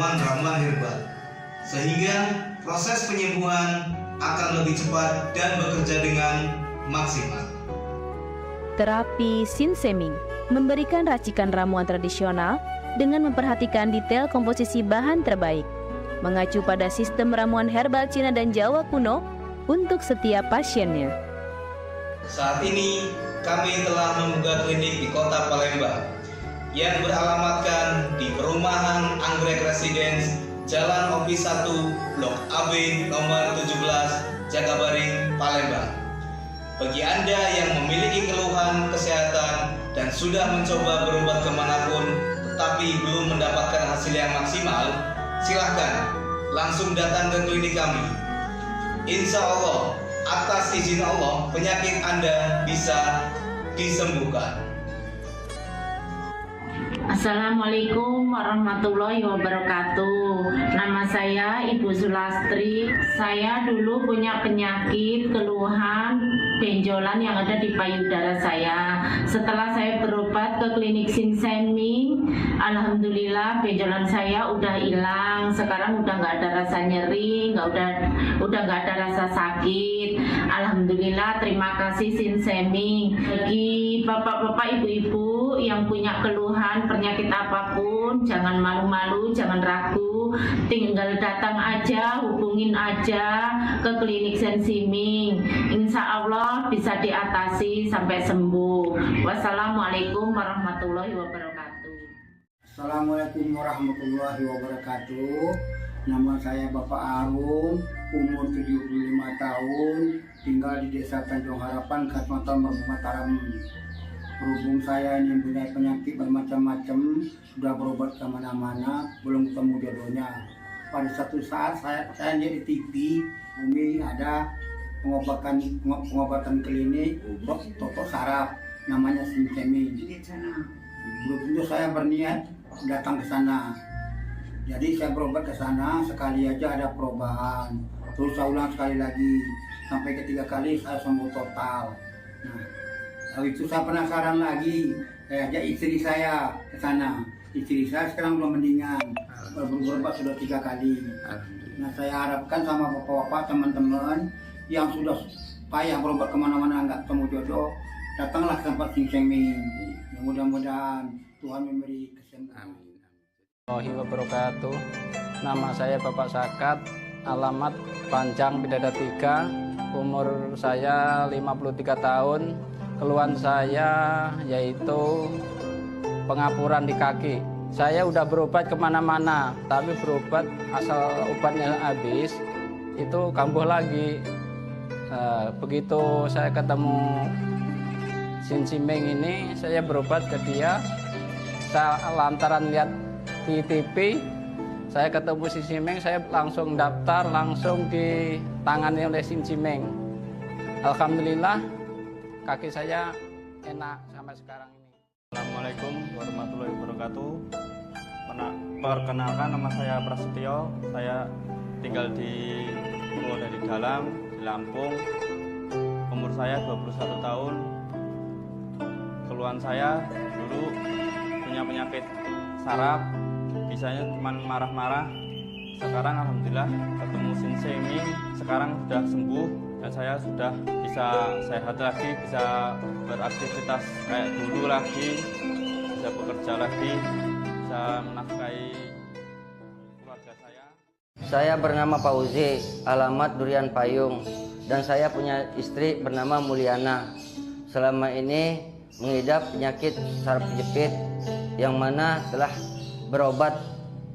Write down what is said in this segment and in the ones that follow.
ramuan-ramuan herbal, sehingga proses penyembuhan akan lebih cepat dan bekerja dengan maksimal. Terapi Sinseming memberikan racikan ramuan tradisional dengan memperhatikan detail komposisi bahan terbaik, mengacu pada sistem ramuan herbal Cina dan Jawa kuno untuk setiap pasiennya. Saat ini kami telah membuka klinik di Kota Palembang yang beralamatkan di Perumahan Anggrek Residence, Jalan Opi 1, Blok AB nomor 17, Jagabaring, Palembang. Bagi Anda yang memiliki keluhan kesehatan dan sudah mencoba berobat kemanapun tetapi belum mendapatkan hasil yang maksimal, silahkan langsung datang ke klinik kami. Insya Allah, atas izin Allah, penyakit Anda bisa disembuhkan. Assalamualaikum warahmatullahi wabarakatuh. Nama saya Ibu Sulastri. Saya dulu punya penyakit keluhan benjolan yang ada di payudara saya. Setelah saya berobat ke klinik Sinseming, alhamdulillah benjolan saya udah hilang. Sekarang udah nggak ada rasa nyeri, udah nggak ada rasa sakit. Alhamdulillah, terima kasih Sinseming. Bagi bapak-bapak, ibu-ibu yang punya keluhan penyakit apapun, jangan malu-malu, jangan ragu, tinggal datang aja, hubungin aja ke klinik Sinseming. Insya Allah bisa diatasi sampai sembuh. Wassalamualaikum warahmatullahi wabarakatuh. Assalamualaikum warahmatullahi wabarakatuh. Nama saya Bapak Arum, umur 75 tahun, tinggal di Desa Tanjung Harapan, Kecamatan Merbau Mataram. Berhubung saya ini punya penyakit bermacam-macam, sudah berobat kemana-mana, belum ketemu jodohnya. Pada satu saat saya lihat di TV, Umi ada pengobatan klinik Toto Saraf, namanya Sinseming. Belum itu saya berniat datang ke sana. Jadi saya berobat ke sana, sekali aja ada perubahan. Terus saya ulang sekali lagi, sampai ketiga kali saya sembuh total. Nah, habis itu saya penasaran lagi, saya ajak istri saya ke sana. Istri saya sekarang belum mendingan, berobat sudah 3 kali. Nah, saya harapkan sama bapak-bapak, teman-teman yang sudah payah berobat kemana-mana nggak ketemu jodoh, datanglah ke tempat Sinseming. Mudah-mudahan Tuhan memberi kesembuhan. Warahmatullahi wabarakatuh. Nama saya Bapak Sakat, alamat Panjang Bidada 3, umur saya 53 tahun. Keluhan saya yaitu pengapuran di kaki. Saya udah berobat kemana-mana, tapi berobat asal obatnya habis, itu kambuh lagi. Begitu saya ketemu Sinseming ini, saya berobat ke dia. Saya lantaran lihat di TV, saya ketemu Sinseming, saya langsung daftar, langsung ditangani oleh Sinseming. Alhamdulillah, kaki saya enak sampai sekarang ini. Assalamualaikum warahmatullahi wabarakatuh. Perkenalkan, nama saya Prasetyo. Saya tinggal di Pulau Dari Dalam, di Lampung. Umur saya 21 tahun. Keluhan saya dulu punya penyakit saraf, bisanya cuma marah-marah. Sekarang alhamdulillah ketemu Sinseming, sekarang sudah sembuh dan saya sudah bisa sehat lagi, bisa beraktivitas kayak dulu lagi, bisa bekerja lagi, bisa menafkahi keluarga saya. Saya bernama Fauzi, alamat Durian Payung, dan saya punya istri bernama Mulyana. Selama ini mengidap penyakit saraf kejepit yang mana telah berobat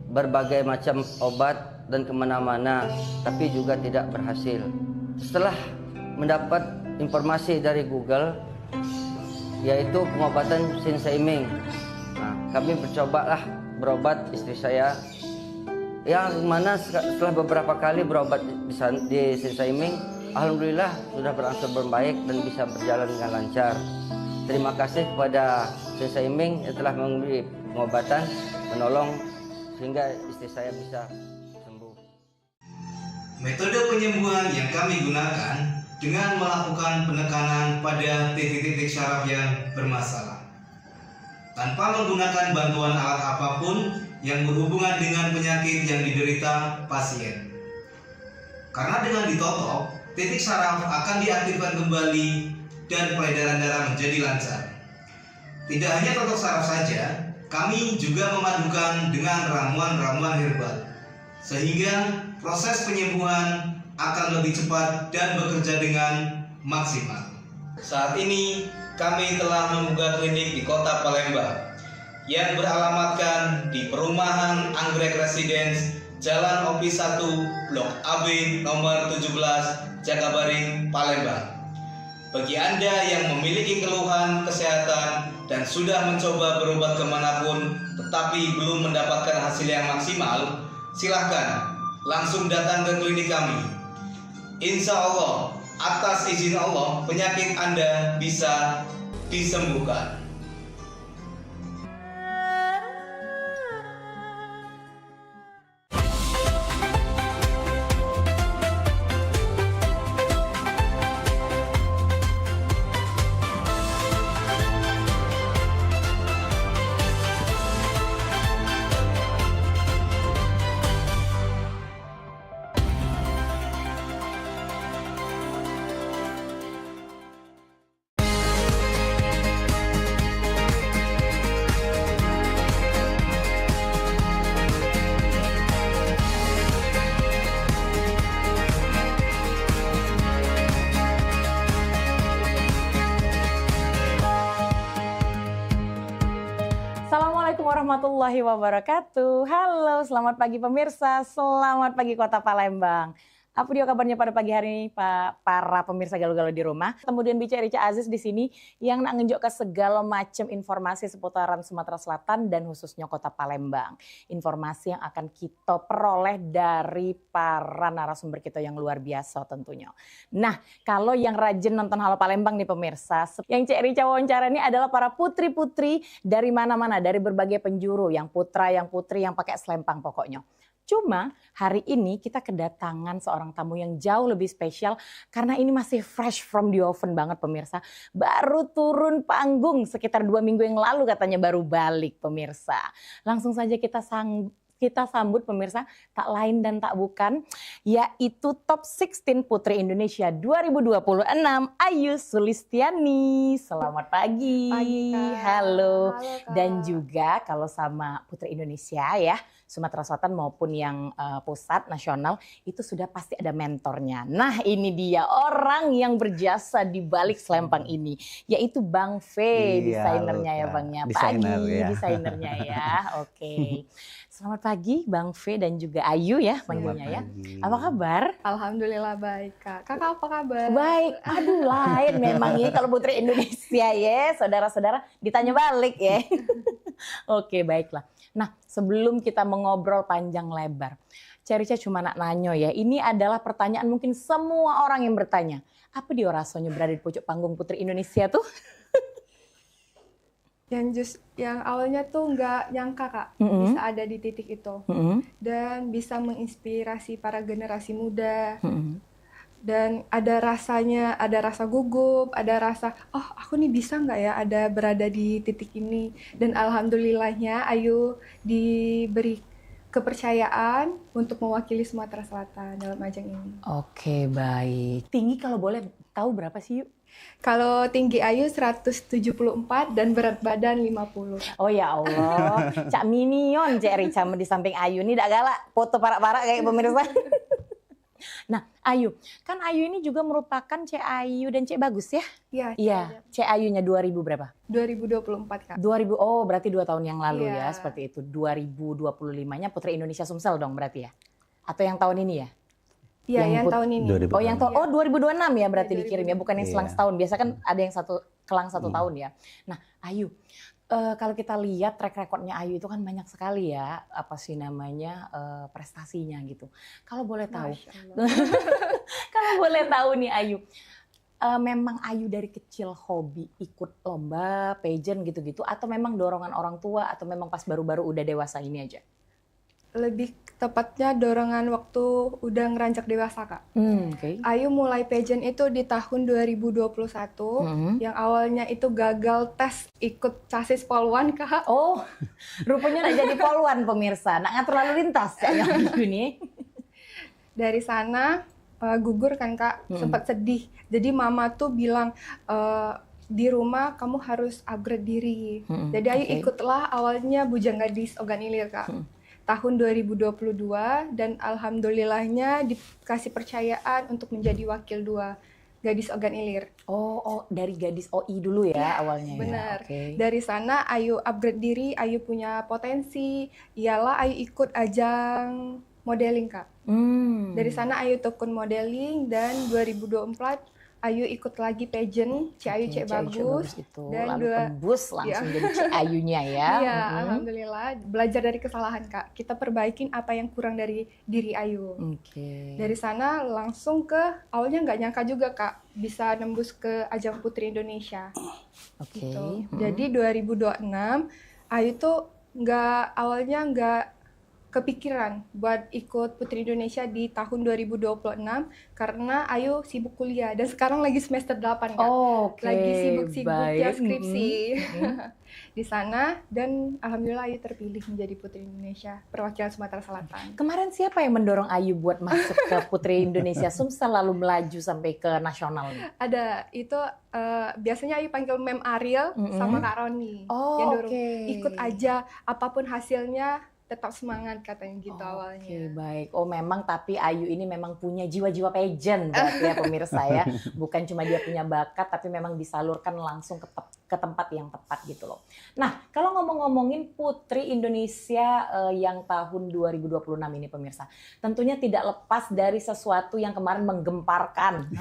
berbagai macam obat dan kemana-mana, tapi juga tidak berhasil. Setelah mendapat informasi dari Google, yaitu pengobatan Sinseming, kami mencobalah berobat istri saya, yang mana setelah beberapa kali berobat di Sinseming, alhamdulillah sudah berangsur membaik dan bisa berjalan dengan lancar. Terima kasih kepada Sinseming yang telah memberi pengobatan, menolong sehingga istri saya bisa sembuh. Metode penyembuhan yang kami gunakan dengan melakukan penekanan pada titik-titik syaraf yang bermasalah. Tanpa menggunakan bantuan alat apapun, yang berhubungan dengan penyakit yang diderita pasien. Karena dengan ditotok, titik saraf akan diaktifkan kembali dan peredaran darah menjadi lancar. Tidak hanya totok saraf saja, kami juga memadukan dengan ramuan-ramuan herbal, sehingga proses penyembuhan akan lebih cepat dan bekerja dengan maksimal. Saat ini kami telah membuka klinik di Kota Palembang yang beralamatkan di Perumahan Anggrek Residence, Jalan OP 1, Blok AB nomor 17, Jakabaring, Palembang. Bagi Anda yang memiliki keluhan kesehatan dan sudah mencoba berobat kemanapun tetapi belum mendapatkan hasil yang maksimal, silahkan langsung datang ke klinik kami. Insya Allah, atas izin Allah, penyakit Anda bisa disembuhkan. Assalamualaikum warahmatullahi wabarakatuh. Halo, selamat pagi pemirsa, selamat pagi Kota Palembang. Apa dia kabarnya pada pagi hari ini, para pemirsa galau-galau di rumah? Kemudian bicara Rica Aziz di sini yang nak ngenjok ke segala macam informasi seputaran Sumatera Selatan dan khususnya Kota Palembang. Informasi yang akan kita peroleh dari para narasumber kita yang luar biasa tentunya. Nah, kalau yang rajin nonton Halo Palembang nih pemirsa, yang Cek Rica wawancara ini adalah para putri-putri dari mana-mana, dari berbagai penjuru, yang putra, yang putri, yang pakai selempang pokoknya. Cuma hari ini kita kedatangan seorang tamu yang jauh lebih spesial karena ini masih fresh from the oven banget pemirsa. Baru turun panggung sekitar 2 minggu yang lalu katanya baru balik pemirsa. Langsung saja kita sambut pemirsa, tak lain dan tak bukan, yaitu Top 16 Putri Indonesia 2026, Ayu Sulistiani. Selamat pagi. Pagi, Kak. Halo. Halo, Kak. Dan juga kalau sama Putri Indonesia ya, Sumatera Selatan maupun yang pusat nasional, itu sudah pasti ada mentornya. Nah ini dia orang yang berjasa di balik selempang ini, yaitu Bang V, desainernya ya Bang ya. Pagi, desainernya ya. Oke. Selamat pagi Bang V dan juga Ayu ya panggilnya ya. Apa kabar? Alhamdulillah baik, Kak. Kakak apa kabar? Baik. Aduh lain memang ya kalau Putri Indonesia ya. Saudara-saudara ditanya balik ya. Oke baiklah. Nah sebelum kita mengobrol panjang lebar, Cerica cuma nak nanyo ya. Ini adalah pertanyaan mungkin semua orang yang bertanya. Apa dia rasanya berada di pojok panggung Putri Indonesia tuh? Yang awalnya tuh nggak nyangka, Kak, bisa ada di titik itu. Dan bisa menginspirasi para generasi muda. Dan ada rasanya, ada rasa gugup, ada rasa, oh aku nih bisa nggak ya ada berada di titik ini. Dan alhamdulillahnya Ayu diberi kepercayaan untuk mewakili Sumatera Selatan dalam ajang ini. Oke baik. Tinggi kalau boleh tahu berapa sih Yuk? Kalau tinggi Ayu 174 dan berat badan 50. Kak. Oh ya Allah, Cak Minion Cek Rica di samping Ayu ini dak galak foto parak-parak kayak pemirsa. Nah Ayu, kan Ayu ini juga merupakan Cek Ayu dan Cek Bagus ya? Iya. Iya, Cek Ayunya 2000 berapa? 2024, Kak. 2000, oh berarti 2 tahun yang lalu Iya. ya, seperti itu. 2025-nya Putri Indonesia Sumsel dong berarti ya? Atau yang tahun ini ya? Iya, yang tahun ini. Oh yang tahun, Iya. oh 2026 ya berarti Iya, dikirim ya, bukan yang selang setahun. Biasa kan ada yang kelang 1 tahun ya. Nah Ayu, kalau kita lihat track recordnya Ayu itu kan banyak sekali ya, apa sih namanya, prestasinya gitu. Kalau boleh tahu, Masya Allah. kalau boleh tahu nih Ayu, memang Ayu dari kecil hobi ikut lomba, pageant gitu-gitu, atau memang dorongan orang tua, atau memang pas baru-baru udah dewasa ini aja? lebih tepatnya dorongan waktu udah ngeranjak dewasa, Kak. Oke. Ayu mulai pageant itu di tahun 2021, yang awalnya itu gagal tes ikut casis polwan, Kak. Oh, rupanya nak jadi polwan pemirsa, nak ngatur lalu lintas yang ini. Dari sana gugur kan, Kak, sempat sedih. Jadi mama tuh bilang di rumah kamu harus upgrade diri. Jadi Ayu ikutlah awalnya Bujang Gadis Ogan Ilir, Kak. Tahun 2022 dan alhamdulillahnya dikasih percayaan untuk menjadi wakil 2 Gadis Ogan Ilir. Oh, dari Gadis OI dulu ya awalnya. Benar. Ya? Okay. Dari sana Ayu upgrade diri, Ayu punya potensi. Iyalah Ayu ikut ajang modeling, Kak. Dari sana Ayu tekun modeling dan 2024 Ayu ikut lagi pageant Ayu Cek Bagus itu. Dan lalu tembus langsung jadi Cek Ayunya ya. Iya, alhamdulillah belajar dari kesalahan, Kak. Kita perbaikin apa yang kurang dari diri Ayu. Dari sana langsung ke awalnya nggak nyangka juga, Kak, bisa nembus ke ajang Putri Indonesia. Gitu. Jadi 2026 Ayu tuh awalnya nggak kepikiran buat ikut Putri Indonesia di tahun 2026 karena Ayu sibuk kuliah dan sekarang lagi semester 8, Kak. Lagi sibuk-sibuknya skripsi. Di sana dan alhamdulillah Ayu terpilih menjadi Putri Indonesia perwakilan Sumatera Selatan. Kemarin siapa yang mendorong Ayu buat masuk ke Putri Indonesia Sumsel lalu melaju sampai ke nasional? Ada, itu biasanya Ayu panggil Mem Ariel sama Kak Roni yang dorong ikut aja apapun hasilnya tetap semangat katanya gitu awalnya. Oke, baik. Oh, memang tapi Ayu ini memang punya jiwa-jiwa pageant berarti ya pemirsa ya. Bukan cuma dia punya bakat tapi memang disalurkan langsung ke tempat yang tepat gitu loh. Nah, kalau ngomong-ngomongin Putri Indonesia yang tahun 2026 ini pemirsa, tentunya tidak lepas dari sesuatu yang kemarin menggemparkan.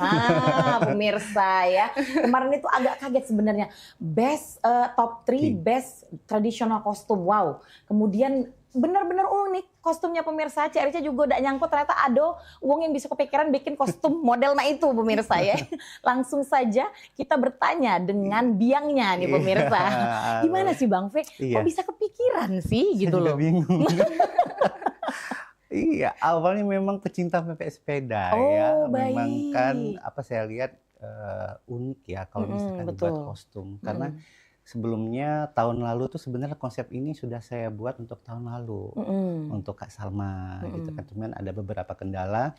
Pemirsa ya. Kemarin itu agak kaget sebenarnya. Best top 3 best traditional costume. Wow. Kemudian benar-benar unik kostumnya pemirsa. Cik Rica juga udah nyangkut ternyata ada uang yang bisa kepikiran bikin kostum model itu pemirsa ya. Langsung saja kita bertanya dengan biangnya nih pemirsa. Gimana sih Bang Fe? Kok bisa kepikiran sih gitu loh? Bingung. Iya, awalnya memang pecinta PPS sepeda ya. Memang kan apa saya lihat unik ya kalau misalkan buat kostum karena sebelumnya tahun lalu tuh sebenarnya konsep ini sudah saya buat untuk tahun lalu untuk Kak Salma gitu kan, cuman ada beberapa kendala.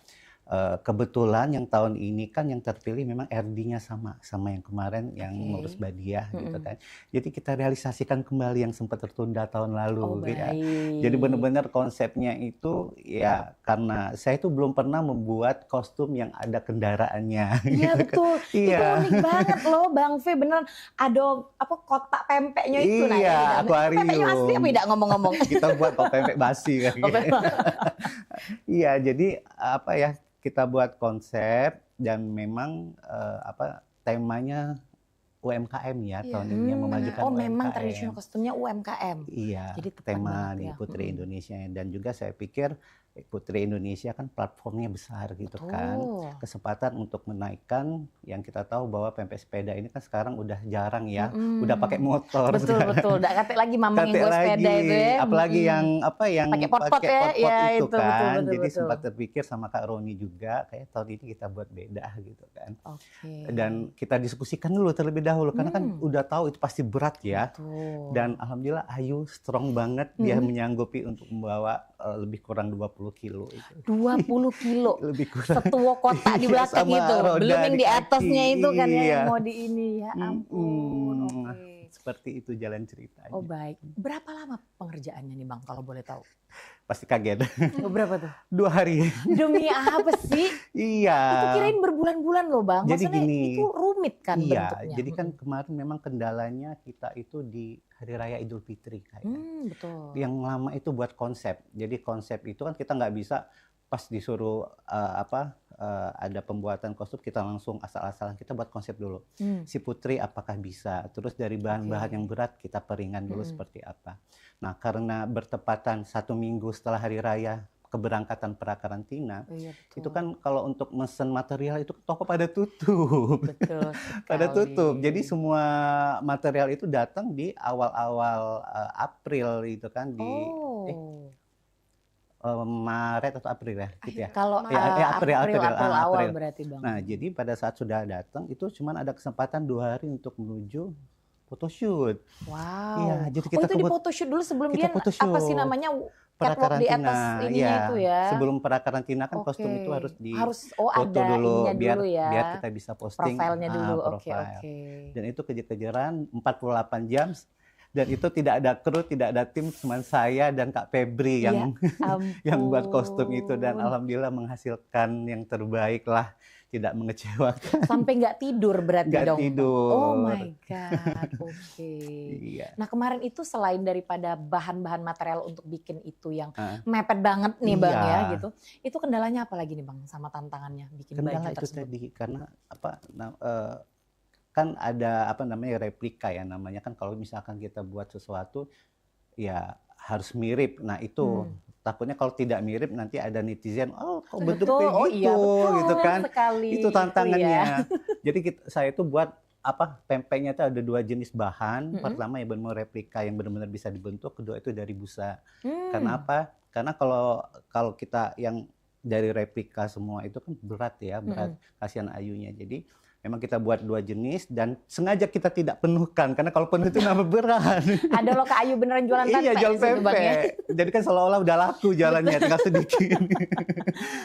Kebetulan yang tahun ini kan yang terpilih memang RD-nya sama yang kemarin yang ngurus Badiah gitu kan. Jadi kita realisasikan kembali yang sempat tertunda tahun lalu gitu ya. Jadi benar-benar konsepnya itu ya karena saya itu belum pernah membuat kostum yang ada kendaraannya. Iya gitu betul. Kan. Iya. Itu unik banget loh Bang Fe, beneran ada apa kotak pempeknya itu iya, akuarium. Pempeknya asli apa tidak ngomong-ngomong? Kita buat kok pempek basi kan. Iya, jadi apa ya? Kita buat konsep dan memang temanya UMKM ya tahun ini yang memajukan UMKM. Memang tradisional kostumnya UMKM. Iya, jadi tema di Putri Indonesia dan juga saya pikir Putri Indonesia kan platformnya besar gitu kan. Kesempatan untuk menaikkan yang kita tahu bahwa pempek sepeda ini kan sekarang udah jarang ya. Udah pakai motor. Betul. Udah kate lagi mamang yang bawa sepeda itu ya. Apalagi yang pakai pot-pot itu kan. Betul, jadi sempat terpikir sama Kak Roni juga kayak tahun ini kita buat beda gitu kan. Dan kita diskusikan dulu terlebih dahulu karena kan udah tahu itu pasti berat ya. Dan alhamdulillah Ayu strong banget dia menyanggupi untuk membawa lebih kurang 20 kilo itu. 20 kilo. Lebih kurang. Setua kotak di belakang itu. Belum yang di atasnya itu kan ya yang mau di ini ya ampun. Seperti itu jalan ceritanya. Oh baik. Berapa lama pengerjaannya nih Bang kalau boleh tahu? Pasti kaget. Berapa tuh? 2 hari. Demi apa sih? Iya. Itu kirain berbulan-bulan loh Bang. Jadi maksudnya gini, itu rumit kan iya, bentuknya. jadi kan kemarin memang kendalanya kita itu di Hari Raya Idul Fitri kayak. Betul. Yang lama itu buat konsep. Jadi konsep itu kan kita nggak bisa pas disuruh ada pembuatan kostum kita langsung asal-asalan, kita buat konsep dulu. Si Putri apakah bisa? Terus dari bahan-bahan yang berat kita peringan dulu seperti apa. Nah karena bertepatan 1 minggu setelah Hari Raya keberangkatan prakarantina, itu kan kalau untuk mesen material itu toko pada tutup. Betul pada tutup. Jadi semua material itu datang di awal-awal April itu kan di Maret atau April ya, gitu ya. Kalau April awal berarti Bang. Nah, jadi pada saat sudah datang itu cuma ada kesempatan 2 hari untuk menuju photoshoot. Wow. Iya, jadi kita itu di photoshoot dulu sebelum dia photoshoot. apa sih namanya catwalk di Prakarantina, atas ininya itu ya. Sebelum prakarantina kan kostum itu harus foto ada dulu ininya biar dulu ya. biar kita bisa posting Profilnya dulu. profile. Oke. Dan itu kejar-kejaran 48 jam dan itu tidak ada kru, tidak ada tim, cuma saya dan Kak Febri yang yang buat kostum itu dan alhamdulillah menghasilkan yang terbaik lah, tidak mengecewakan. Sampai nggak tidur berarti Nggak dong. tidur. Oh my god. Oke. Iya. Nah, kemarin itu selain daripada bahan-bahan material untuk bikin itu yang mepet banget nih Bang ya gitu. Itu kendalanya apa lagi nih Bang sama tantangannya bikin Kendala baju itu tersebut? tadi karena kan ada replika ya namanya kan, kalau misalkan kita buat sesuatu ya harus mirip. Nah itu takutnya kalau tidak mirip nanti ada netizen, oh kok bentuk kayak gitu, gitu kan. Sekali. Itu tantangannya. Jadi saya tuh buat pempeknya itu ada 2 jenis bahan. Pertama yang benar replika yang benar-benar bisa dibentuk, kedua itu dari busa. Karena apa? Karena kalau kita yang dari replika semua itu kan berat ya, berat, kasihan ayunya. Jadi memang kita buat 2 jenis dan sengaja kita tidak penuhkan karena kalau penuh itu nambah berat. Ada loh Kak Ayu beneran jualan pempek. Iya, jual di situ, Bang, ya? pempek. Jadi kan seolah-olah udah laku jalannya, tinggal sedikit.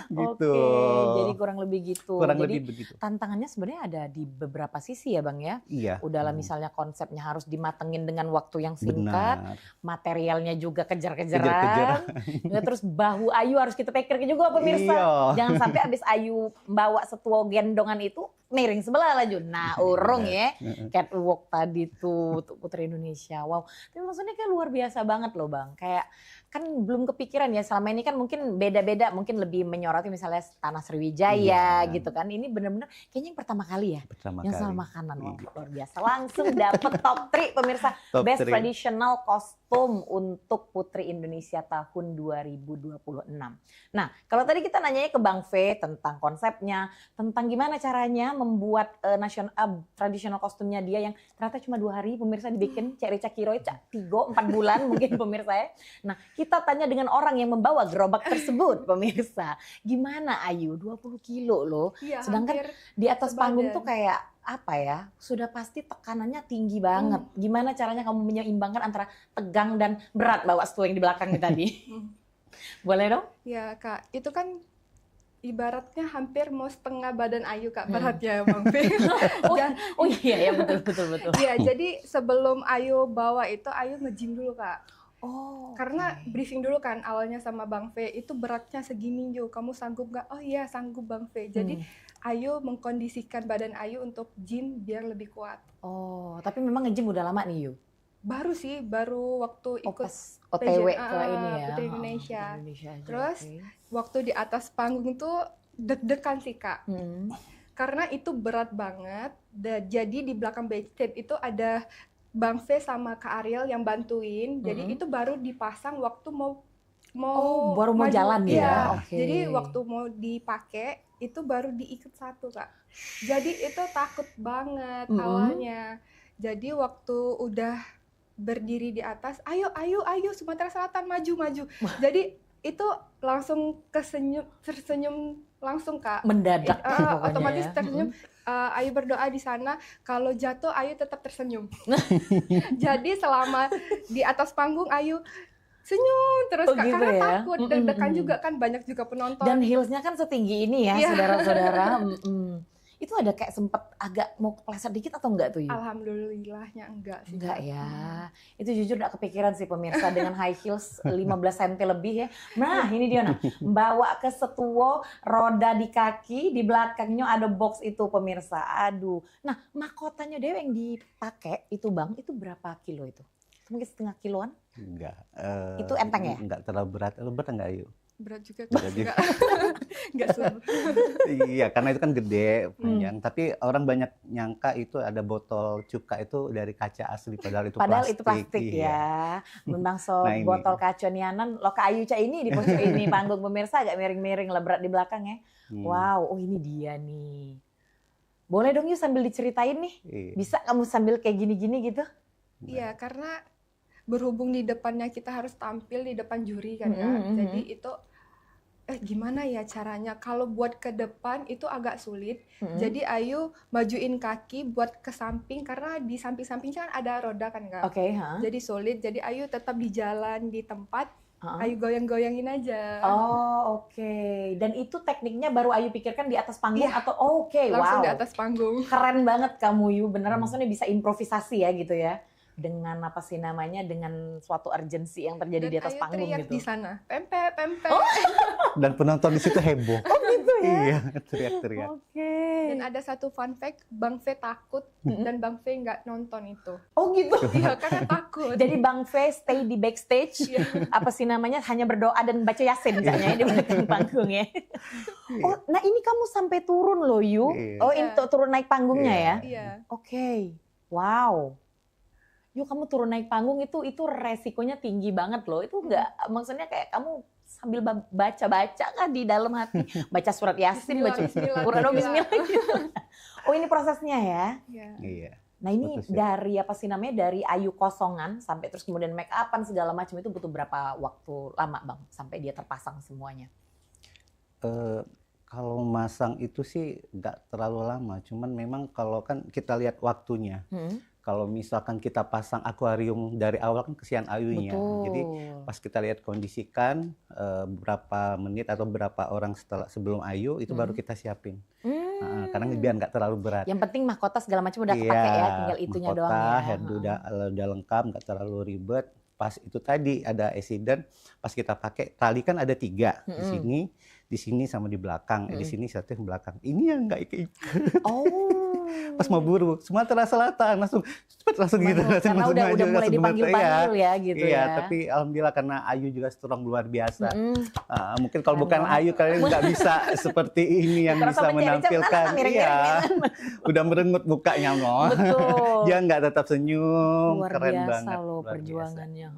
Gitu. Oke, jadi kurang lebih gitu. Kurang Jadi lebih begitu. tantangannya sebenarnya ada di beberapa sisi ya Bang ya. Iya. Udahlah misalnya konsepnya harus dimatengin dengan waktu yang singkat, Benar. materialnya juga kejar-kejaran. Kejar-kejaran. Ya, terus bahu Ayu harus kita pikir juga pemirsa. Iya. Jangan sampai abis Ayu bawa setua gendongan itu miring sebelah lah Jun. Nah urung ya. Catwalk tadi tuh untuk Putri Indonesia. Wow. Tapi maksudnya kayak luar biasa banget loh Bang. Kayak kan belum kepikiran ya, selama ini kan mungkin beda-beda, mungkin lebih menyoroti misalnya Tanah Sriwijaya gitu kan. Ini benar-benar kayaknya yang pertama kali ya. yang soal makanan. Wah, luar biasa. Langsung dapet top 3 pemirsa. Top Best 3. Traditional Costume untuk Putri Indonesia tahun 2026. Nah, kalau tadi kita nanyanya ke Bang V tentang konsepnya, tentang gimana caranya membuat traditional kostumnya dia yang ternyata cuma 2 hari pemirsa dibikin, Cek Rica Kiroi, 3-4 bulan mungkin pemirsa ya. Nah, kita tanya dengan orang yang membawa gerobak tersebut pemirsa. Gimana Ayu? 20 kilo loh. Iya, Sedangkan di atas panggung tuh kayak apa ya, sudah pasti tekanannya tinggi banget. Gimana caranya kamu menyeimbangkan antara tegang dan berat bawa stool yang di belakang tadi? Boleh dong? Ya Kak, itu kan ibaratnya hampir mau setengah badan Ayu Kak beratnya Bang P. Oh iya ya, betul. Iya, jadi sebelum Ayu bawa itu Ayu nge-gym dulu Kak. Oh, karena briefing dulu kan awalnya sama Bang V, itu beratnya segini Yu, kamu sanggup nggak? Oh iya sanggup Bang V. Jadi Ayu mengkondisikan badan Ayu untuk gym biar lebih kuat. Oh, tapi memang nge-gym udah lama nih Yu? Baru sih, baru waktu ikut OTW ke ini ya. Putri Indonesia. Aja, terus waktu di atas panggung tuh deg-degan sih Kak. Karena itu berat banget. Jadi di belakang backstage itu ada Bang V sama Kak Ariel yang bantuin, jadi itu baru dipasang waktu mau baru mau jalan ya. Okay. Jadi waktu mau dipakai itu baru diikat satu Kak. Jadi itu takut banget awalnya. Jadi waktu udah berdiri di atas, ayo Sumatera Selatan maju. Jadi itu langsung tersenyum langsung Kak. Mendadak otomatis tersenyum. Ayu berdoa di sana, kalau jatuh Ayu tetap tersenyum. Jadi selama di atas panggung Ayu senyum terus Kak, gitu karena ya? takut, deg-degan juga kan, banyak juga penonton. Dan heelsnya kan setinggi ini ya, saudara-saudara. Itu ada kayak sempet agak mau kepleset dikit atau enggak tuh Yu? Alhamdulillahnya enggak sih. Enggak ya. Itu jujur gak kepikiran sih pemirsa dengan high heels 15 cm lebih ya. Nah ini dia nah. Bawa ke setuwo, roda di kaki, di belakangnya ada box itu pemirsa. Aduh. Nah mahkotanya Dewi yang dipakai itu Bang, itu berapa kilo itu? Mungkin setengah kiloan? Enggak. Itu enteng ya? Enggak terlalu berat. Lu berat enggak Ayu? Berat juga Berat juga. Enggak Iya, karena itu kan gede, panjang. Tapi orang banyak nyangka itu ada botol cuka itu dari kaca asli, padahal itu plastik. Ya. Memang botol kaca nianan, lo ke Ayu ini di pojok ini panggung pemirsa agak miring-miring lah, berat di belakang ya. Wow, oh ini dia nih. Boleh dong Yu sambil diceritain nih. Bisa kamu sambil kayak gini-gini gitu? Iya, karena berhubung di depannya kita harus tampil di depan juri kan Kak. Jadi itu gimana ya caranya? Kalau buat ke depan itu agak sulit. Jadi Ayu majuin kaki buat ke samping karena di samping-sampingnya kan ada roda kan Kak. Jadi sulit. Jadi Ayu tetap di jalan di tempat. Ayu goyang-goyangin aja. Oh, oke. Dan itu tekniknya baru Ayu pikirkan di atas panggung atau langsung wow. di atas panggung. Keren banget kamu Yu, beneran maksudnya bisa improvisasi ya gitu ya. Dengan dengan suatu urgensi yang terjadi di atas panggung teriak gitu. di sana, pempek. Dan penonton di situ heboh. Oh gitu ya? Iya, teriak-teriak. Oke. Dan ada satu fun fact, Bang Fe takut dan Bang Fe nggak nonton itu. Oh gitu? Iya, karena takut. Jadi Bang Fe stay di backstage, apa sih namanya, hanya berdoa dan baca Yasin misalnya di belakang panggung ya. Oh, nah ini kamu sampai turun loh Yu. Oh, ini turun naik panggungnya ya? Iya. Oke. Wow. Yuk kamu turun naik panggung itu resikonya tinggi banget loh. Itu enggak, maksudnya kayak kamu sambil baca-baca kan di dalam hati. Baca surat Yasin, baca Quran, bismillah gitu. Oh ini prosesnya ya? Iya. Nah ini dari apa sih namanya, dari Ayu kosongan sampai terus kemudian make upan segala macam itu butuh berapa waktu lama Bang? Sampai dia terpasang semuanya? Kalau masang itu sih nggak terlalu lama. Cuman memang kalau kan kita lihat waktunya. Kalau misalkan kita pasang akuarium dari awal kan kesian Ayunya. Jadi pas kita lihat kondisikan berapa menit atau berapa orang sebelum Ayu itu baru kita siapin. Karena biar nggak terlalu berat. Yang penting mahkota segala macam udah kepake ya, tinggal itunya doang ya. Head udah lengkap, nggak terlalu ribet. Pas itu tadi ada accident, pas kita pakai tali kan ada 3 di sini sama di belakang. Di sini satu yang belakang. Ini yang nggak ikat. Pas mau buru Sumatera Selatan langsung gitu. Karena udah mulai dipanggil-panggil ya gitu ya. Iya, tapi alhamdulillah karena Ayu juga strong luar biasa. Mungkin kalau bukan Ayu kalian nggak bisa seperti ini yang bisa menampilkan. Iya, udah merengut mukanya loh. Betul. Dia nggak tetap senyum. Luar keren biasa banget loh perjuangannya.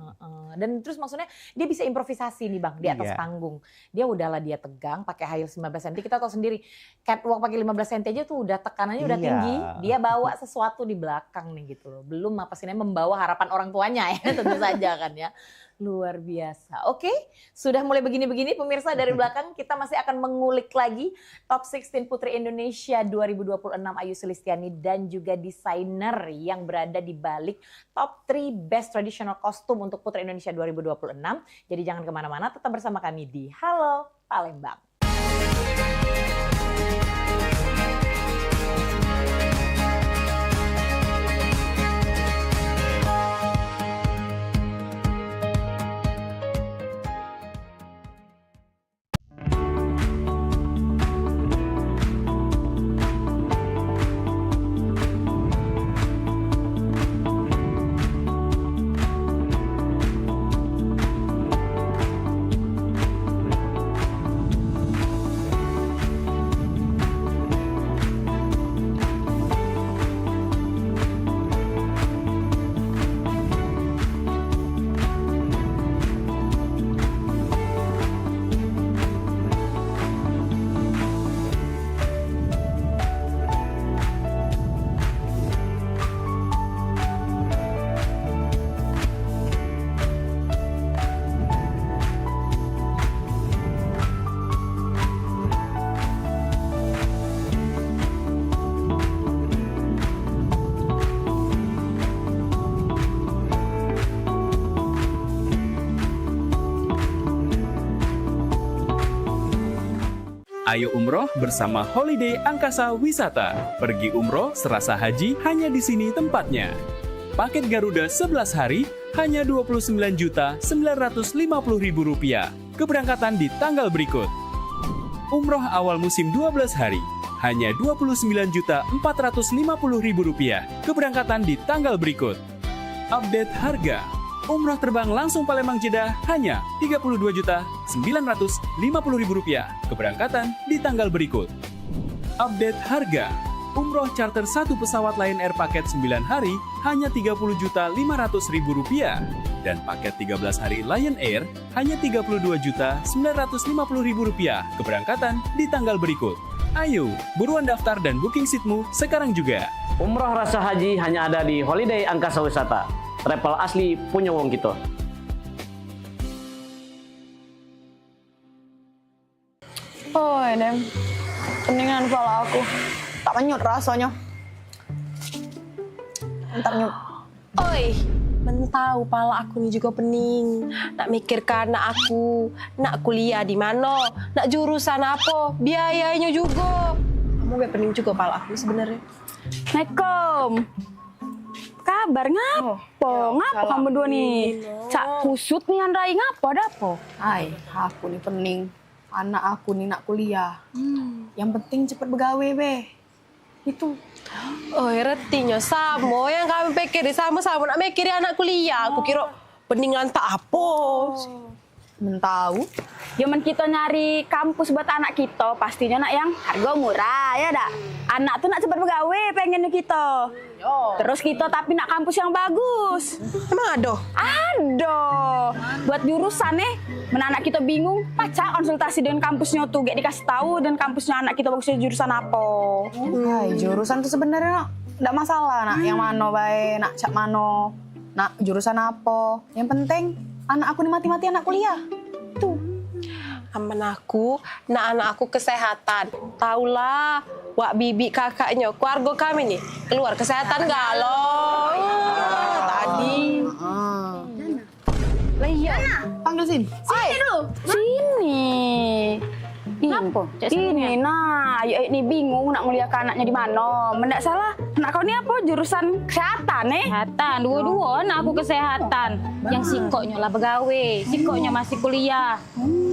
Dan terus maksudnya dia bisa improvisasi nih Bang di atas panggung. Dia udahlah dia tegang pakai high heels 15 cm, kita tahu sendiri catwalk pakai 15 cm aja tuh udah tekanannya udah tinggi. Dia bawa sesuatu di belakang nih gitu loh. Belum apa sih membawa harapan orang tuanya ya tentu saja kan ya. Luar biasa. Oke, sudah mulai begini-begini pemirsa, dari belakang kita masih akan mengulik lagi Top 16 Putri Indonesia 2026 Ayu Sulistiani dan juga desainer yang berada di balik Top 3 Best Traditional Costume untuk Putri Indonesia 2026. Jadi jangan kemana-mana, tetap bersama kami di Halo Palembang. Ayo umroh bersama Holiday Angkasa Wisata. Pergi umroh serasa haji hanya di sini tempatnya. Paket Garuda 11 hari hanya Rp29.950.000. Keberangkatan di tanggal berikut. Umroh awal musim 12 hari hanya Rp29.450.000. Keberangkatan di tanggal berikut. Update harga. Umroh terbang langsung Palembang Jeddah hanya Rp32.950.000. Keberangkatan di tanggal berikut. Update harga. Umroh charter 1 pesawat Lion Air paket 9 hari hanya Rp32.500.000. Dan paket 13 hari Lion Air hanya Rp32.950.000. Keberangkatan di tanggal berikut. Ayo, buruan daftar dan booking seatmu sekarang juga. Umroh rasa haji hanya ada di Holiday Angkasa Wisata. Travel asli punya wong gitu. Oh, Dem. Peningan kepala aku. Tak menyut rasanya. Tak menyut. Oi, mentau pala aku ni juga pening. Nak mikirkan anak aku, nak kuliah di mana, nak jurusan apa, biayanya juga. Kamu gak pening juga pala aku sebenarnya. Assalamualaikum. Kabar ngapo? Ngapo kamu berdua nih? Cak kusut nih Andrai ngapo ada apa? Hai, aku nih pening. Anak aku nih nak kuliah. Yang penting cepet begawe be. Itu. Oh, retinya sama yang kami pikir sama-sama nak mikir anak kuliah. Aku kira peningan tak apa. Mentau. Zaman kita nyari kampus buat anak kita, pastinya nak yang harga murah ya dak. Anak tuh nak cepat begawe pengennya kita. Terus kita tapi nak kampus yang bagus. Emang ada? Ada. Buat jurusan anak kita bingung, pacak konsultasi dengan kampusnya tuh, gak dikasih tahu dan kampusnya anak kita bagusnya jurusan apa. Hai, jurusan tuh sebenarnya enggak masalah nak yang mano bae, nak cak mano, nak jurusan apa. Yang penting anak aku nih mati-mati anak kuliah. Tuh. Aman aku, anak aku kesehatan. Taulah, wak bibi kakaknya, keluarga kami nih, keluar kesehatan galau. Tadi. Lah iya, panggil sini. Sini dulu. Sini. Kenapa? Ini nah, ayo ini bingung nak nguliahkan anaknya di mana. Mendak salah, anak kau ni apa jurusan kesehatan Kesehatan, dua-dua aku kesehatan. Yang sikoknya lah begawe, sikoknya masih kuliah.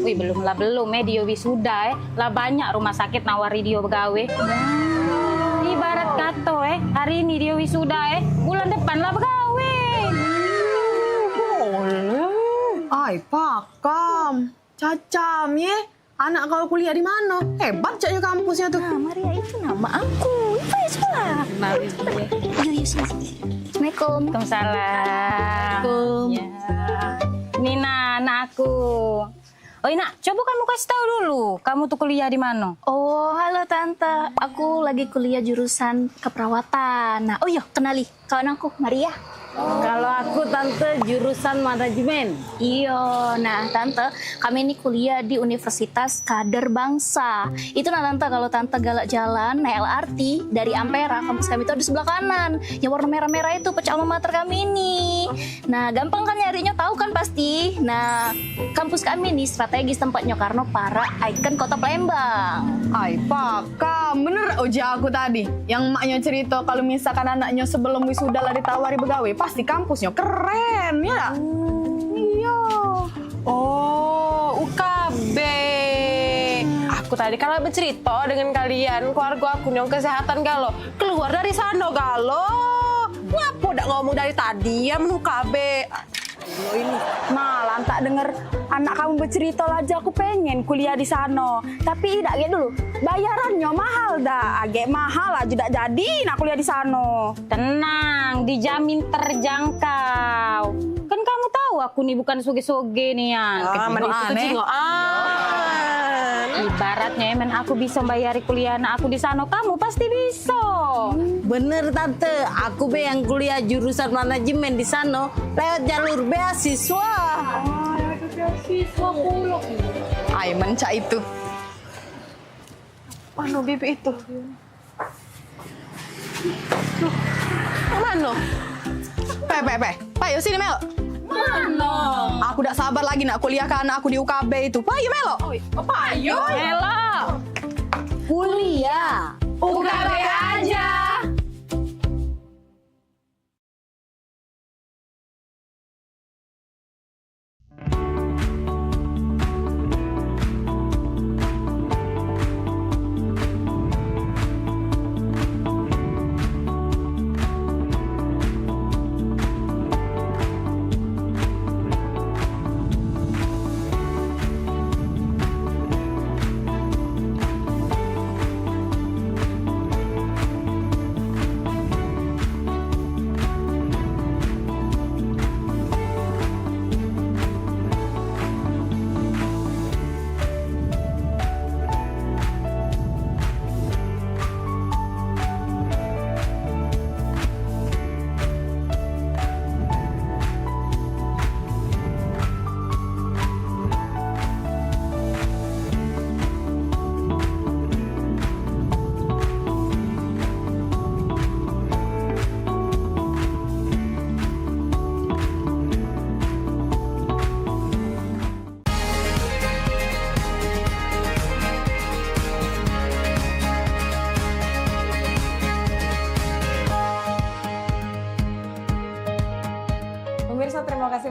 Wih belum dia wisuda lah banyak rumah sakit nawari dia begawe. Ibarat kata hari ini dia wisuda bulan depan lah begawe. Ay, pakam. Cacam ya. Anak kau kuliah di mana? Hebat caknya kampusnya tuh. Nah, Maria itu nama aku. Itu ya sekolah. Yuk, sini. Assalamualaikum. Waalaikumsalam. Ya. Nina, anakku. Oh Ina, coba kamu kasih tahu dulu, kamu tuh kuliah di mana? Oh, halo Tante. Aku lagi kuliah jurusan keperawatan. Nah, oh iya, kenali kawan aku, Maria. Kalau aku Tante jurusan manajemen. Iya, nah Tante, kami ini kuliah di Universitas Kader Bangsa. Itu nah Tante, kalau Tante galak jalan naik LRT dari Ampera, kampus kami itu ada sebelah kanan. Yang warna merah-merah itu pecah alma mater kami ini. Nah, gampang kan nyarinya, tahu kan pasti. Nah, kampus kami ini strategis tempatnya karena para ikon kota Palembang. Ay, pakam. Bener uja aku tadi. Yang maknya cerita kalau misalkan anaknya sebelum wisuda lah ditawari begawe, pasti kampusnya keren, ya? Iya. Oh, UKB. Aku tadi kalau bercerita dengan kalian, keluarga aku yang kesehatan galo, keluar dari sana galo. Ngapa udah ngomong dari tadi ya UKB? Ini. Nah, lantak denger anak kamu bercerita aja aku pengen kuliah di sana. Tapi tidak gitu dulu. Bayarannya mahal dah. Agak mahal aja tidak jadi nak kuliah di sana. Tenang, dijamin terjangkau. Kan kamu tahu aku nih bukan soge-soge nih ya. Ibaratnya aku bisa bayari kuliah anak aku di sana, kamu pasti bisa. Bener Tante, aku be yang kuliah jurusan manajemen di sana lewat jalur beasiswa. Beasiswa pula. Ay, mencak itu. Mana bibi itu? Mana? Payo sini Mel. Mana? Aku udah sabar lagi nak kuliah ke anak aku di UKB itu. Payo Melo. Payo. Melo. Kuliah. UKB aja.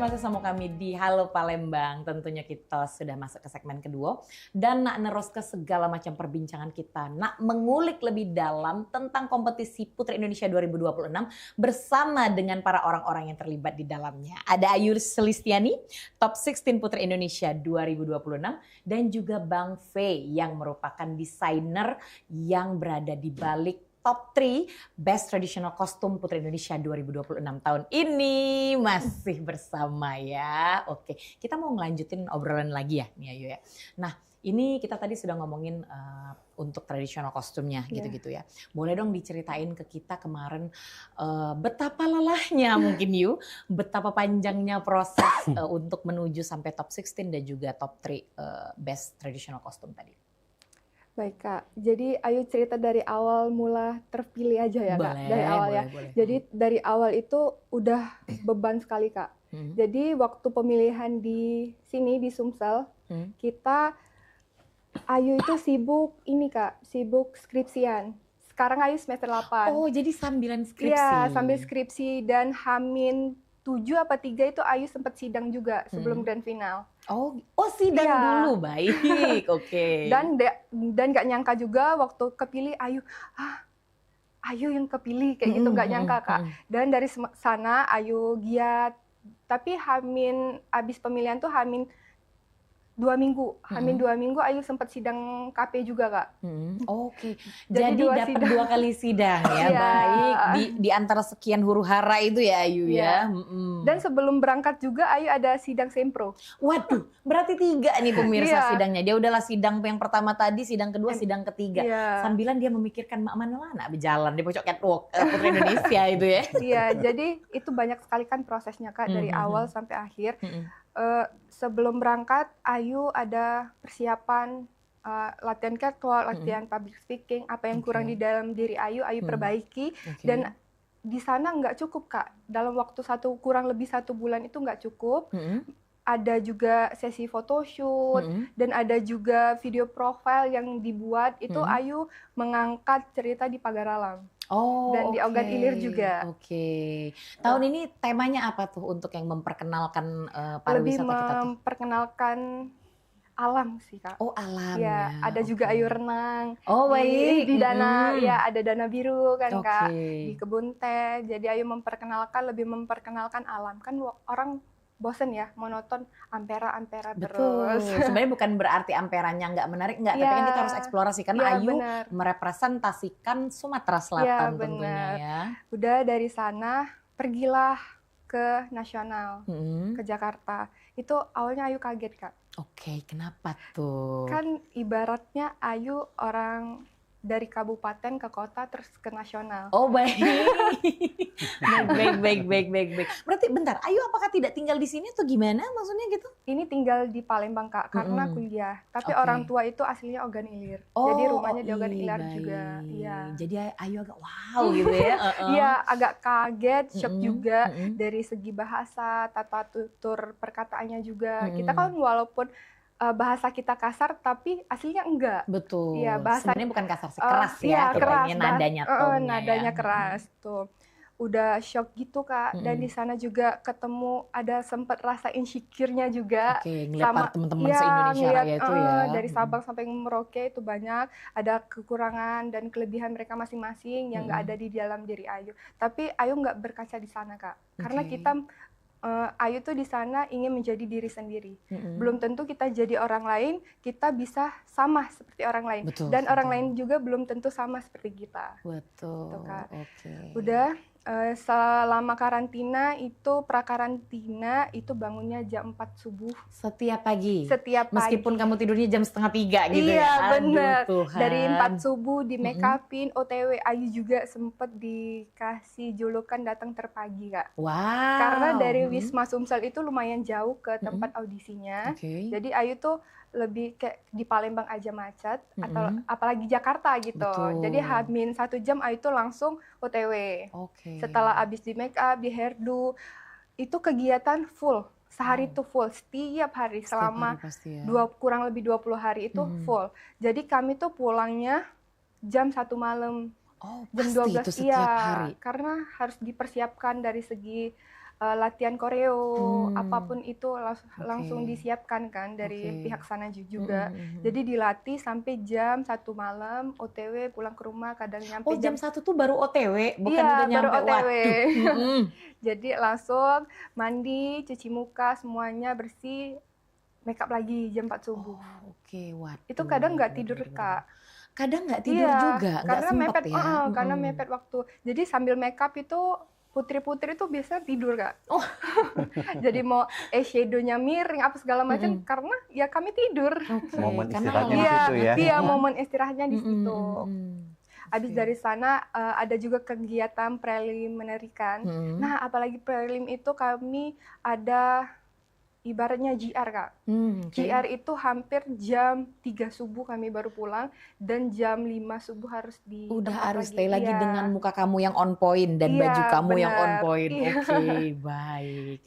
masih sama kami di Halo Palembang. Tentunya kita sudah masuk ke segmen kedua dan nak nerus ke segala macam perbincangan kita, nak mengulik lebih dalam tentang kompetisi Putri Indonesia 2026 bersama dengan para orang-orang yang terlibat di dalamnya. Ada Ayu Selistiani, Top 16 Putri Indonesia 2026 dan juga Bang Fe yang merupakan desainer yang berada di balik Top 3 Best Traditional Costume Putri Indonesia 2026 tahun ini masih bersama ya. Oke, kita mau ngelanjutin obrolan lagi ya nih Ayu ya. Nah, ini kita tadi sudah ngomongin untuk traditional kostumnya gitu-gitu ya. Boleh dong diceritain ke kita kemarin betapa lelahnya mungkin betapa panjangnya proses untuk menuju sampai top 16 dan juga top 3 best traditional costume tadi. Baik Kak, jadi Ayu cerita dari awal mula terpilih aja ya Kak, dari awal ya. Boleh. Jadi dari awal itu udah beban sekali Kak. Jadi waktu pemilihan di sini di Sumsel, kita Ayu itu sibuk ini Kak, sibuk skripsian. Sekarang Ayu semester 8. Oh, jadi sambilan skripsi. Iya, sambil skripsi dan Hamin 7 apa 3 itu Ayu sempat sidang juga sebelum grand final. Oh sidang dulu, baik, oke. Dan gak nyangka juga waktu kepilih Ayu yang kepilih kayak gitu, gak nyangka Kak. Dan dari sana Ayu giat, tapi abis pemilihan tuh Hamin 2 minggu, Ayu sempat sidang KP juga Kak. Oke. Jadi dapat 2 kali sidang ya, baik. Di antara sekian huru hara itu ya Ayu ya. Dan sebelum berangkat juga Ayu ada sidang sempro. Waduh, berarti 3 nih pemirsa sidangnya. Dia udahlah sidang yang pertama tadi, sidang kedua, sidang ketiga. Sambilan dia memikirkan mak mana lah nak berjalan di pojok catwalk Putri Indonesia itu ya. Iya, jadi itu banyak sekali kan prosesnya Kak dari awal sampai akhir. Sebelum berangkat, Ayu ada persiapan latihan catwalk, latihan public speaking, apa yang kurang di dalam diri Ayu perbaiki. Dan di sana nggak cukup Kak, dalam waktu kurang lebih 1 bulan itu nggak cukup. Ada juga sesi photoshoot dan ada juga video profile yang dibuat. Itu Ayu mengangkat cerita di Pagar Alam. Dan di Ogan Ilir juga. Tahun ini temanya apa tuh untuk yang memperkenalkan pariwisata lebih kita tuh? Memperkenalkan alam sih Kak. Oh alam ya. Ada juga Ayu renang. Oh baik. Di danau ya, ada Danau Biru kan Kak. Di kebun teh. Jadi Ayu lebih memperkenalkan alam. Kan orang bosen ya, monoton ampera terus. Sebenarnya bukan berarti amperanya nggak menarik, tapi kan kita harus eksplorasi karena Ayu merepresentasikan Sumatera Selatan tentunya ya. Udah dari sana pergilah ke nasional, ke Jakarta. Itu awalnya Ayu kaget Kak. Oke, kenapa tuh? Kan ibaratnya Ayu orang dari kabupaten ke kota terus ke nasional. Oh baik. baik. Berarti bentar, Ayu apakah tidak tinggal di sini atau gimana maksudnya gitu? Ini tinggal di Palembang Kak, karena kuliah. Tapi orang tua itu aslinya Ogan Ilir. Jadi rumahnya di Ogan Ilir juga. Iya. Jadi Ayu agak wow gitu ya. Iya, agak kaget, shock juga dari segi bahasa, tata tutur perkataannya juga. Kita kan walaupun bahasa kita kasar tapi aslinya enggak. Betul. Iya, sebenarnya bukan kasar sih, keras ya. Keras. Nadanya nadanya keras tuh. Udah shock gitu Kak. Dan di sana juga ketemu ada sempat rasa insecure-nya juga. Ngeliat teman-teman se-Indonesia Raya itu ya. Dari Sabang sampai Merauke itu banyak ada kekurangan dan kelebihan mereka masing-masing yang enggak ada di dalam diri Ayu. Tapi Ayu enggak berkaca di sana Kak. Karena kita Ayu tuh di sana ingin menjadi diri sendiri. Belum tentu kita jadi orang lain, kita bisa sama seperti orang lain. Dan orang lain juga belum tentu sama seperti kita. Betul. Gitu, Kak. Udah selama karantina itu prakarantina itu bangunnya jam 4 subuh. Setiap pagi? Setiap pagi. Meskipun kamu tidurnya jam 2:30 gitu ya? Iya bener. Dari 4 subuh di make upin, OTW. Ayu juga sempet dikasih julukan datang terpagi Kak. Wow. Karena dari Wisma Sumsel itu lumayan jauh ke tempat audisinya. Jadi Ayu tuh lebih kayak di Palembang aja macet atau apalagi Jakarta gitu. Jadi Hamin 1 jam Ayu tuh langsung OTW. Setelah abis di make up, di hairdo, itu kegiatan full. Sehari itu full, setiap hari selama kurang lebih 20 hari itu full. Jadi kami tuh pulangnya jam 1 malam. Oh, jam pasti 12 itu setiap hari. Karena harus dipersiapkan dari segi latihan koreo, apapun itu langsung disiapkan kan dari pihak sana juga. Jadi dilatih sampai jam 1 malam, OTW pulang ke rumah, kadang nyampe jam 1 tuh baru OTW, bukan iya, udah nyampe. baru OTW. Waduh. Jadi langsung mandi, cuci muka, semuanya bersih, make up lagi jam 4 subuh. Oke, waduh. Itu kadang nggak tidur, Kak. Kadang nggak tidur juga, nggak karena sempet mepet, ya. karena mepet waktu. Jadi sambil make up itu putri-putri tuh biasa tidur, Kak. Jadi mau eyeshadow-nya miring apa segala macam karena ya kami tidur. Momen istirahatnya di situ ya. Iya, momen istirahatnya di situ. Habis dari sana ada juga kegiatan preliminary kan. Nah, apalagi prelim itu kami ada ibaratnya GR, Kak. GR itu hampir jam 3 subuh kami baru pulang dan jam 5 subuh harus di Udah tempat harus stay lagi Iya. dengan muka kamu yang on point dan Iya, baju kamu yang on benar. point. Iya. Oke, baik.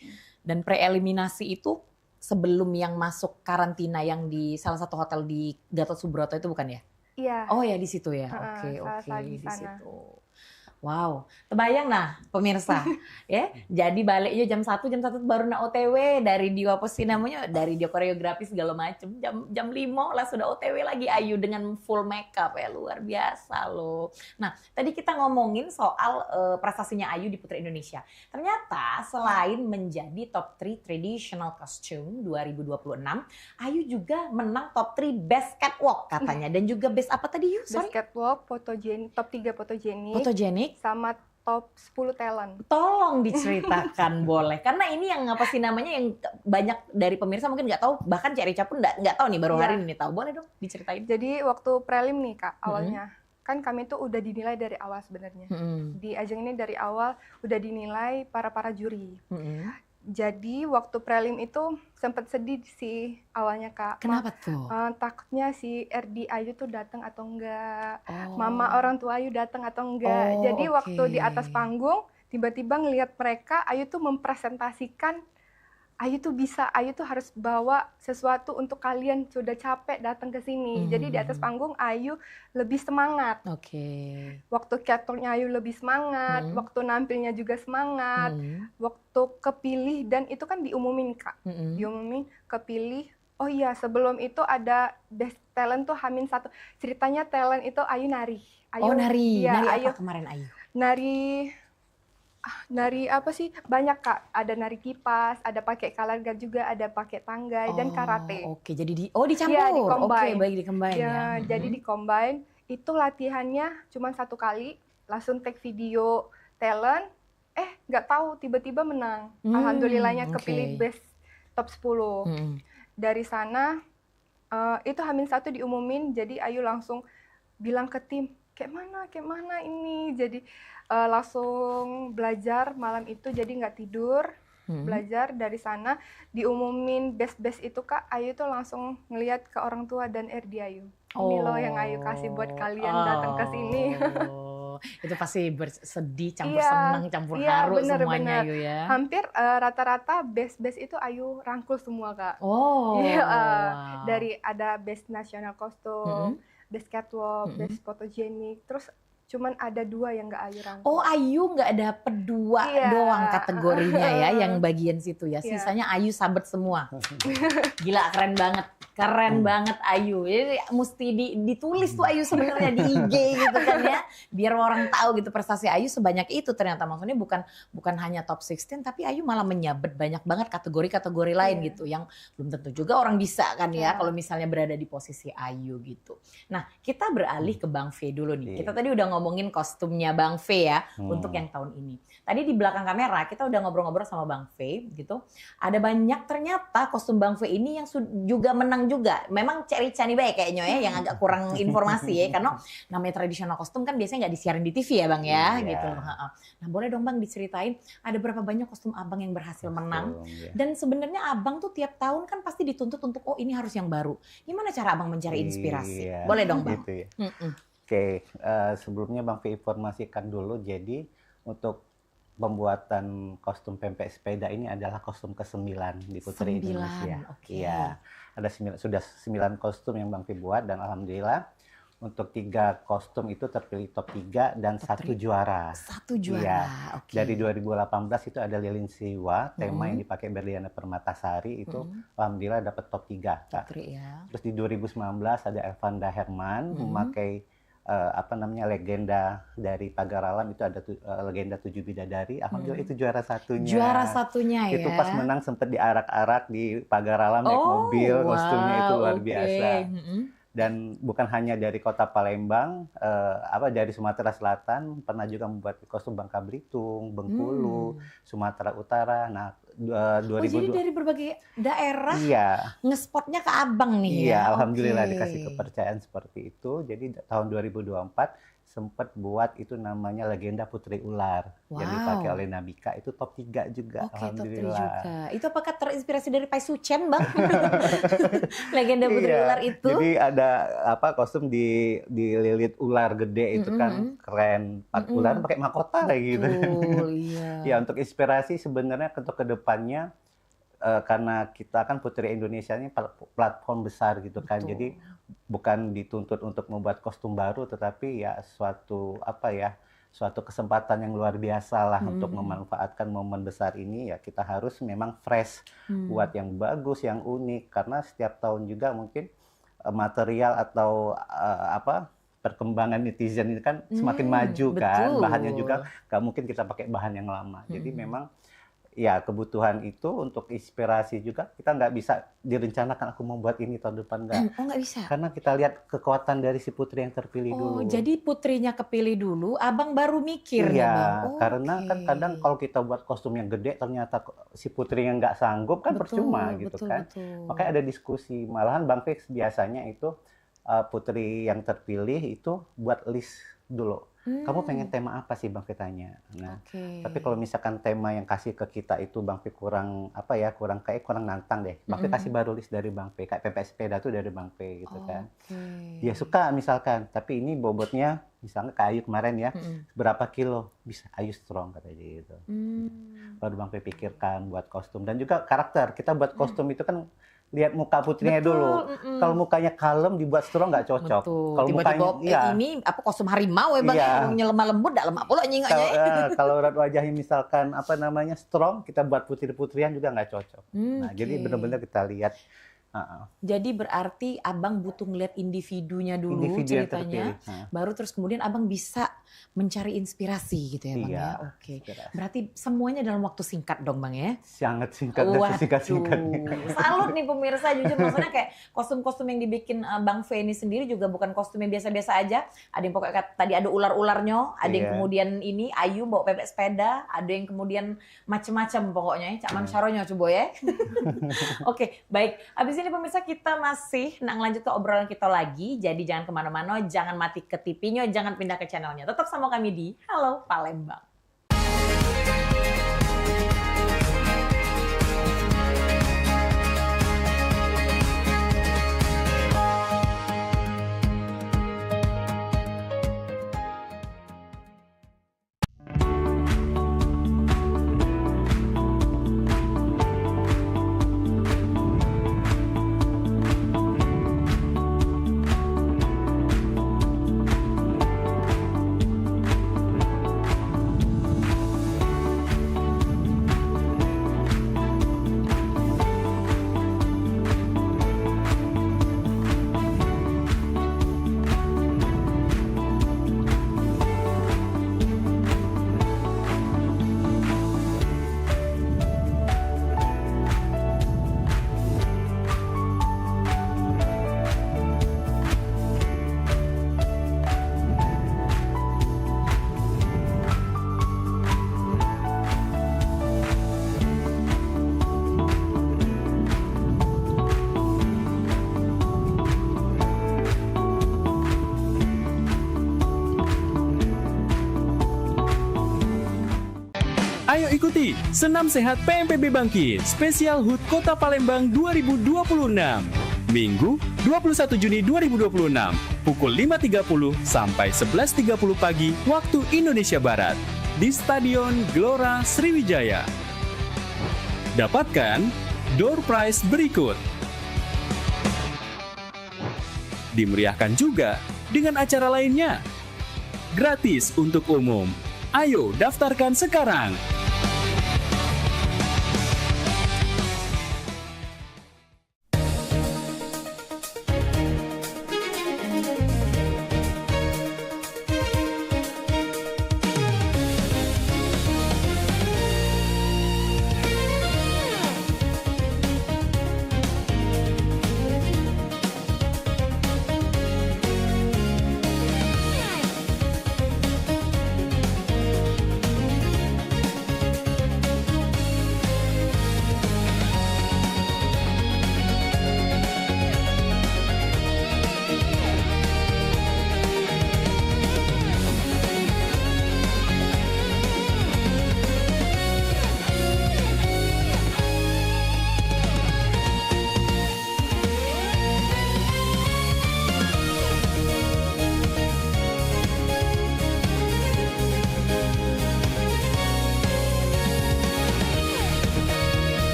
Dan preeliminasi itu sebelum yang masuk karantina yang di salah satu hotel di Gatot Subroto itu bukan ya? Iya. Oh ya di situ ya. Heeh, Oke, salah di di sana. situ. Wow, terbayang nah pemirsa ya. Jadi baliknya jam 1 baru na OTW dari dia apa sih namanya? Dari dia koreografi segala macem. Jam 5 lah sudah OTW lagi Ayu dengan full makeup ya, luar biasa loh. Nah, tadi kita ngomongin soal prestasinya Ayu di Putri Indonesia. Ternyata selain menjadi top 3 traditional costume 2026, Ayu juga menang top 3 best catwalk katanya dan juga best apa tadi Yu? Best catwalk, fotogenik, top 3 fotogenik. Fotogenik sama top 10 talent. Tolong diceritakan boleh, karena ini yang apa sih namanya yang banyak dari pemirsa mungkin nggak tahu, bahkan Cak Rica pun nggak tahu nih, baru hari ini tahu. Boleh dong diceritain. Jadi waktu prelim nih, Kak, awalnya kan kami tuh udah dinilai dari awal sebenarnya. Di ajang ini dari awal udah dinilai para juri. Jadi waktu prelim itu sempat sedih sih awalnya, Kak. Kenapa tuh? Takutnya si RD Ayu tuh datang atau enggak, mama orang tua Ayu datang atau enggak. Jadi waktu di atas panggung tiba-tiba ngelihat mereka, Ayu tuh mempresentasikan Ayu tuh bisa, Ayu tuh harus bawa sesuatu untuk kalian, sudah capek datang ke sini. Jadi di atas panggung Ayu lebih semangat. Waktu catwalknya Ayu lebih semangat, waktu nampilnya juga semangat, waktu kepilih dan itu kan diumumin, Kak. Diumumin kepilih. Oh iya, sebelum itu ada best talent tuh H-1. Ceritanya talent itu Ayu nari. Nari. Iya, Nari Ayu, apa kemarin Ayu? Nari apa sih? Banyak, Kak. Ada nari kipas, ada pakai color guard juga, ada pakai tanggai dan karate. Oke, jadi dicampur. Iya, di-combine. Oke, baik di-combine ya. Jadi di-combine. Itu latihannya cuma 1 kali, langsung take video talent. Nggak tahu tiba-tiba menang. Alhamdulillahnya kepilih best top 10. Dari sana itu H-1 diumumin, jadi Ayu langsung bilang ke tim, kayak mana ini. Jadi langsung belajar malam itu, jadi nggak tidur, belajar. Dari sana diumumin best itu, Kak, Ayu tuh langsung ngelihat ke orang tua dan RD Ayu. Ini loh yang Ayu kasih buat kalian datang ke sini. Itu pasti bersedih, campur senang, campur haru semuanya Ayu ya. Hampir rata-rata best itu Ayu rangkul semua, Kak. Wow. Dari ada best national costume, best catwalk, best photogenic, terus cuman ada 2 yang nggak Ayu rangkul. Ayu nggak dapet 2 doang kategorinya ya, yang bagian situ ya. Sisanya Ayu sabet semua. Gila, keren banget. Keren banget Ayu. Jadi mesti ditulis tuh Ayu sebenarnya di IG gitu kan ya. Biar orang tahu gitu prestasi Ayu sebanyak itu ternyata. Maksudnya bukan hanya top 16, tapi Ayu malah menyabet banyak banget kategori-kategori lain gitu. Yang belum tentu juga orang bisa kan ya kalau misalnya berada di posisi Ayu gitu. Nah, kita beralih ke Bang V dulu nih. Kita tadi udah ngomongin kostumnya Bang V ya untuk yang tahun ini. Tadi di belakang kamera kita udah ngobrol-ngobrol sama Bang V gitu. Ada banyak ternyata kostum Bang V ini yang juga menang juga. Memang Cak Rica nih baik kayaknya ya yang agak kurang informasi ya, karena namanya tradisional kostum kan biasanya nggak disiarin di TV ya Bang ya gitu. Nah, boleh dong Bang diceritain ada berapa banyak kostum Abang yang berhasil menang? Dan sebenarnya Abang tuh tiap tahun kan pasti dituntut untuk ini harus yang baru. Gimana cara Abang mencari inspirasi? Boleh dong Bang. Gitu ya. Oke, sebelumnya Bang V informasikan dulu, jadi untuk pembuatan kostum pempek sepeda ini adalah kostum ke-9 di Putri Indonesia. Iya, ada sudah 9 kostum yang Bang V buat dan alhamdulillah Untuk 3 kostum itu terpilih top 3 dan satu juara. Satu juara, Iya. oke. Dari 2018 itu ada Lilin Siwa, tema yang dipakai Berliana Permatasari itu alhamdulillah dapat top 3. Kak. Ya. Terus di 2019 ada Elvanda Herman memakai legenda dari Pagar Alam, itu ada legenda 7 Bidadari. Alhamdulillah itu juara satunya. Juara satunya ya. Itu pas menang sempat diarak-arak di Pagar Alam naik mobil, kostumnya itu luar biasa. Dan bukan hanya dari kota Palembang, dari Sumatera Selatan, pernah juga membuat kostum Bangka Belitung, Bengkulu, Sumatera Utara. Nah, 2000 jadi dari berbagai daerah ngespotnya ke Abang nih ya? Iya, alhamdulillah dikasih kepercayaan seperti itu. Jadi tahun 2024 sempat buat itu namanya legenda Putri Ular. Yang dipakai oleh Nabika, itu top 3 juga. Alhamdulillah. Top 3 juga. Itu apakah terinspirasi dari Pai Sucen, Bang? Legenda Putri Ular itu. Jadi ada kostum dililit ular gede itu kan keren. Ular pakai mahkota kayak gitu. Ya, untuk inspirasi sebenarnya untuk kedepannya karena kita kan Putri Indonesia ini platform besar gitu kan. Jadi bukan dituntut untuk membuat kostum baru, tetapi ya suatu kesempatan yang luar biasa lah untuk memanfaatkan momen besar ini. Ya kita harus memang fresh, buat yang bagus, yang unik, karena setiap tahun juga mungkin material atau perkembangan netizen ini kan semakin maju kan, bahannya juga nggak mungkin kita pakai bahan yang lama. Jadi memang ya kebutuhan itu untuk inspirasi juga, kita nggak bisa direncanakan aku mau buat ini tahun depan, nggak bisa. Karena kita lihat kekuatan dari si putri yang terpilih dulu. Jadi putrinya kepilih dulu, Abang baru mikir ya, Bang? Karena kan kadang kalau kita buat kostum yang gede ternyata si putrinya nggak sanggup kan percuma gitu kan. Makanya ada diskusi, malahan Bang Fix biasanya itu putri yang terpilih itu buat list dulu. Kamu pengen tema apa sih Bang Fe tanya? Nah, tapi kalau misalkan tema yang kasih ke kita itu Bang Fe kurang kurang nantang deh. Bang Fe kasih baru list dari Bang Fe, kayak PPS sepeda tuh dari Bang Fe gitu kan. Dia suka misalkan, tapi ini bobotnya misalnya kayu kemarin ya, berapa kilo? Bisa Ayu strong kata dia gitu. Baru Bang Fe pikirkan buat kostum dan juga karakter. Kita buat kostum itu kan lihat muka putrinya dulu. Kalau mukanya kalem dibuat strong nggak cocok. Kalau mukanya ini kostum harimau ya Bang, yang lemah lembut, dak lemah pula nyingoknya. Kalau wajahnya misalkan strong, kita buat putri-putrian juga nggak cocok. Nah, jadi benar-benar kita lihat. Jadi berarti Abang butuh ngeliat individunya dulu, ceritanya, baru terus kemudian Abang bisa mencari inspirasi gitu ya Bang ya. Oke. Berarti semuanya dalam waktu singkat dong Bang ya? Sangat singkat dan singkat-singkatnya. Salut nih pemirsa, jujur maksudnya kayak kostum-kostum yang dibikin Bang Fe ini sendiri juga bukan kostum yang biasa-biasa aja. Ada yang pokoknya tadi ada ular-ularnya, ada yang kemudian ini Ayu bawa pepek sepeda, ada yang kemudian macem-macem pokoknya. Cak Man Saronya coba ya. Oke, baik. Abis ini pemirsa kita masih lanjut ke obrolan kita lagi. Jadi jangan kemana-mana, jangan mati ke TV-nya, jangan pindah ke channelnya. Tetap sama kami di Halo Palembang. Ayo ikuti Senam Sehat PMPB Bangkit Spesial HUT Kota Palembang 2026. Minggu 21 Juni 2026 pukul 5.30 sampai 11.30 pagi waktu Indonesia Barat di Stadion Gelora Sriwijaya. Dapatkan door prize berikut. Dimeriahkan juga dengan acara lainnya. Gratis untuk umum. Ayo daftarkan sekarang.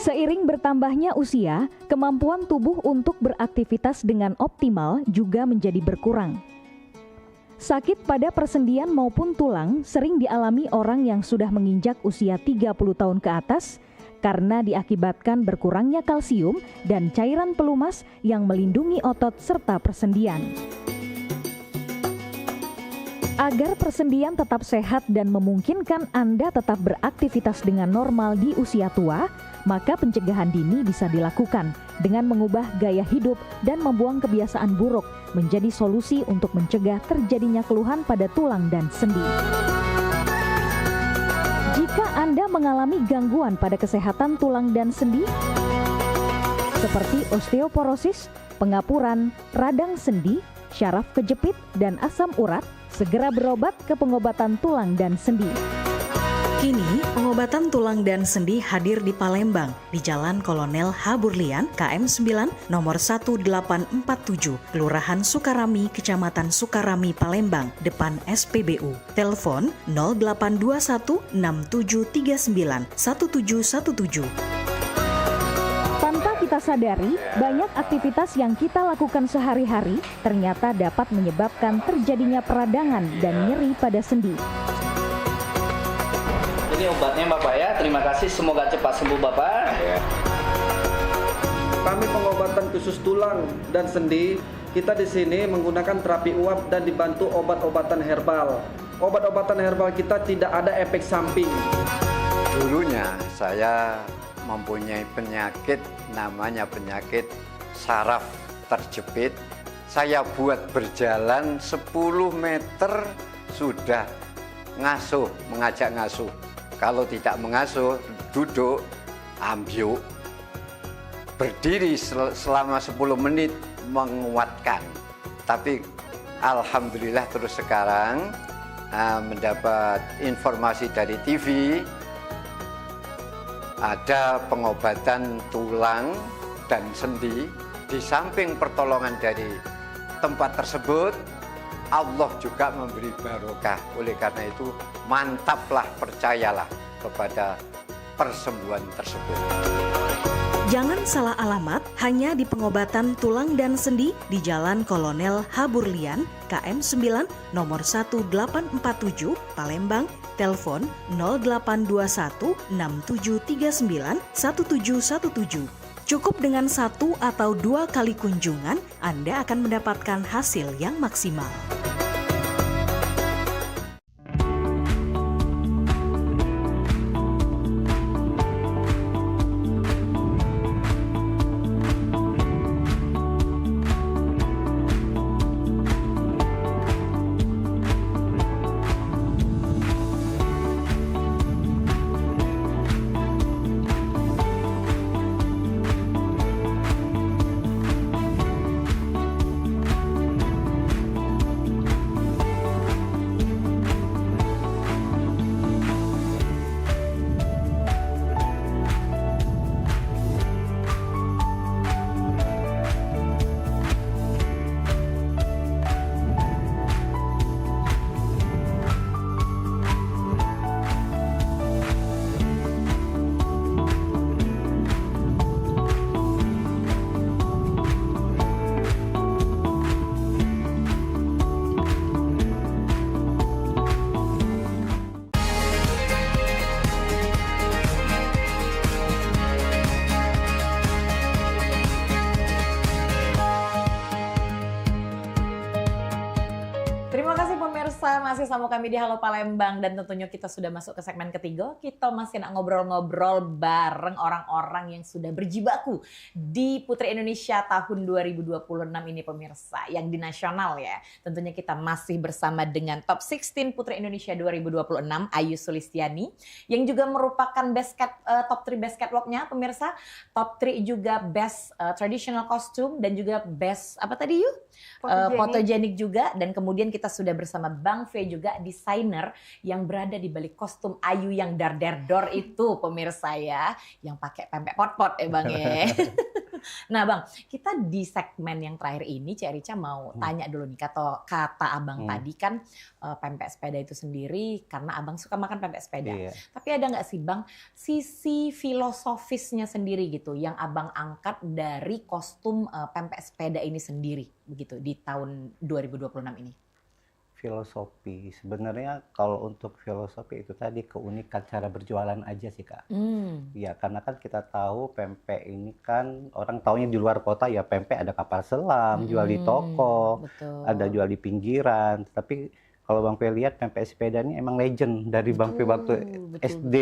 Seiring bertambahnya usia, kemampuan tubuh untuk beraktivitas dengan optimal juga menjadi berkurang. Sakit pada persendian maupun tulang sering dialami orang yang sudah menginjak usia 30 tahun ke atas karena diakibatkan berkurangnya kalsium dan cairan pelumas yang melindungi otot serta persendian. Agar persendian tetap sehat dan memungkinkan Anda tetap beraktivitas dengan normal di usia tua, maka pencegahan dini bisa dilakukan dengan mengubah gaya hidup dan membuang kebiasaan buruk menjadi solusi untuk mencegah terjadinya keluhan pada tulang dan sendi. Jika Anda mengalami gangguan pada kesehatan tulang dan sendi, seperti osteoporosis, pengapuran, radang sendi, syaraf kejepit, dan asam urat, segera berobat ke pengobatan tulang dan sendi. Kini, pengobatan tulang dan sendi hadir di Palembang, di Jalan Kolonel H. Burlian, KM 9, nomor 1847, Kelurahan Sukarami, Kecamatan Sukarami, Palembang, depan SPBU. Telepon 0821 6739 1717. Tanpa kita sadari, banyak aktivitas yang kita lakukan sehari-hari ternyata dapat menyebabkan terjadinya peradangan dan nyeri pada sendi. Ini obatnya Bapak ya, terima kasih, semoga cepat sembuh Bapak. Kami pengobatan khusus tulang dan sendi, kita di sini menggunakan terapi uap dan dibantu obat-obatan herbal. Obat-obatan herbal kita tidak ada efek samping. Dulunya saya mempunyai penyakit namanya penyakit saraf terjepit. Saya buat berjalan 10 meter sudah ngasuh, mengajak ngasuh. Kalau tidak mengasuh, duduk, ambyuk, berdiri selama 10 menit menguatkan. Tapi alhamdulillah terus sekarang mendapat informasi dari TV, ada pengobatan tulang dan sendi. Di samping pertolongan dari tempat tersebut, Allah juga memberi barokah. Oleh karena itu, mantaplah, percayalah kepada persembuhan tersebut. Jangan salah alamat hanya di pengobatan tulang dan sendi di Jalan Kolonel H. Burlian, KM 9, nomor 1847, Palembang. Telepon 0821 6739 1717. Cukup dengan 1 atau 2 kali kunjungan, Anda akan mendapatkan hasil yang maksimal. pemirsa, masih sama kami di Halo Palembang dan tentunya kita sudah masuk ke segmen ketiga. Kita masih nak ngobrol-ngobrol bareng orang-orang yang sudah berjibaku di Putri Indonesia tahun 2026 ini pemirsa, yang di nasional ya. Tentunya kita masih bersama dengan Top 16 Putri Indonesia 2026 Ayu Sulistiani yang juga merupakan top 3 best catwalk-nya pemirsa, top 3 juga best traditional costume dan juga best apa tadi yuk? Fotogenik juga. Dan kemudian kita sudah bersama Bang V juga, desainer yang berada di balik kostum Ayu yang dar-der-dor itu pemirsa ya, yang pakai pempek pot-pot Bang ya. Nah Bang, kita di segmen yang terakhir ini Cik Rica mau tanya dulu nih, kata Abang tadi kan pempek sepeda itu sendiri karena Abang suka makan pempek sepeda. Tapi ada nggak sih Bang sisi filosofisnya sendiri gitu yang Abang angkat dari kostum pempek sepeda ini sendiri begitu di tahun 2026 ini? Filosofi sebenarnya, kalau untuk filosofi itu tadi keunikan cara berjualan aja sih Kak. Ya karena kan kita tahu pempek ini kan orang taunya di luar kota ya, pempek ada kapal selam, jual di toko, ada jual di pinggiran. Tapi kalau Bang P lihat pempek sepeda ini emang legend dari Bang P waktu SD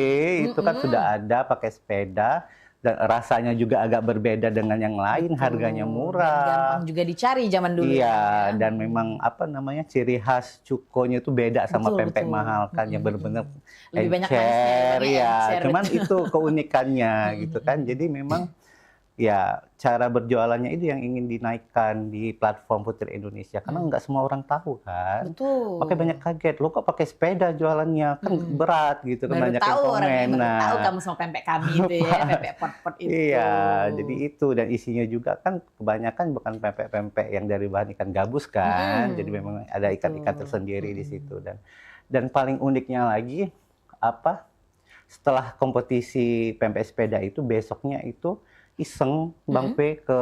itu kan sudah ada pakai sepeda. Dan rasanya juga agak berbeda dengan yang lain, harganya murah. Gampang juga dicari zaman dulu. Iya, dan memang apa namanya ciri khas cukonya itu beda sama pempek mahal kan, yang benar-benar encer. Ya, cuman itu keunikannya gitu kan. Jadi memang ya cara berjualannya itu yang ingin dinaikkan di platform Putri Indonesia karena nggak semua orang tahu kan. Betul. Makanya banyak kaget, lo kok pakai sepeda jualannya kan berat gitu. Baru tahu orang yang baru tahu kamu sama pempek kami itu ya, pempek pot-pot itu. Iya, jadi itu dan isinya juga kan kebanyakan bukan pempek-pempek yang dari bahan ikan gabus kan. Jadi memang ada ikan-ikan tersendiri di situ dan paling uniknya lagi apa? Setelah kompetisi pempek sepeda itu besoknya itu iseng Bang P ke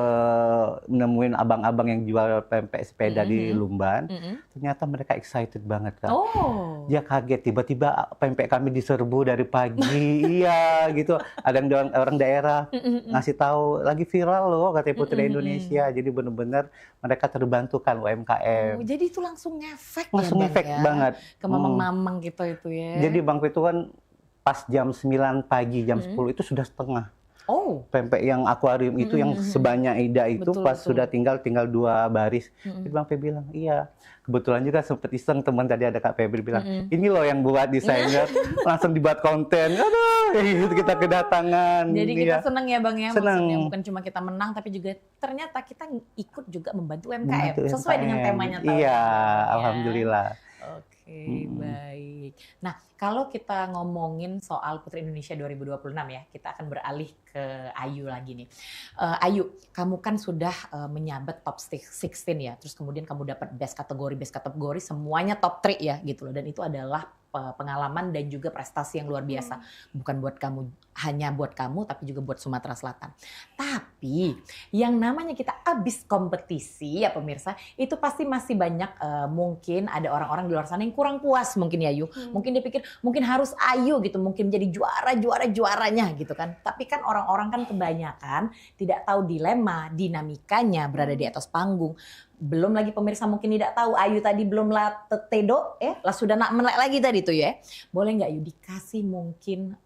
nemuin abang-abang yang jual pempek sepeda di Lumban. Ternyata mereka excited banget Kak. Dia kaget tiba-tiba pempek kami diserbu dari pagi. Iya gitu. Ada yang orang daerah ngasih tahu lagi viral loh katanya Putri Indonesia. Jadi benar-benar mereka terbantukan UMKM. Jadi itu langsung ngefek langsung ya, ngefek Bang, ya? banget Ke mamang-mamang gitu itu ya. Jadi Bang P itu kan pas jam 9 pagi, jam 10 itu sudah setengah. Pempek yang akuarium itu yang sebanyak Ida itu pas sudah tinggal 2 baris. Jadi Bang Febri bilang, iya. Kebetulan juga sempet iseng teman tadi ada Kak Febri bilang, ini loh yang buat desainer, langsung dibuat konten. Aduh, kita kedatangan. Jadi kita seneng ya Bang ya, seneng. maksudnya bukan cuma kita menang tapi juga ternyata kita ikut juga membantu UMKM sesuai dengan temanya tahun. Iya, alhamdulillah. Oke, baik. Nah, kalau kita ngomongin soal Putri Indonesia 2026 ya, kita akan beralih ke Ayu lagi nih. Ayu, kamu kan sudah menyabat top 16 ya, terus kemudian kamu dapat best kategori, semuanya top 3 ya gitu loh. Dan itu adalah pengalaman dan juga prestasi yang luar biasa. Bukan buat kamu, hanya buat kamu, tapi juga buat Sumatera Selatan. Tapi yang namanya kita habis kompetisi ya pemirsa, itu pasti masih banyak mungkin ada orang-orang di luar sana yang kurang puas mungkin ya Ayu. Mungkin dia pikir mungkin harus Ayu gitu, mungkin jadi juaranya gitu kan. Tapi kan orang-orang kan kebanyakan tidak tahu dilema, dinamikanya berada di atas panggung. Belum lagi pemirsa mungkin tidak tahu Ayu tadi belum lah tedo lah sudah nak melek lagi tadi tuh ya. Boleh nggak Ayu dikasih mungkin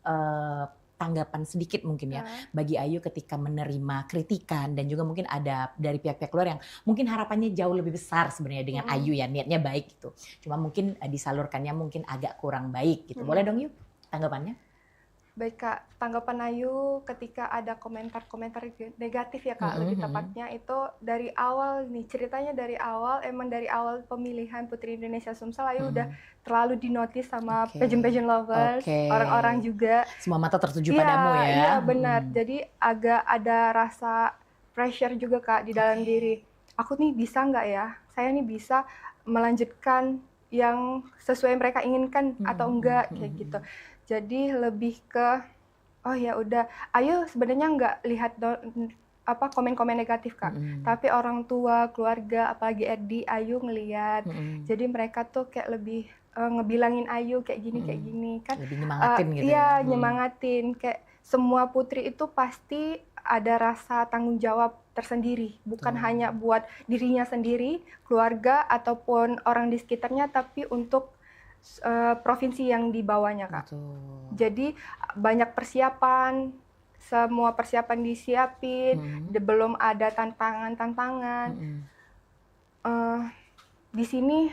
tanggapan sedikit mungkin ya bagi Ayu ketika menerima kritikan dan juga mungkin ada dari pihak-pihak luar yang mungkin harapannya jauh lebih besar sebenarnya dengan Ayu ya, niatnya baik gitu. Cuma mungkin disalurkannya mungkin agak kurang baik gitu. Boleh dong Yu tanggapannya? Baik Kak, tanggapan Ayu ketika ada komentar-komentar negatif ya Kak, lebih tepatnya itu dari awal nih, ceritanya dari awal, emang dari awal pemilihan Putri Indonesia Sumsel Ayu udah terlalu dinotis sama pageant lovers, orang-orang juga. Semua mata tertuju padamu ya. Iya benar, jadi agak ada rasa pressure juga Kak di dalam diri. Aku nih bisa nggak ya, saya nih bisa melanjutkan yang sesuai mereka inginkan atau enggak, kayak gitu. Jadi lebih ke oh ya udah, Ayu sebenarnya nggak lihat komen-komen negatif Kak, tapi orang tua, keluarga, apalagi Edi, Ayu ngelihat. Jadi mereka tuh kayak lebih ngebilangin Ayu kayak gini kan. Lebih nyemangatin gitu. Iya, nyemangatin kayak semua putri itu pasti ada rasa tanggung jawab tersendiri, bukan hanya buat dirinya sendiri, keluarga ataupun orang di sekitarnya, tapi untuk provinsi yang di bawahnya, Kak. Jadi banyak persiapan, semua persiapan disiapin, belum ada tantangan-tantangan. Di sini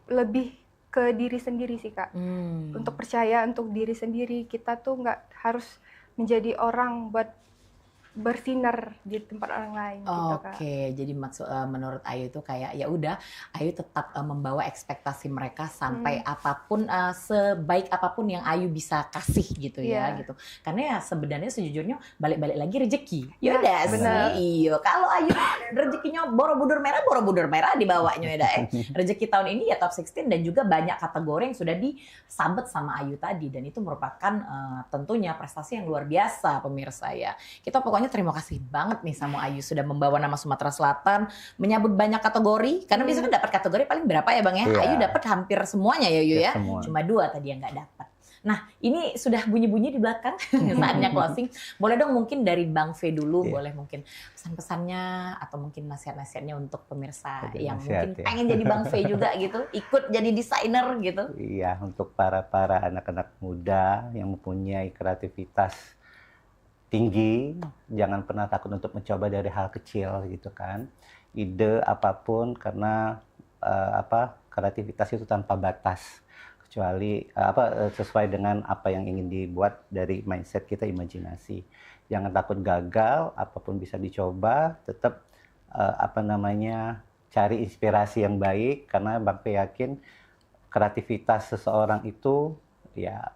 lebih ke diri sendiri sih, Kak. Untuk percaya untuk diri sendiri, kita tuh nggak harus menjadi orang buat bersinar di tempat orang lain gitu, Kak. Oke, jadi maksud menurut Ayu itu kayak ya udah Ayu tetap membawa ekspektasi mereka sampai apapun sebaik apapun yang Ayu bisa kasih gitu ya gitu. Karena ya sebenarnya sejujurnya balik-balik lagi rezeki. Ya udah sih. Iya, kalau Ayu rezekinya Borobudur merah dibawanya ya dah. Rezeki tahun ini ya top 16 dan juga banyak kategori yang sudah disabet sama Ayu tadi dan itu merupakan tentunya prestasi yang luar biasa pemirsa ya. Kita pokoknya terima kasih banget nih sama Ayu sudah membawa nama Sumatera Selatan menyambut banyak kategori karena biasanya dapat kategori paling berapa ya Bang ya? Ayu dapat hampir semuanya ya Ayu ya. Cuma 2 tadi yang nggak dapat. Nah ini sudah bunyi-bunyi di belakang saatnya closing. Boleh dong mungkin dari Bang V dulu, boleh mungkin pesan-pesannya atau mungkin nasihat-nasihatnya untuk pemirsa yang mungkin pengen jadi Bang V juga gitu, ikut jadi desainer gitu. Iya, untuk para anak-anak muda yang mempunyai kreativitas tinggi, jangan pernah takut untuk mencoba dari hal kecil gitu kan. Ide apapun karena kreativitas itu tanpa batas kecuali sesuai dengan apa yang ingin dibuat dari mindset kita, imajinasi. Jangan takut gagal, apapun bisa dicoba, tetap cari inspirasi yang baik karena Bang P yakin kreativitas seseorang itu ya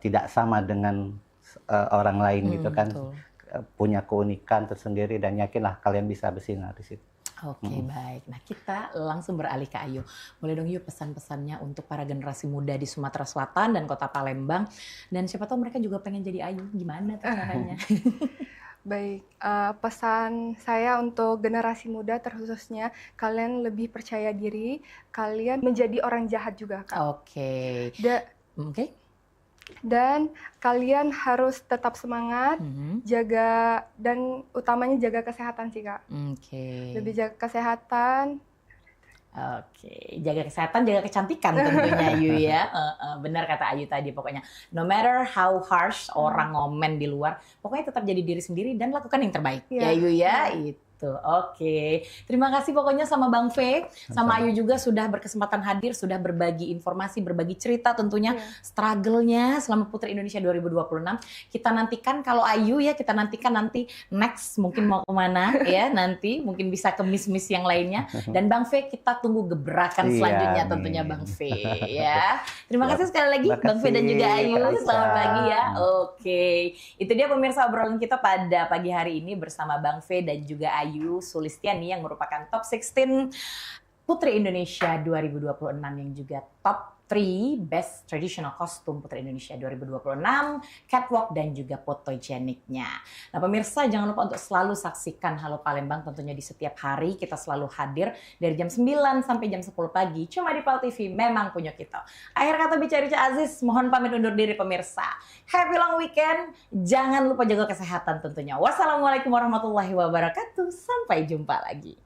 tidak sama dengan orang lain gitu kan, punya keunikan tersendiri dan yakinlah kalian bisa bersinar di situ. Oke, baik. Nah, kita langsung beralih ke Ayu. Boleh dong Yu pesan-pesannya untuk para generasi muda di Sumatera Selatan dan Kota Palembang dan siapa tahu mereka juga pengen jadi Ayu. Gimana tuh caranya? Baik, pesan saya untuk generasi muda terkhususnya kalian lebih percaya diri, kalian menjadi orang jahat juga, Kak. Oke. Dan kalian harus tetap semangat, jaga dan utamanya jaga kesehatan sih, Kak. Lebih jaga kesehatan. Jaga kesehatan, jaga kecantikan tentunya Ayu ya. Benar kata Ayu tadi pokoknya. No matter how harsh orang ngomen di luar, pokoknya tetap jadi diri sendiri dan lakukan yang terbaik. Ya Ayu ya. Oke. Terima kasih pokoknya sama Bang V, sama Ayu juga sudah berkesempatan hadir, sudah berbagi informasi, berbagi cerita tentunya struggle-nya selama Putri Indonesia 2026. Kita nantikan kalau Ayu ya, kita nantikan nanti next mungkin mau kemana ya, nanti mungkin bisa ke miss-miss yang lainnya. Dan Bang V kita tunggu gebrakan selanjutnya tentunya Bang V ya. Terima kasih sekali lagi Bang V dan juga Ayu. Selamat pagi ya. Oke. Itu dia pemirsa obrolan kita pada pagi hari ini bersama Bang V dan juga Ayu Sulistiani yang merupakan top 16 Putri Indonesia 2026 yang juga top 3 Best Traditional Costume Putri Indonesia 2026, catwalk dan juga fotogeniknya. Nah pemirsa jangan lupa untuk selalu saksikan Halo Palembang tentunya di setiap hari kita selalu hadir dari jam 9 sampai jam 10 pagi cuma di PAL TV memang punya kita. Akhir kata bicara Ca Aziz, mohon pamit undur diri pemirsa. Happy long weekend, jangan lupa jaga kesehatan tentunya. Wassalamualaikum warahmatullahi wabarakatuh, sampai jumpa lagi.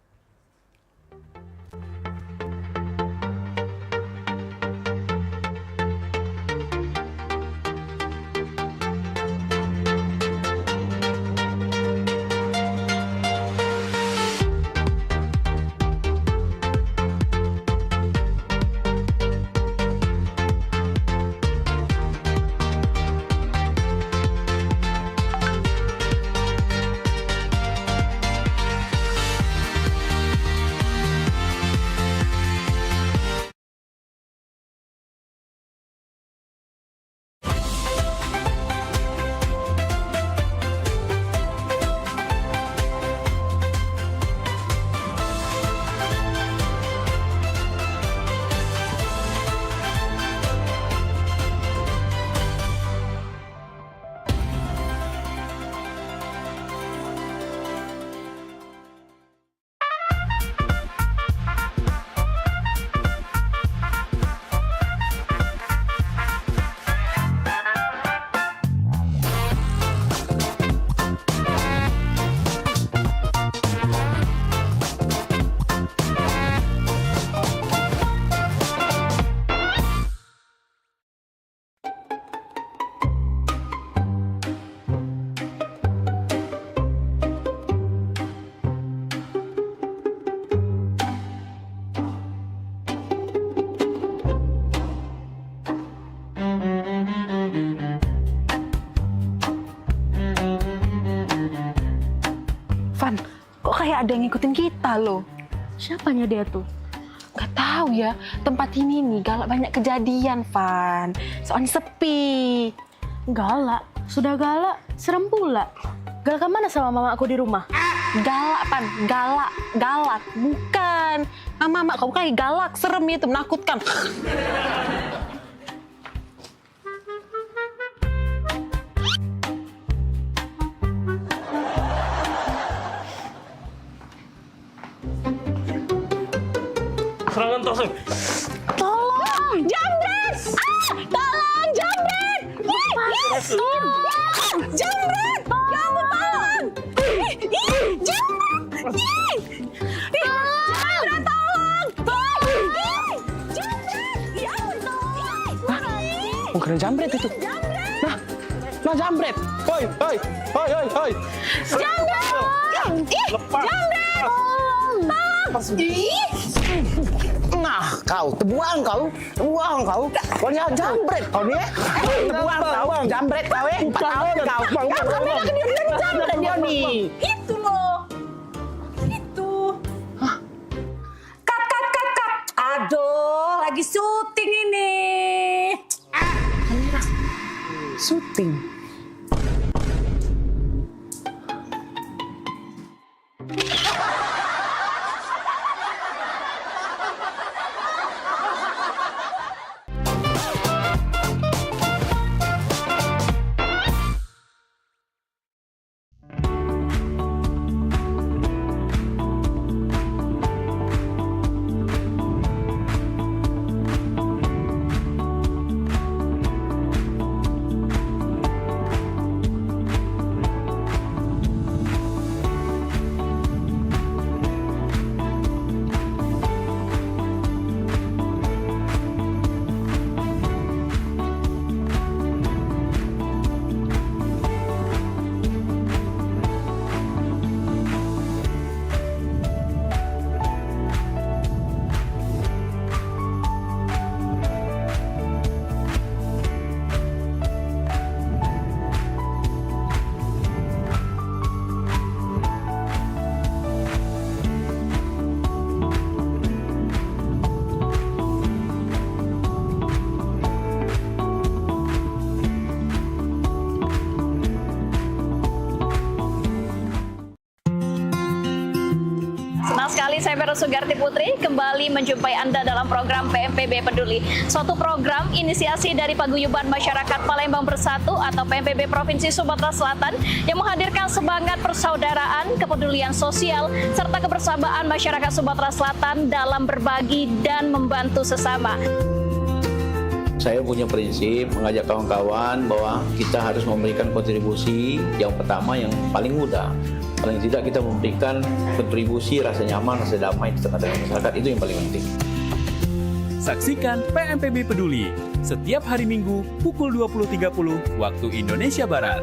kayak ada yang ngikutin kita loh. Siapanya dia tuh? Gak tahu ya, tempat ini nih galak banyak kejadian, Van. Soalnya sepi. Galak? Sudah galak, serem pula. Galak mana sama mama aku di rumah? Galak, Pan. Galak. Bukan. Mama kamu kayak galak, serem itu, menakutkan. Serangan tosuk. Tolong, jambret! Tolong, jambret! Tolong, jambret! Tolong! Jambret! Jambret, tolong! Jambret! Ya ampun, Bukan jambret itu. Nah jambret. Hoi. Jambret! Lepas. Jambret! Nah, kau tebuang kau. Pokoknya jambret kau nih. Tebuang kau, jambret kau 4 tahun kau. Kami lagi dia jambret dia nih. Itu loh. Itu. Cut. Aduh, lagi syuting ini. Syuting. Saya Vero Sugarti Putri kembali menjumpai Anda dalam program PMPB Peduli. Suatu program inisiasi dari Paguyuban Masyarakat Palembang Bersatu atau PMPB Provinsi Sumatera Selatan yang menghadirkan semangat persaudaraan, kepedulian sosial, serta kebersamaan masyarakat Sumatera Selatan dalam berbagi dan membantu sesama. Saya punya prinsip mengajak kawan-kawan bahwa kita harus memberikan kontribusi yang pertama yang paling mudah. Paling tidak kita memberikan kontribusi rasa nyaman, rasa damai di tengah-tengah masyarakat, itu yang paling penting. Saksikan PMPB Peduli setiap hari Minggu pukul 20.30 waktu Indonesia Barat.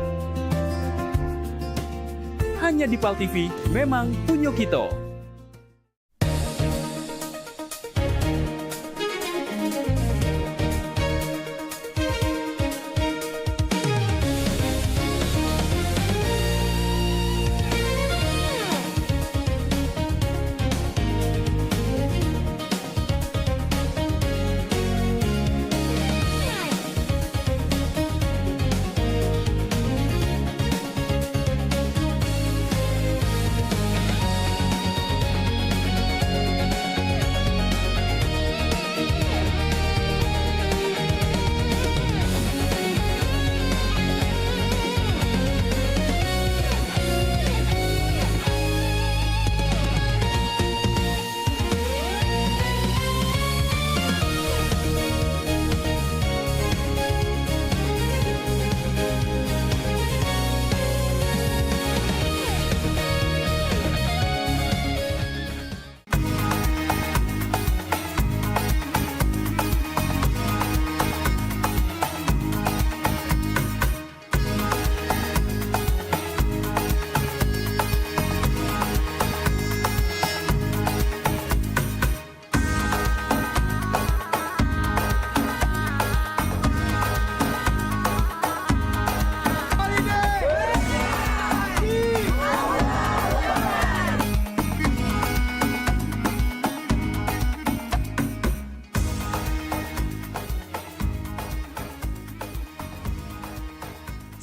Hanya di PAL TV, memang punya kita.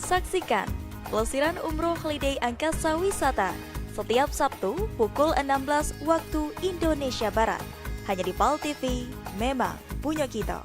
Saksikan Pelesiran Umroh Holiday Angkasa Wisata setiap Sabtu pukul 16 waktu Indonesia Barat. Hanya di PAL TV, memang punya kita.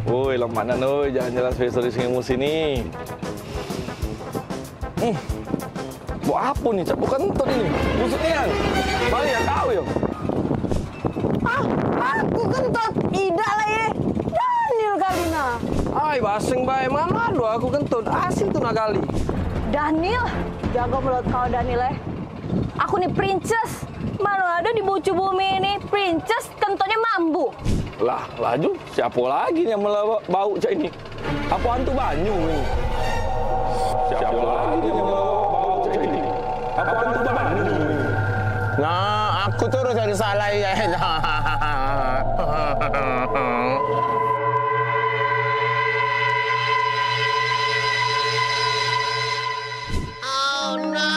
Woi, lamanan oi, jalan-jalan spesial di musim ini. Buat apa nih, Cak? Bukan entot ini. Maksudnya kan? Balik ya kau ya. Aku kentut. Tidak lah ya. Daniel kali na. Ay, basing bae. Mana ada aku kentut. Asin tuh nakali. Daniel, jaga mulut kau Daniel ya. Aku nih princess. Mana ada di bucu bumi ini princess kentutnya mambu. Lah, laju. Siapa lagi yang bau Cak ini? Apa hantu banyu ini? Siapa lagi yang bau Cak ini? Apa hantu banyu ini? Nah, aku terus jadi salah ya. Oh no!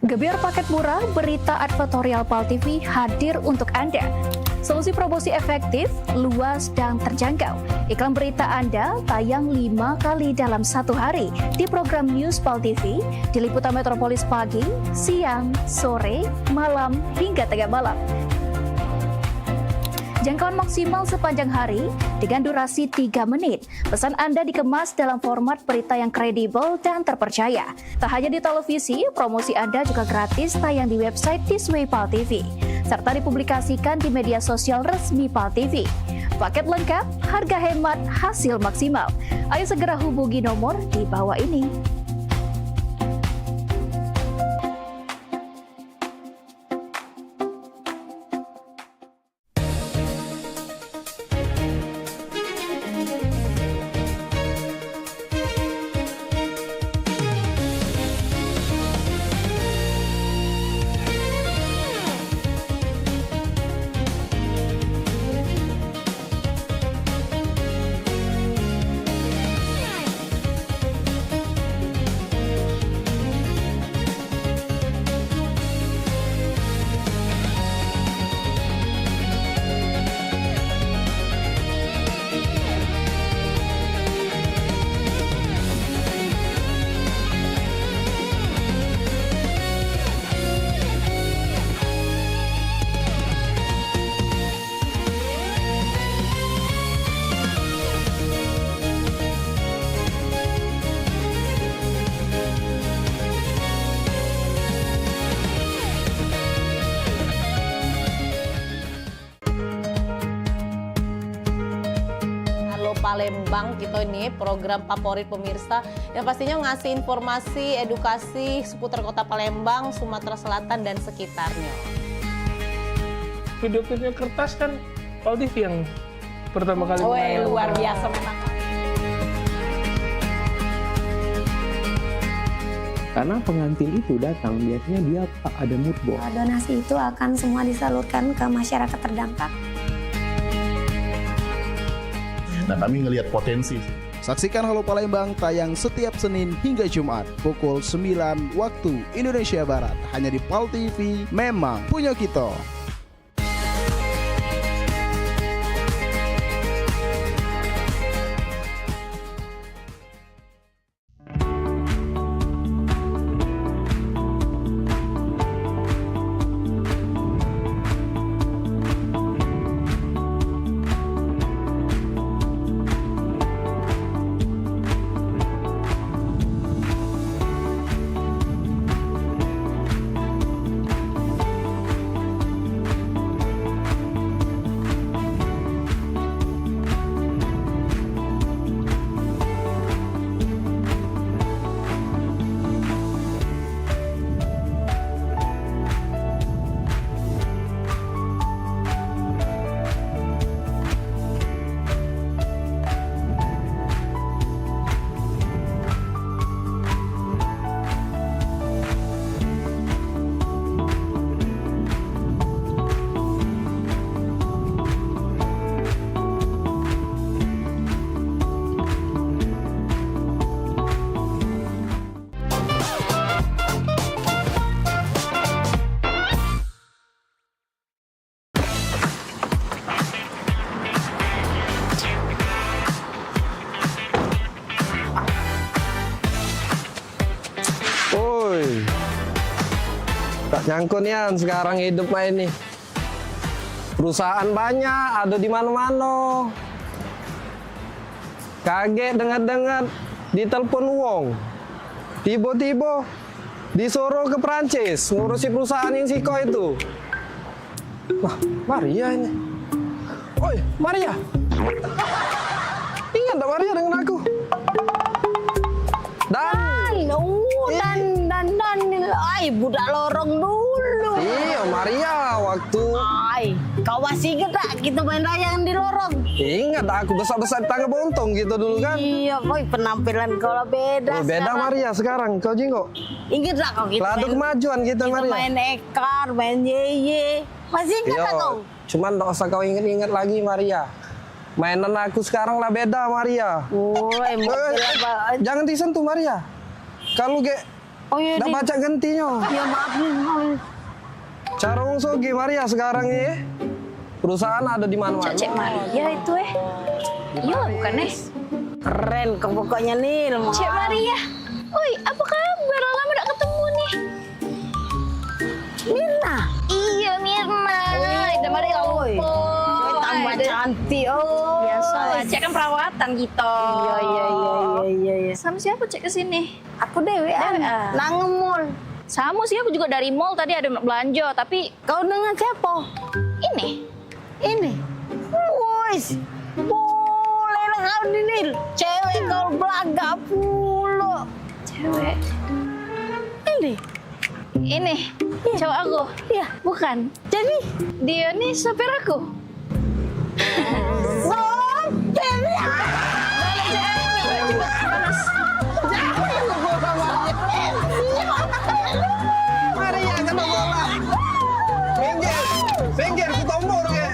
Gebyar paket murah, berita advertorial PAL TV hadir untuk Anda. Solusi promosi efektif, luas, dan terjangkau. Iklan berita Anda tayang 5 kali dalam satu hari di program News PAL TV, di liputan metropolis pagi, siang, sore, malam, hingga tengah malam. Jangkauan maksimal sepanjang hari dengan durasi 3 menit. Pesan Anda dikemas dalam format berita yang kredibel dan terpercaya. Tak hanya di televisi, promosi Anda juga gratis tayang di website Thisway PAL TV, serta dipublikasikan di media sosial resmi PAL TV. Paket lengkap, harga hemat, hasil maksimal. Ayo segera hubungi nomor di bawah ini. Palembang kita ini program favorit pemirsa yang pastinya ngasih informasi, edukasi seputar Kota Palembang, Sumatera Selatan dan sekitarnya. Video klipnya Kertas kan Pal TV yang pertama kali menayangkan. Luar biasa memang. Karena pengantin itu datang, biasanya dia ada mood board. Donasi itu akan semua disalurkan ke masyarakat terdampak. Nah, kami ngelihat potensi. Saksikan Halo Palembang tayang setiap Senin hingga Jumat pukul 9 waktu Indonesia Barat. Hanya di Pal TV, memang punya kita. Tak nyangkut Yan, sekarang hidup mah ini. Perusahaan banyak, ada di mana-mana. Kaget dengar-dengar ditelepon wong. Tiba-tiba disuruh ke Perancis ngurusi perusahaan yang Siko itu. Wah, Maria ini. Oi, Maria. Ingat tak Maria dengan aku? Ay, budak lorong dulu. Iya, Maria waktu. Ay, kau masih ingat tak kita main layangan di lorong? Ingat aku besar-besar di tangga bontong gitu dulu kan? Iya, boy, penampilan kau lah beda. Beda Maria sekarang, kau Jinggo. Ingat tak kau kita? Ladu kemajuan kita Maria. Main ekar, main yeye. Masih ingat tak kau? Cuman tak usah kau ingat-ingat lagi Maria. Mainan aku sekarang lah beda Maria. Jangan disentuh Maria. Kalau nggak baca gantinya. Ya maaf. Cara wong sogi Maria sekarang ini perusahaan ada di mana-mana. Cek Maria itu Iya bukan Keren kok pokoknya nih. Cek Maria. Oi, apa kabar? Lama gak ketemu nih. Mirna. Iya Mirna. Ada Maria lupa. Tambah cantik. Biasa lah. Cek kan perawatan gitu. Iya. Sama siapa cek kesini? Aku Dewi. Nang mall. Sama sih, aku juga dari mall tadi ada belanja, tapi kau dengan siapa? Ini. Wis. Boleh lah kau ini. Cewek kau belaga pula. Cewek. Ini. Cowok aku. Iya. Bukan. Jadi dia nih sopir aku. Sopirnya. Maria kena bola. Pinggir, ku tombor ya.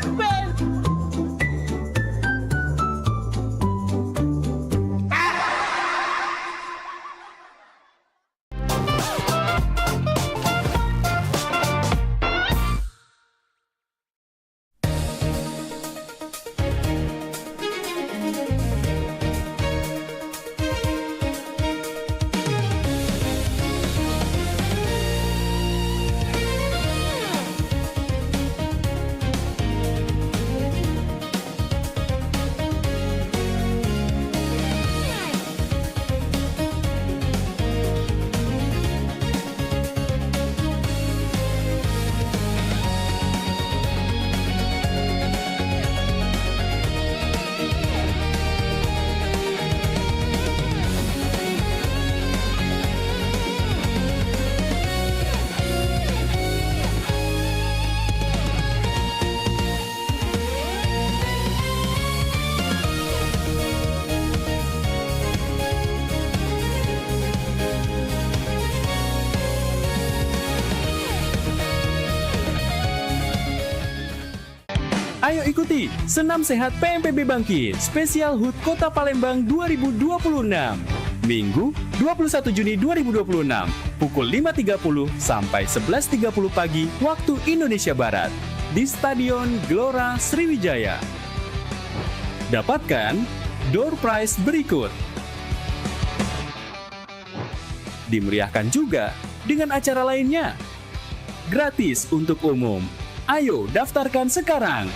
Ayo ikuti Senam Sehat PMPB Bangkit Spesial HUT Kota Palembang 2026. Minggu 21 Juni 2026 pukul 5.30 sampai 11.30 pagi waktu Indonesia Barat di Stadion Gelora Sriwijaya. Dapatkan door prize berikut. Dimeriahkan juga dengan acara lainnya. Gratis untuk umum. Ayo daftarkan sekarang.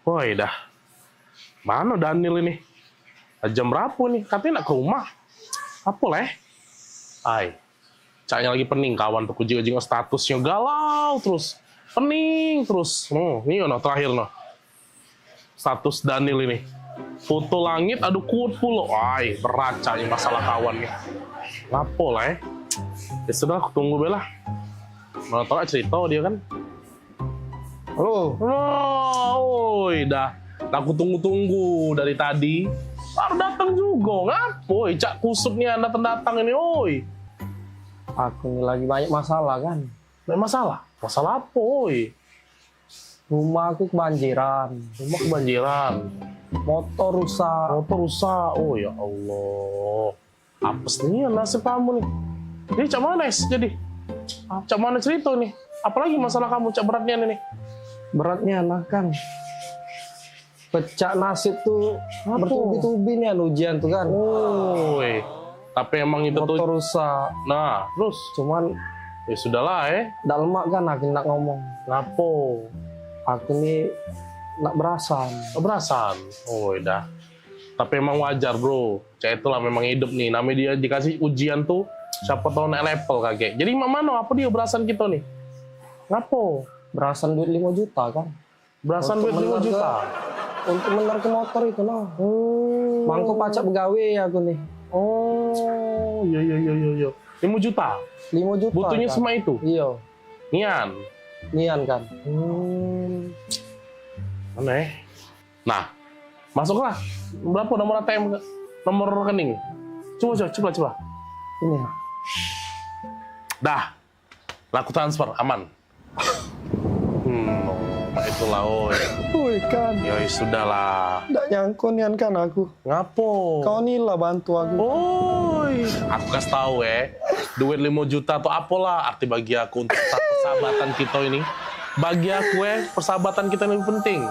Woi dah, mana Daniel ini? Jam berapa nih? Katanya nak ke rumah. Apa leh? Ay, caknya lagi pening kawan tuh kuji-kuji statusnya galau terus, pening terus. Ini no terakhir no. Status Daniel ini, foto langit aduh kuat pula. Ay, berat caknya masalah kawan nih. Ngapa leh? Ya sudah, aku tunggu bela. Mana tahu cerita dia kan. Halo. Woi, dah aku tunggu-tunggu dari tadi. Baru datang juga, ngapoi? Cak kusut nih anda datang ini, oi. Aku ini lagi banyak masalah kan. Banyak masalah? Masalah apa, oi? Rumah aku kebanjiran. Rumah kebanjiran. Motor rusak. Motor rusak, oh ya Allah. Apes nih nasib kamu nih. Jadi cak mana jadi? Cak mana cerita nih? Apalagi masalah kamu, cak beratnya nih? Beratnya nah kan pecah nasib tuh bertubi-tubi nih ujian tuh kan. Woi, tapi emang itu motor tuh rusak. Nah, terus cuman ya sudahlah dak lemak kan aku nak ngomong. Ngapo? Aku nih nak berasan. Berasan. Oh, dah. Tapi emang wajar, bro. Cak itulah memang hidup nih. Namanya dia dikasih ujian tuh siapa tahu naik level kakek. Jadi mana apa dia berasan kita nih? Ngapo? Berasan duit 5 juta kan. Berasan duit 5 juta? Untuk bener ke motor itu nah. Mangko pacak begawe aku nih. Oh, iya. 5 juta? 5 juta. Butuhnya kan? semua itu? Iya. Nian kan? Aneh. Nah, masuklah. Berapa nomor ATM? Nomor rekening? Coba. Ini. Dah. Laku transfer, aman. itulah, oi. Woi kan. Yoi, sudahlah. Nggak nyangkonian kan aku. Ngapo? Kau inilah bantu aku. Oi, aku kasih tahu duit 5 juta atau apalah arti bagi aku untuk persahabatan kita ini. Bagi aku persahabatan kita ini lebih penting.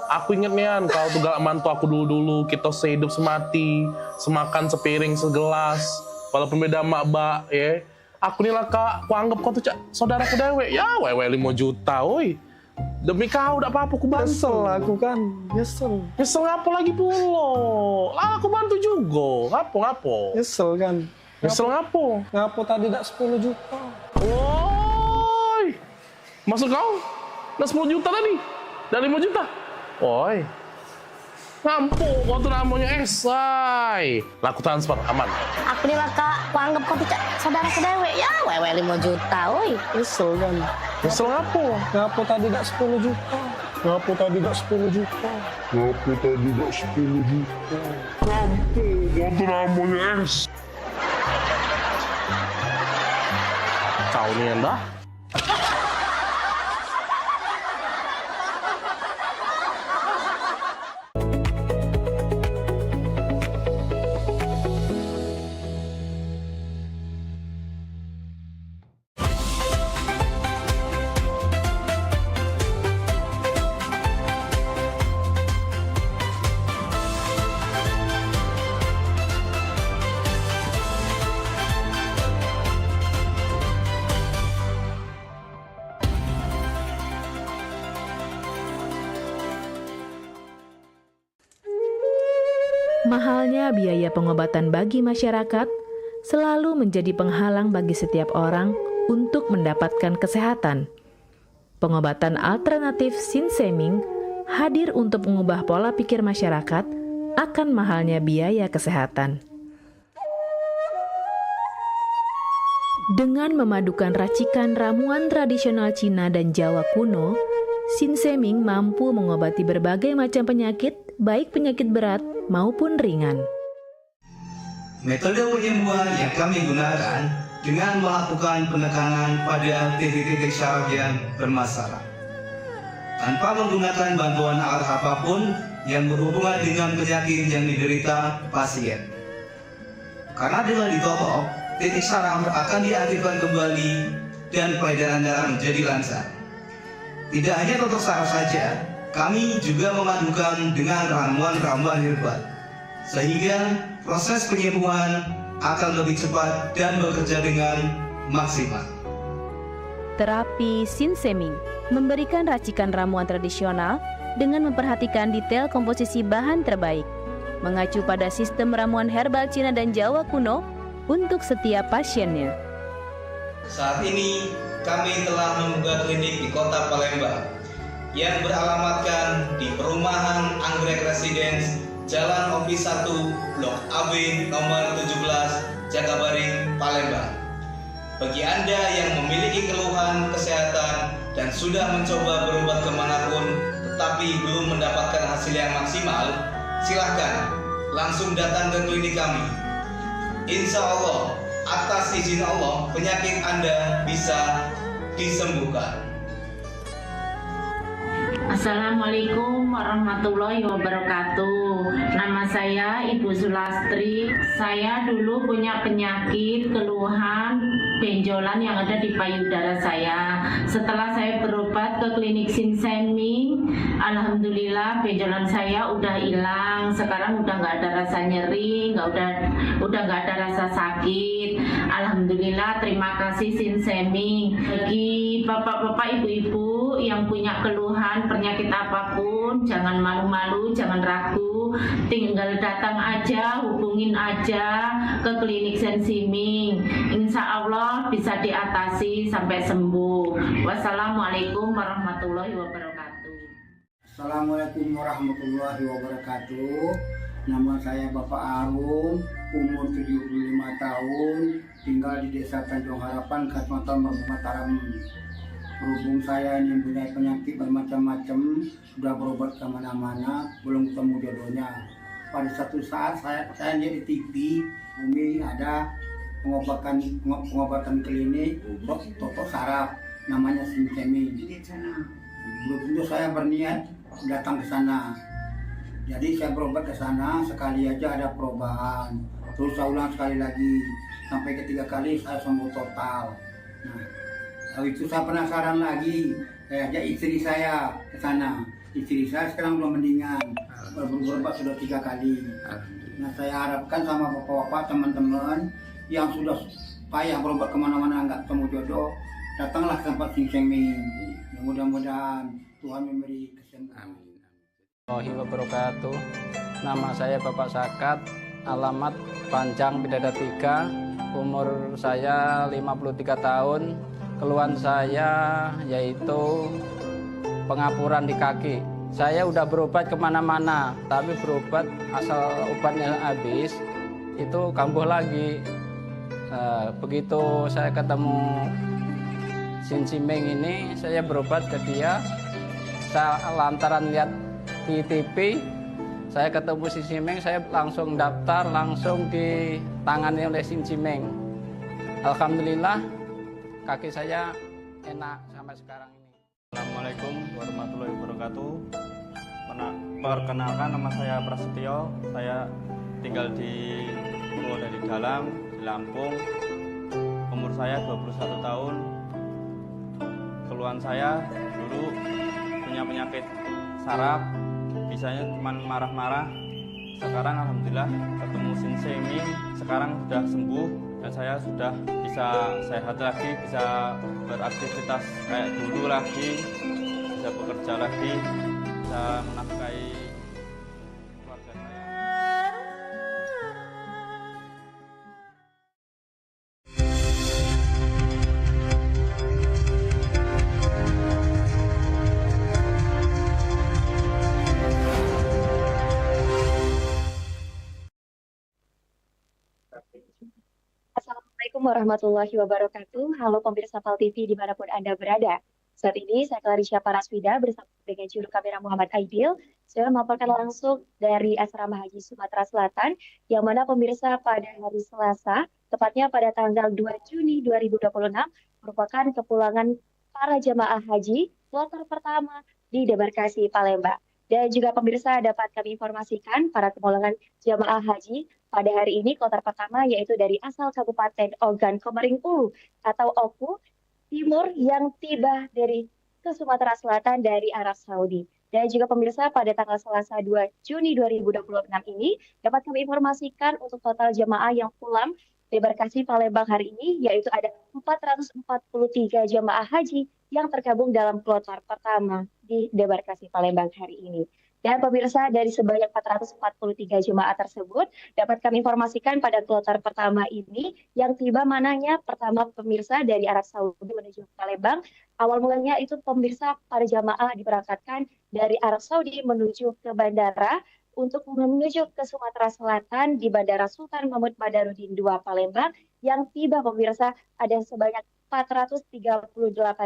Aku inget nian, kau tuh galak mantu aku dulu-dulu, kita sehidup semati, semakan sepiring segelas, walaupun beda mak ya. Aku nih lah kak, aku anggap kau tuh saudaraku dewe. Ya wewe 5 juta, oi. Demi kau, udah apa-apa aku bantu. Nyesel aku kan, nyesel. Nyesel ngapo lagi pulo? Lah aku bantu juga, ngapo? Nyesel kan. Nyesel ngapo? Ngapo tadi dak 10 juta. Woi, maksud kau? Dah 10 juta tadi? Dah 5 juta? Woi, ngampu, kau tuh namanya esai. Laku transfer, aman. Aku nih lah kak, aku anggap kau tuh saudara kedewe. Ya wewe 5 juta, woi. Nyesel kan. Nyesel ngapo? Ngapo tadi dak 10 juta. Ngapo tadi dak 10 juta. Ngapo tadi dak 10 juta. Ngampu, kau tuh namanya es. Kau nih anda? Mahalnya biaya pengobatan bagi masyarakat selalu menjadi penghalang bagi setiap orang untuk mendapatkan kesehatan. Pengobatan alternatif Sinseming hadir untuk mengubah pola pikir masyarakat akan mahalnya biaya kesehatan. Dengan memadukan racikan ramuan tradisional Cina dan Jawa kuno, Sinseming mampu mengobati berbagai macam penyakit, baik penyakit berat maupun ringan. Metode penyembuhan yang kami gunakan dengan melakukan penekanan pada titik-titik syaraf yang bermasalah, tanpa menggunakan bantuan alat apapun yang berhubungan dengan penyakit yang diderita pasien. Karena dengan ditotok, titik syaraf akan diaktifkan kembali dan peredaran darah menjadi lancar. Tidak hanya totok syaraf saja, kami juga memadukan dengan ramuan-ramuan herbal, sehingga proses penyembuhan akan lebih cepat dan bekerja dengan maksimal. Terapi Sinseming memberikan racikan ramuan tradisional dengan memperhatikan detail komposisi bahan terbaik, mengacu pada sistem ramuan herbal Cina dan Jawa kuno untuk setiap pasiennya. Saat ini kami telah membuka klinik di Kota Palembang yang beralamatkan di Perumahan Anggrek Residence, Jalan Opi 1, Blok AB nomor 17, Jakabaring, Palembang. Bagi Anda yang memiliki keluhan kesehatan dan sudah mencoba berobat kemanapun tetapi belum mendapatkan hasil yang maksimal, silahkan langsung datang ke klinik kami. Insya Allah, atas izin Allah, penyakit Anda bisa disembuhkan. Assalamualaikum warahmatullahi wabarakatuh. Nama saya Ibu Sulastri. Saya dulu punya penyakit keluhan benjolan yang ada di payudara saya. Setelah saya berobat ke klinik Sinseming, alhamdulillah benjolan saya udah hilang. Sekarang udah nggak ada rasa nyeri, udah nggak ada rasa sakit. Alhamdulillah, terima kasih Sinseming. Bagi bapak-bapak, ibu-ibu yang punya keluhan penyakit apapun, jangan malu-malu, jangan ragu, tinggal datang aja, hubungin aja ke klinik Sinseming. Insya Allah bisa diatasi sampai sembuh. Wassalamualaikum warahmatullahi wabarakatuh. Assalamualaikum warahmatullahi wabarakatuh. Nama saya Bapak Arum, umur 75 tahun, tinggal di Desa Tanjung Harapan, Kecamatan Mataram. Berhubung saya ini mempunyai penyakit bermacam-macam, sudah berobat kemana-mana, belum ketemu jodohnya. Pada satu saat saya lihat di TV, Umi ada pengobatan klinik, totok saraf, namanya Sinseming. Sebelum itu saya berniat datang ke sana. Jadi saya berobat ke sana, sekali aja ada perubahan. Terus saya ulang sekali lagi, sampai ketiga kali saya sembuh total. Nah, lalu itu saya penasaran lagi, saya ajak istri saya ke sana. Istri saya sekarang belum mendingan, berobat sudah 3 kali. Nah, saya harapkan sama bapak-bapak, teman-teman yang sudah payah berobat kemana-mana nggak temu jodoh, datanglah ke tempat Sing Seming. Mudah-mudahan Tuhan memberi kesembuhan. Warahmatullahi wabarakatuh. Nama saya Bapak Sakat, alamat Panjang Bidada 3, umur saya 53 tahun. Keluhan saya yaitu pengapuran di kaki. Saya udah berobat kemana-mana, tapi berobat asal obatnya habis, itu kambuh lagi. Begitu saya ketemu Sing Seming ini, saya berobat ke dia. Saya lantaran lihat di TV, saya ketemu Sing Seming, saya langsung daftar, langsung ditangani oleh Sing Seming. Alhamdulillah, kaki saya enak sampai sekarang ini. Assalamualaikum warahmatullahi wabarakatuh. Perkenalkan, nama saya Prasetyo. Saya tinggal di Purwodadi Dalam, di Lampung. Umur saya 21 tahun. Keluhan saya dulu punya penyakit saraf, bisanya cuma marah-marah. Sekarang alhamdulillah ketemu Sing Seming, sekarang sudah sembuh dan saya sudah bisa sehat lagi, bisa beraktivitas kayak dulu lagi, bisa bekerja lagi, bisa menafkahi keluarga saya. Assalamualaikum warahmatullahi wabarakatuh. Halo pemirsa PAL TV dimanapun Anda berada. Saat ini saya Clarisha Paraswida bersama dengan juru kamera Muhammad Aidil sudah melaporkan langsung dari Asrama Haji Sumatera Selatan, yang mana pemirsa pada hari Selasa, tepatnya pada tanggal 2 Juni 2026, merupakan kepulangan para jamaah haji kloter pertama di debarkasi Palembang. Dan juga pemirsa dapat kami informasikan para kepulangan jamaah haji pada hari ini kloter pertama yaitu dari asal Kabupaten Ogan Komering Ulu atau Oku Timur yang tiba ke Sumatera Selatan dari Arab Saudi. Dan juga pemirsa pada tanggal Selasa 2 Juni 2026 ini dapat kami informasikan untuk total jamaah yang pulang debarkasi Palembang hari ini yaitu ada 443 jamaah haji yang tergabung dalam kloter pertama di debarkasi Palembang hari ini. Dan pemirsa, dari sebanyak 443 jemaah tersebut dapat kami informasikan pada kloter pertama ini yang tiba mananya pertama pemirsa dari Arab Saudi menuju Palembang. Awal mulanya itu pemirsa para jamaah diberangkatkan dari Arab Saudi menuju ke bandara untuk menuju ke Sumatera Selatan di Bandara Sultan Mahmud Badarudin II Palembang yang tiba pemirsa ada sebanyak 438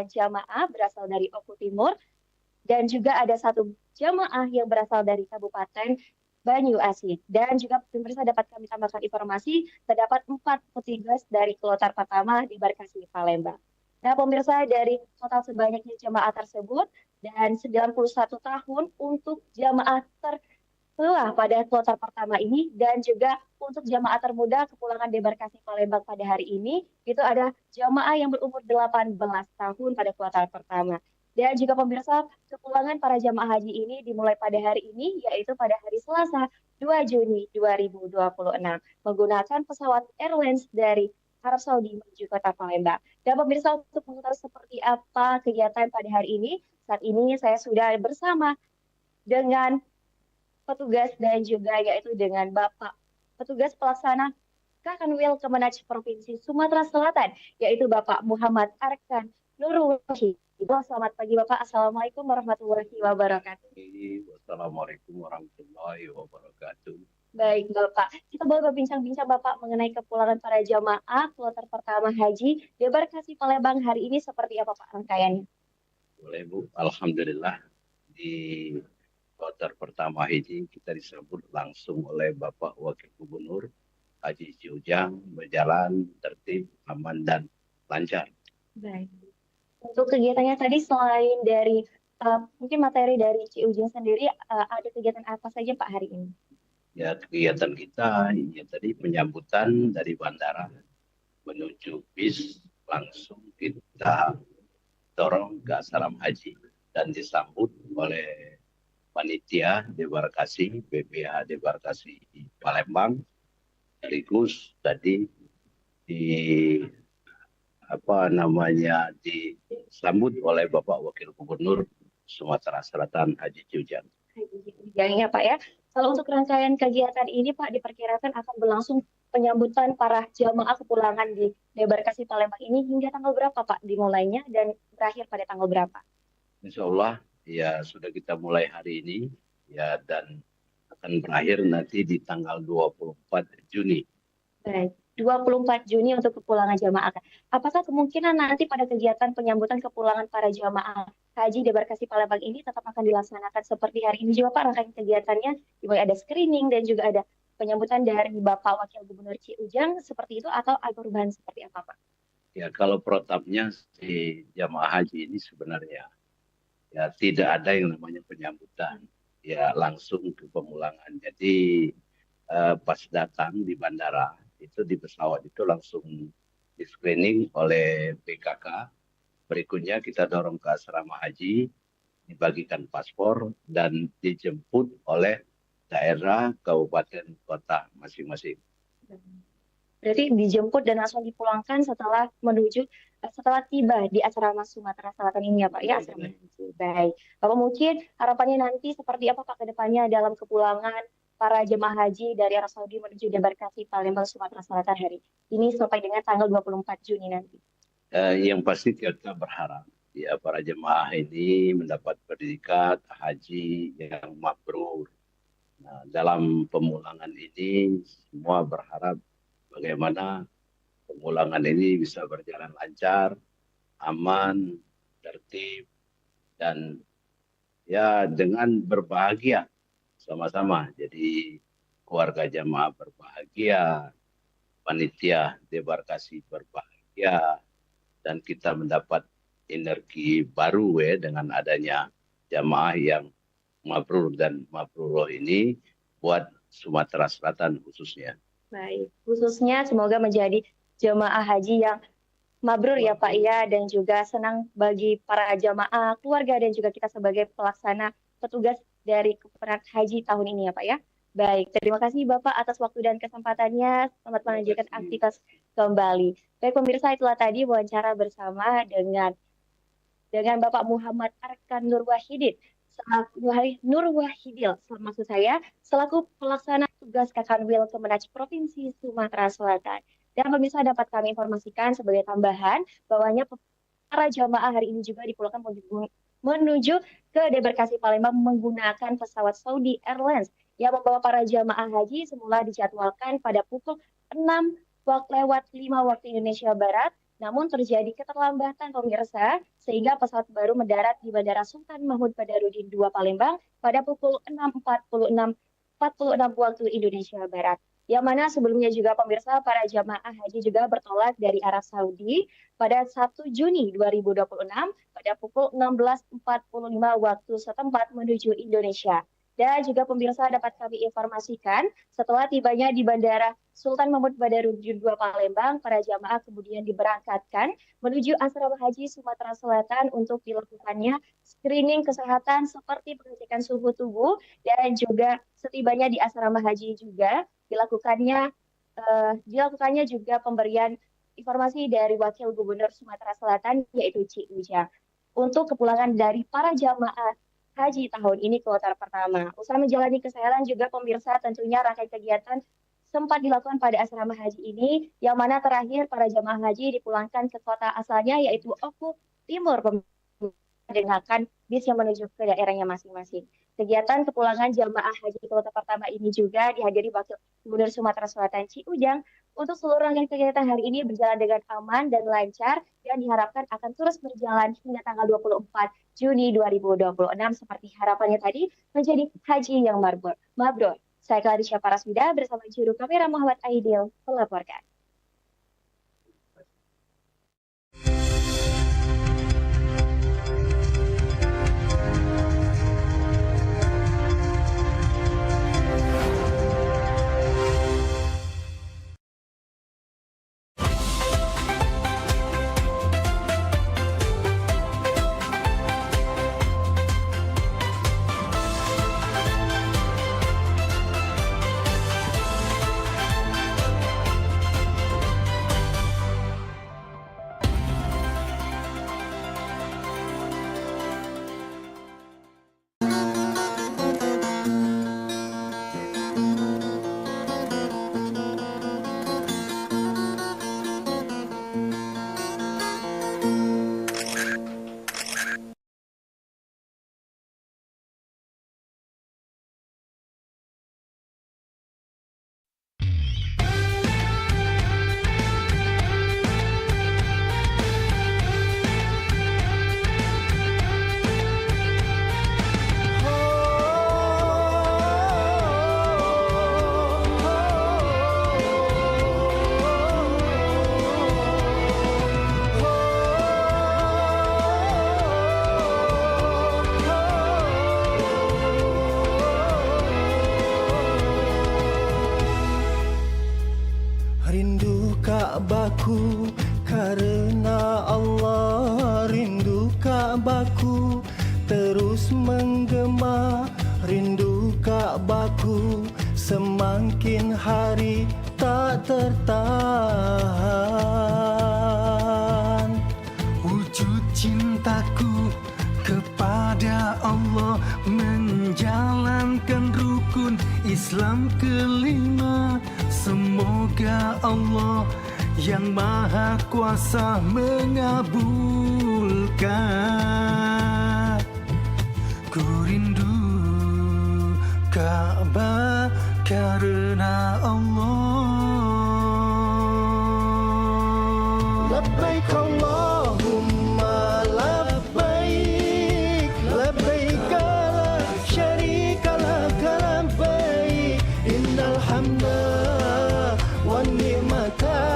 jamaah berasal dari Oku Timur dan juga ada 1 jamaah yang berasal dari Kabupaten Banyu Asin. Dan juga pemirsa dapat kami tambahkan informasi terdapat 4 petugas dari kloter pertama di debarkasi Palembang. Nah pemirsa, dari total sebanyaknya jamaah tersebut dan 91 tahun untuk jamaah tertua pada kloter pertama ini dan juga untuk jamaah termuda kepulangan debarkasi Palembang pada hari ini itu ada jamaah yang berumur 18 tahun pada kloter pertama. Dan juga pemirsa, kepulangan para jamaah haji ini dimulai pada hari ini yaitu pada hari Selasa 2 Juni 2026 menggunakan pesawat Airlines dari Arab Saudi menuju kota Palembang. Dan pemirsa, untuk mengetahui seperti apa kegiatan pada hari ini, saat ini saya sudah bersama dengan petugas dan juga yaitu dengan Bapak Petugas Pelaksana Kakanwil Kemenaj Provinsi Sumatera Selatan, yaitu Bapak Muhammad Arkan Nurul Wahid. Selamat pagi Bapak, Assalamualaikum warahmatullahi wabarakatuh. Wassalamualaikum warahmatullahi wabarakatuh. Baik Bapak, kita boleh berbincang-bincang Bapak mengenai kepulangan para jamaah kloter pertama haji debarkasi Palembang hari ini seperti apa Pak rangkaiannya? Boleh Bu, alhamdulillah di kloter pertama haji kita disambut langsung oleh Bapak Wakil Gubernur Haji Ujang, berjalan tertib, aman dan lancar. Baik. Untuk kegiatannya tadi selain dari mungkin materi dari Ci Ujang sendiri ada kegiatan apa saja Pak hari ini? Ya, kegiatan kita ya tadi penyambutan dari bandara menuju bis, langsung kita dorong ke asrama haji dan disambut oleh panitia debarkasi BPH debarkasi Palembang, sekaligus tadi disambut oleh Bapak Wakil Gubernur Sumatera Selatan Haji Ci Ujang. Ya Pak ya. Kalau untuk rangkaian kegiatan ini Pak diperkirakan akan berlangsung penyambutan para jamaah kepulangan di debarkasi Palembang ini hingga tanggal berapa Pak dimulainya dan berakhir pada tanggal berapa? Insya Allah ya sudah kita mulai hari ini ya dan akan berakhir nanti di tanggal 24 Juni. Baik, 24 Juni untuk kepulangan jamaah. Apakah kemungkinan nanti pada kegiatan penyambutan kepulangan para jamaah haji debarkasi Palembang ini tetap akan dilaksanakan seperti hari ini juga Pak, rangkaian kegiatannya dimulai ada screening dan juga ada penyambutan dari Bapak Wakil Gubernur Ci Ujang seperti itu atau ada perubahan seperti apa Pak? Ya kalau protapnya si jamaah haji ini sebenarnya ya tidak ada yang namanya penyambutan, ya langsung ke pemulangan. Jadi pas datang di bandara itu di pesawat itu langsung di screening oleh PKK. Berikutnya kita dorong ke asrama haji, dibagikan paspor dan dijemput oleh daerah, kabupaten, kota masing-masing. Berarti dijemput dan langsung dipulangkan setelah tiba di asrama Sumatera Selatan ini ya Pak ya, asrama haji. Baik. Bapak mungkin harapannya nanti seperti apa Pak ke depannya dalam kepulangan para jemaah haji dari Arab Saudi menuju debarkasi Palembang Sumatera Selatan hari ini sampai dengan tanggal 24 Juni nanti? Yang pasti kita berharap ya para jemaah ini mendapat pendidikan haji yang mabrur. Nah, dalam pemulangan ini semua berharap bagaimana pemulangan ini bisa berjalan lancar, aman, tertib, dan ya dengan berbahagia sama-sama. Jadi keluarga jamaah berbahagia, panitia debarkasi berbahagia, dan kita mendapat energi baru dengan adanya jamaah yang mabrur dan mabruroh ini buat Sumatera Selatan khususnya. Baik, khususnya semoga menjadi jemaah haji yang mabrur ya Pak ya, dan juga senang bagi para jamaah, keluarga dan juga kita sebagai pelaksana petugas dari kepenak haji tahun ini ya Pak ya. Baik, terima kasih Bapak atas waktu dan kesempatannya. Selamat melanjutkan aktivitas kembali. Baik pemirsa, itulah tadi wawancara bersama dengan Bapak Muhammad Arkan Nur Wahidin, maksud saya, selaku pelaksana tugas Kakanwil Kemenaj Provinsi Sumatera Selatan. Dan pemirsa dapat kami informasikan sebagai tambahan bahwanya para jamaah hari ini juga dipulangkan menuju ke debarkasi Palembang menggunakan pesawat Saudi Airlines yang membawa para jamaah haji semula dijadwalkan pada pukul 6:05 waktu Indonesia Barat. Namun terjadi keterlambatan pemirsa sehingga pesawat baru mendarat di Bandara Sultan Mahmud Badarudin II Palembang pada pukul 6:46 waktu Indonesia Barat. Yang mana sebelumnya juga pemirsa para jamaah haji juga bertolak dari Arab Saudi pada 1 Juni 2026 pada pukul 16:45 waktu setempat menuju Indonesia. Dan juga pemirsa dapat kami informasikan setelah tibanya di Bandara Sultan Mahmud Badarudin II Palembang, para jamaah kemudian diberangkatkan menuju asrama haji Sumatera Selatan untuk dilakukannya screening kesehatan seperti pengecekan suhu tubuh, dan juga setibanya di asrama haji juga dilakukannya juga pemberian informasi dari Wakil Gubernur Sumatera Selatan yaitu Ci Ujang untuk kepulangan dari para jamaah haji tahun ini kloter pertama. Usaha menjalani kesehatan juga pemirsa tentunya rangkaian kegiatan sempat dilakukan pada asrama haji ini, yang mana terakhir para jamaah haji dipulangkan ke kota asalnya yaitu Oku Timur dengan bis yang menuju ke daerahnya masing-masing. Kegiatan kepulangan jamaah haji kloter pertama ini juga dihadiri Wakil Gubernur Sumatera Selatan Ci Ujang. Untuk seluruh rangkaian kegiatan hari ini berjalan dengan aman dan lancar dan diharapkan akan terus berjalan hingga tanggal 24 Juni 2026 seperti harapannya tadi menjadi haji yang mabrur. Saya Clarisha Paraswida bersama juru kamera Muhammad Aidil melaporkan. terus menggema, rindu Ka'bahku semakin hari tak tertahan. Wujud cintaku kepada Allah menjalankan rukun Islam kelima. Semoga Allah yang Maha Kuasa mengabulkan. Ku rindu Ka'bah karena Allah. Labbaik Allahumma labbaik, labbaik la syarika lak labbaik, innal hamda wan ni'mata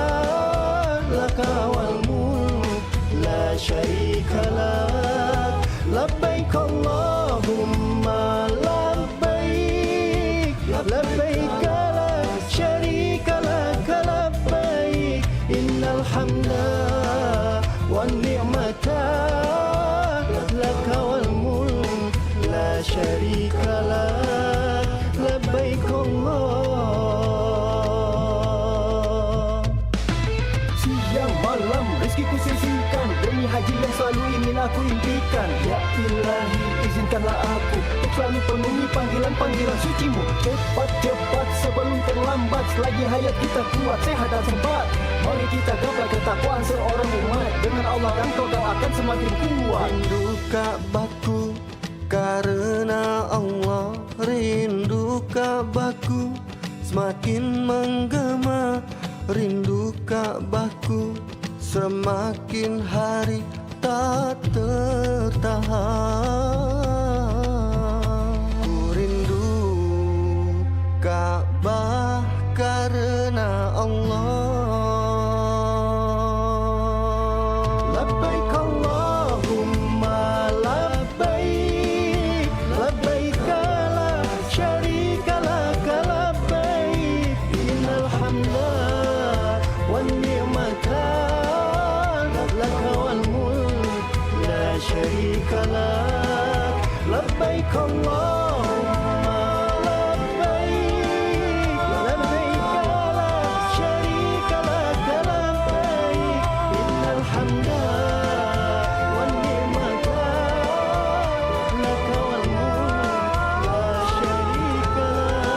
laka wal mulk la syarika lak. Labbaik Allahumma labbaik, labbaik la syarika lak labbaik, innal hamda wan ni'mata laka wal mulk la syarika lak. Labbaik Allah. Siang malam rezekiku sisihkan demi haji yang selalu ingin aku impikan. Ya Ilahi, izinkanlah aku untuk selalu penuhi panggilan-panggilan sucimu. Cepat-cepat sebelum terlambat, selagi hayat kita kuat, sehat dan sempat. Mari kita gapai ketakwaan seorang umat, dengan Allah dan kau akan semakin kuat. Rindu Ka'bahku karena Allah, rindu Ka'bahku semakin menggema, rindu Ka'bahku semakin hari tak tertahan. Ku rindu Ka'bah karena Allah. Labbaik Allahumma labbaik, labbaik la syarika lak labbaik, innal hamda wan ni'mata laka wal mulk la syarika lak. Labbaik Allahumma labbaik, labbaik la syarika lak labbaik, innal hamda wan ni'mata laka wal mulk la syarika lak.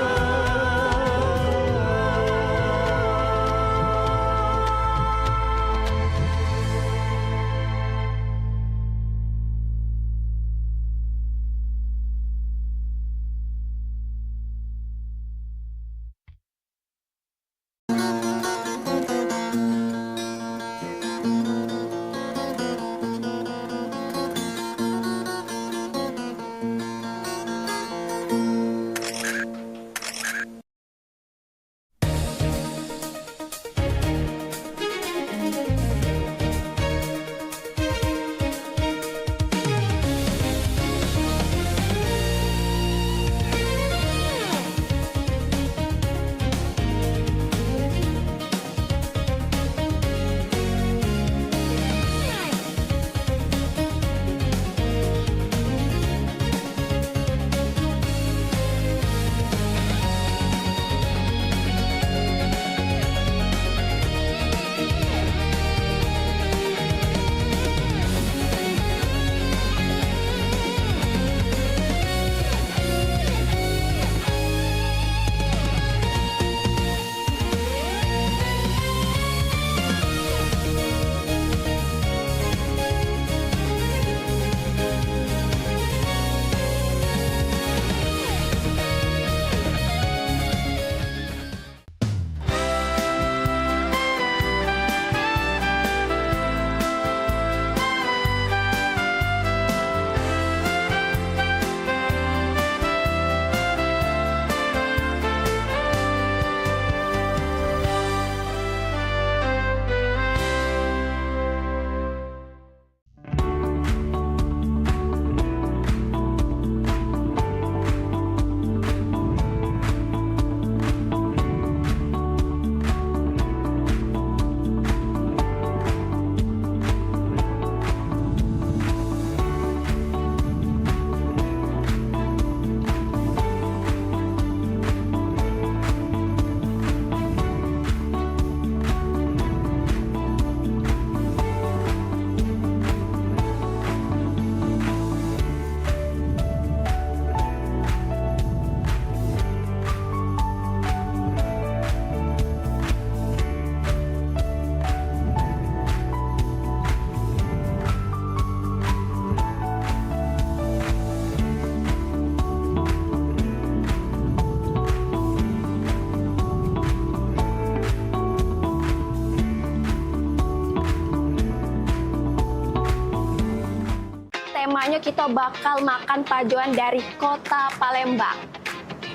kita bakal makan pajoan dari kota Palembang.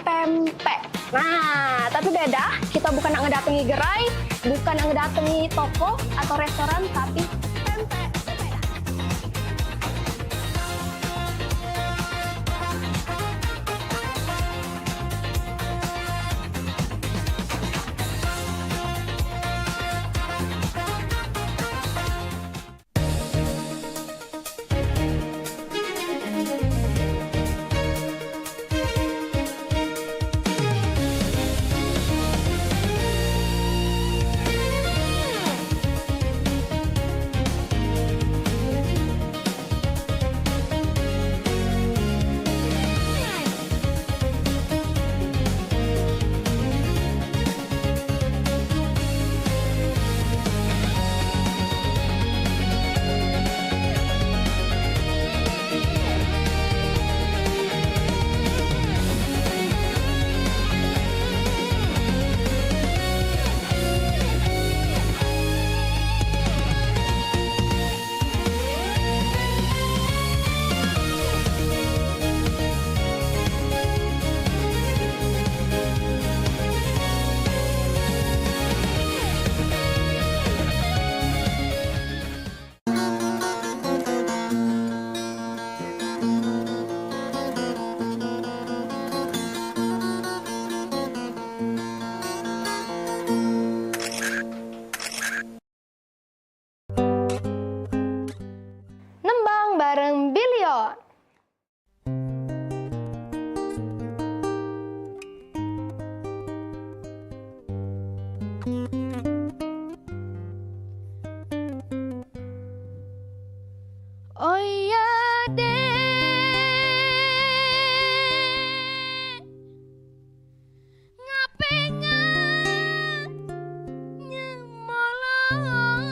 Pempek. Nah, tapi beda, kita bukan ngedatangi gerai, bukan ngedatangi toko atau restoran, tapi pempek. Bareng Billion. Oh iya deh, ngapenga nyemolong.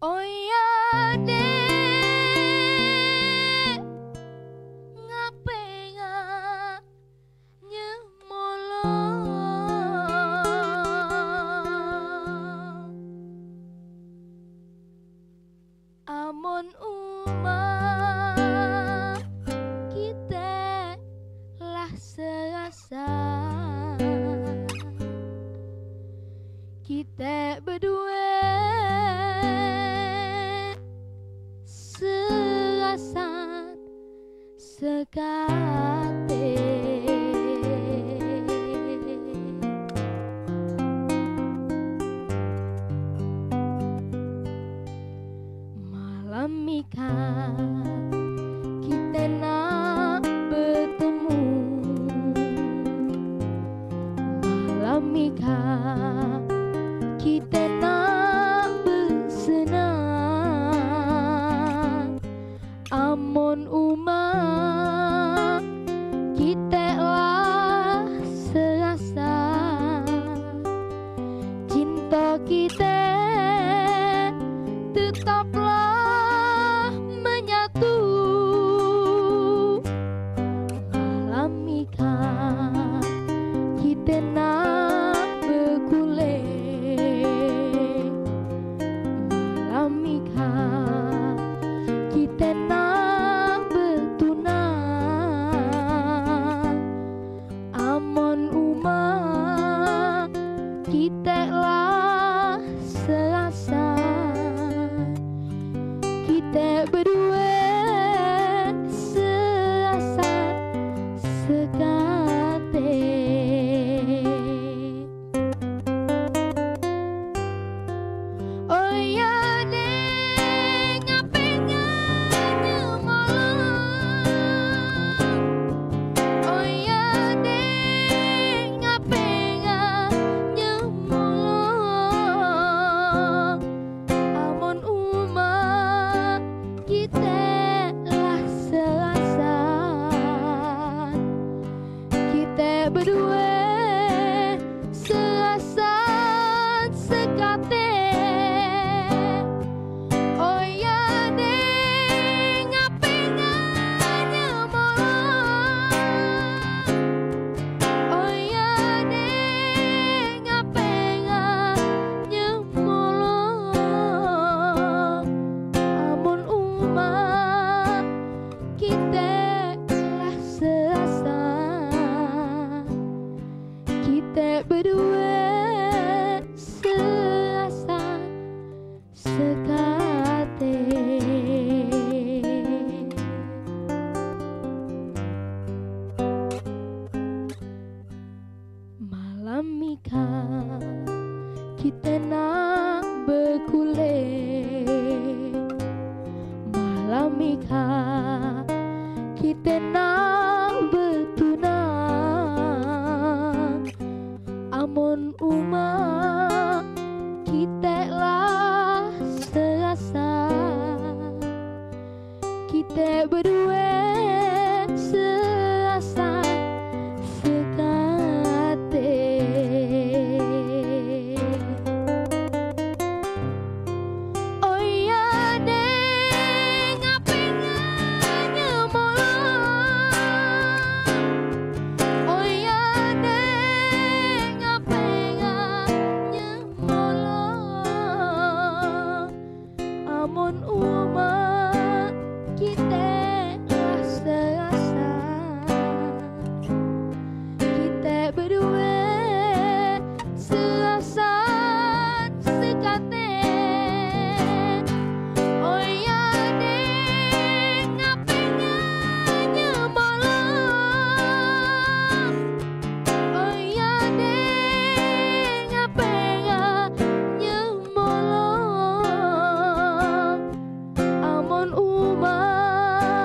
Oh iya deh, ngapenga nyemolong. Amun umah kita lah serasa, kita berdua serasa sekate. Malam mika kita nak bertemu, malam mika kita nak bersenang. Amun umah kita lah serasa, cinta kita tetaplah menyatu. Malam mika kita nak berkulit, malam mika kita nak bertunang. Amun umah kita lah serasa, kita berdua serasa sekate. Oh iya deh, ngapenga nyemolong. Oh iya deh, ngapenga nyemolong. Amun umah kita kita berdua seasa sekate. Oh ya deng apenganya molong. Oh ya deng apenganya molong. Amun umat kita asa-asa, kita berdua seasa sekate. Oh ya deng apenganya molong. Oh ya deng apenganya molong. Amun umat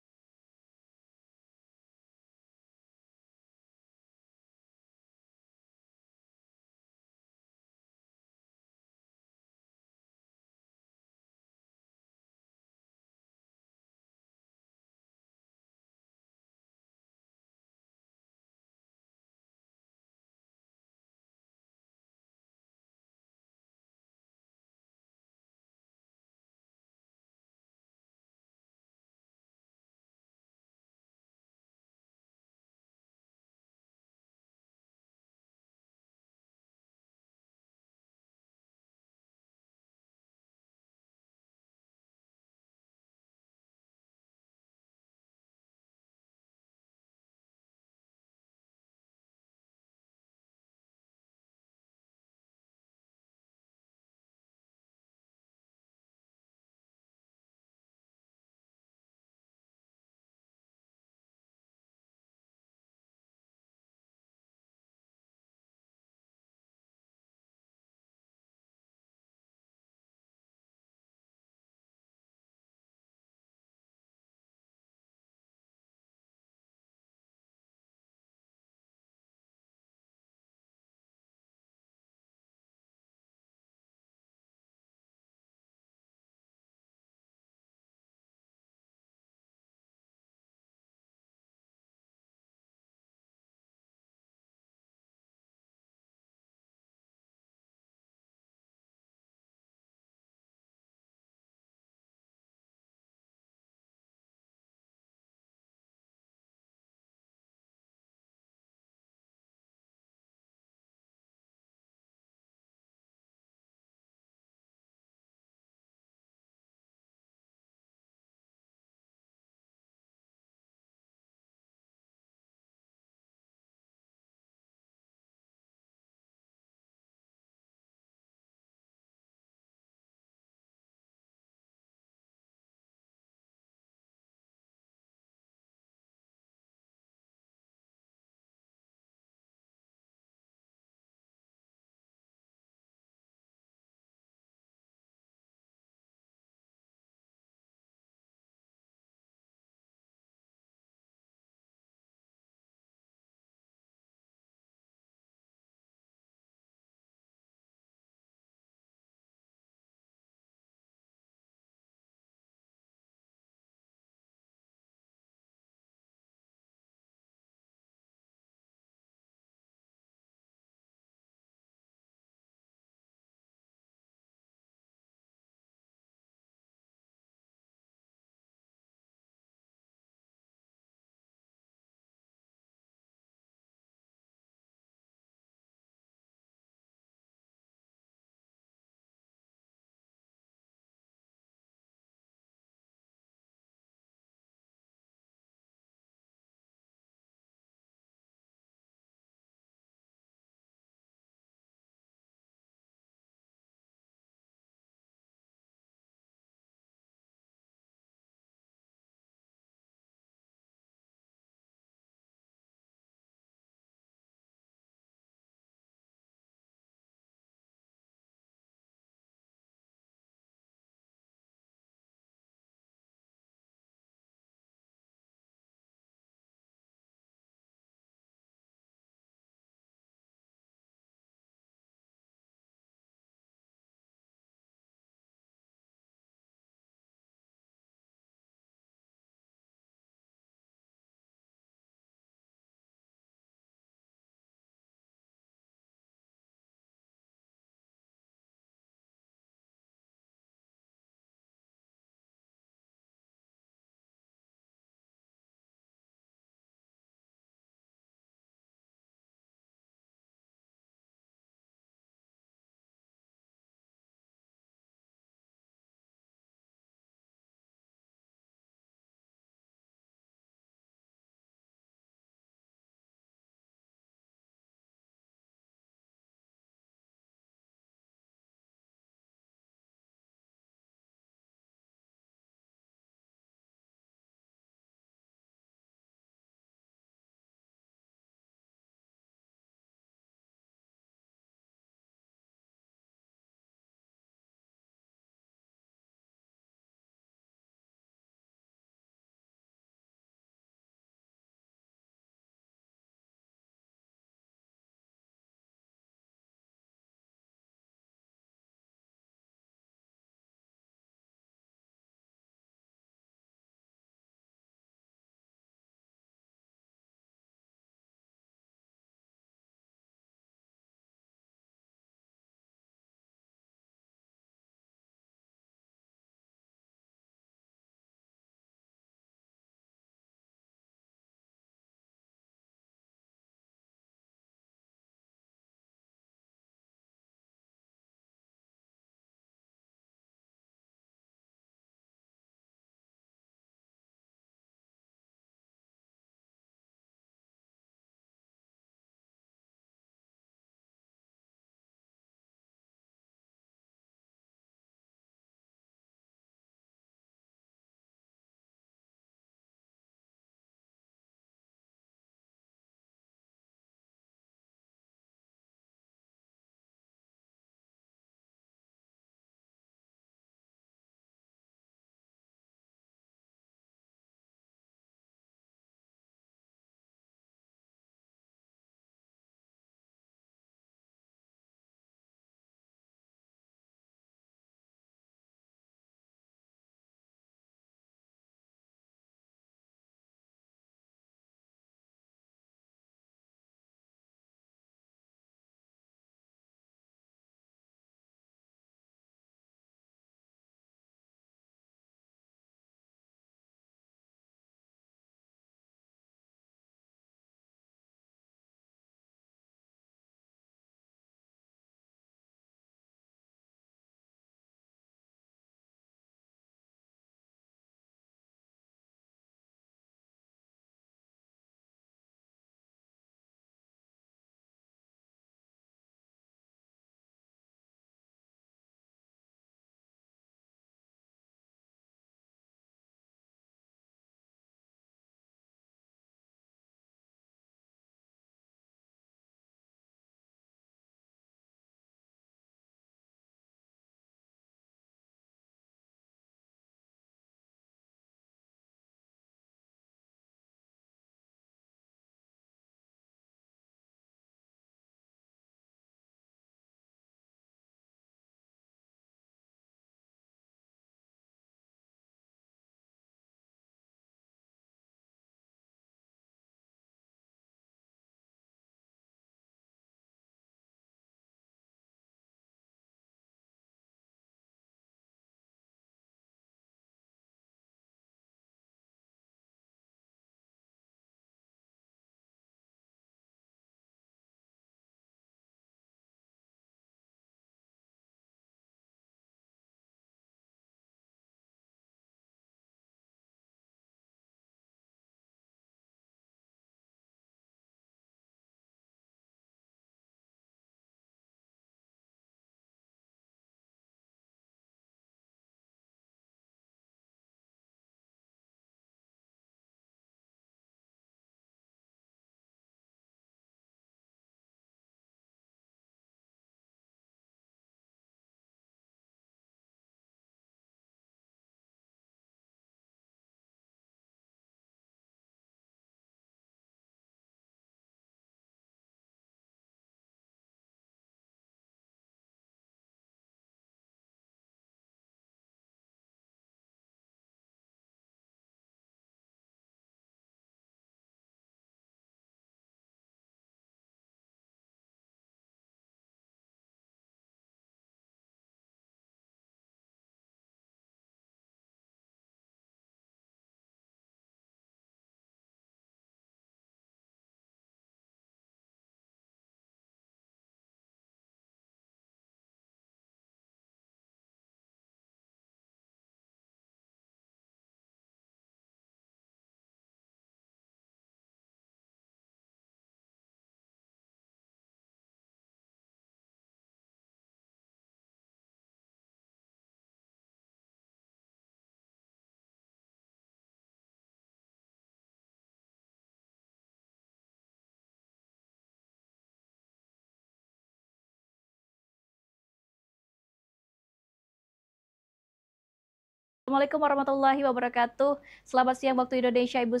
Assalamualaikum warahmatullahi wabarakatuh. Selamat siang waktu Indonesia, Ibu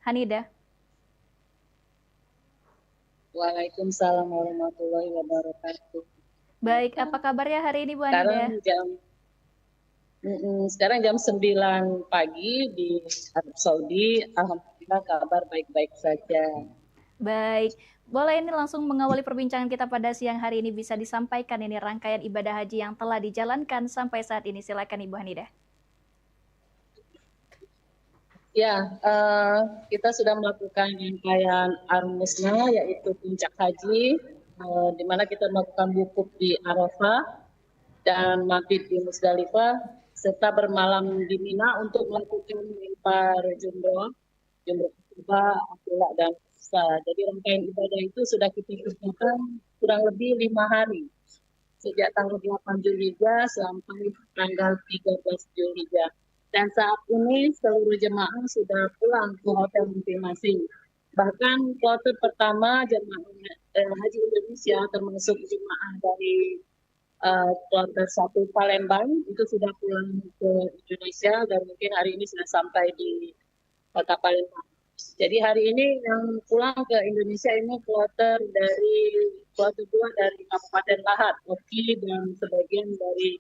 Hanidah. Waalaikumsalam warahmatullahi wabarakatuh. Baik, apa kabarnya hari ini Bu Sekarang Hanidah? sekarang jam 9 pagi di Arab Saudi. Alhamdulillah kabar baik-baik saja. Baik, boleh ini langsung mengawali perbincangan kita pada siang hari ini, bisa disampaikan ini rangkaian ibadah haji yang telah dijalankan sampai saat ini. Silakan Ibu Hanidah. Ya, kita sudah melakukan rangkaian Ar-Musna, yaitu puncak haji, di mana kita melakukan wukuf di Arafah dan mabit di Musdalifah, serta bermalam di Mina untuk melakukan melempar jumroh Akhilah dan Usta. Jadi rangkaian ibadah itu sudah kita kerjakan kurang lebih 5 hari, sejak tanggal 8 Zulhijjah sampai tanggal 13 Zulhijjah. Dan saat ini seluruh jemaah sudah pulang ke hotel masing-masing. Bahkan kloter pertama jemaah Haji Indonesia, termasuk jemaah dari kloter 1 Palembang, itu sudah pulang ke Indonesia dan mungkin hari ini sudah sampai di kota Palembang. Jadi hari ini yang pulang ke Indonesia ini kloter 2 dari Kabupaten Lahat, Oki, dan sebagian dari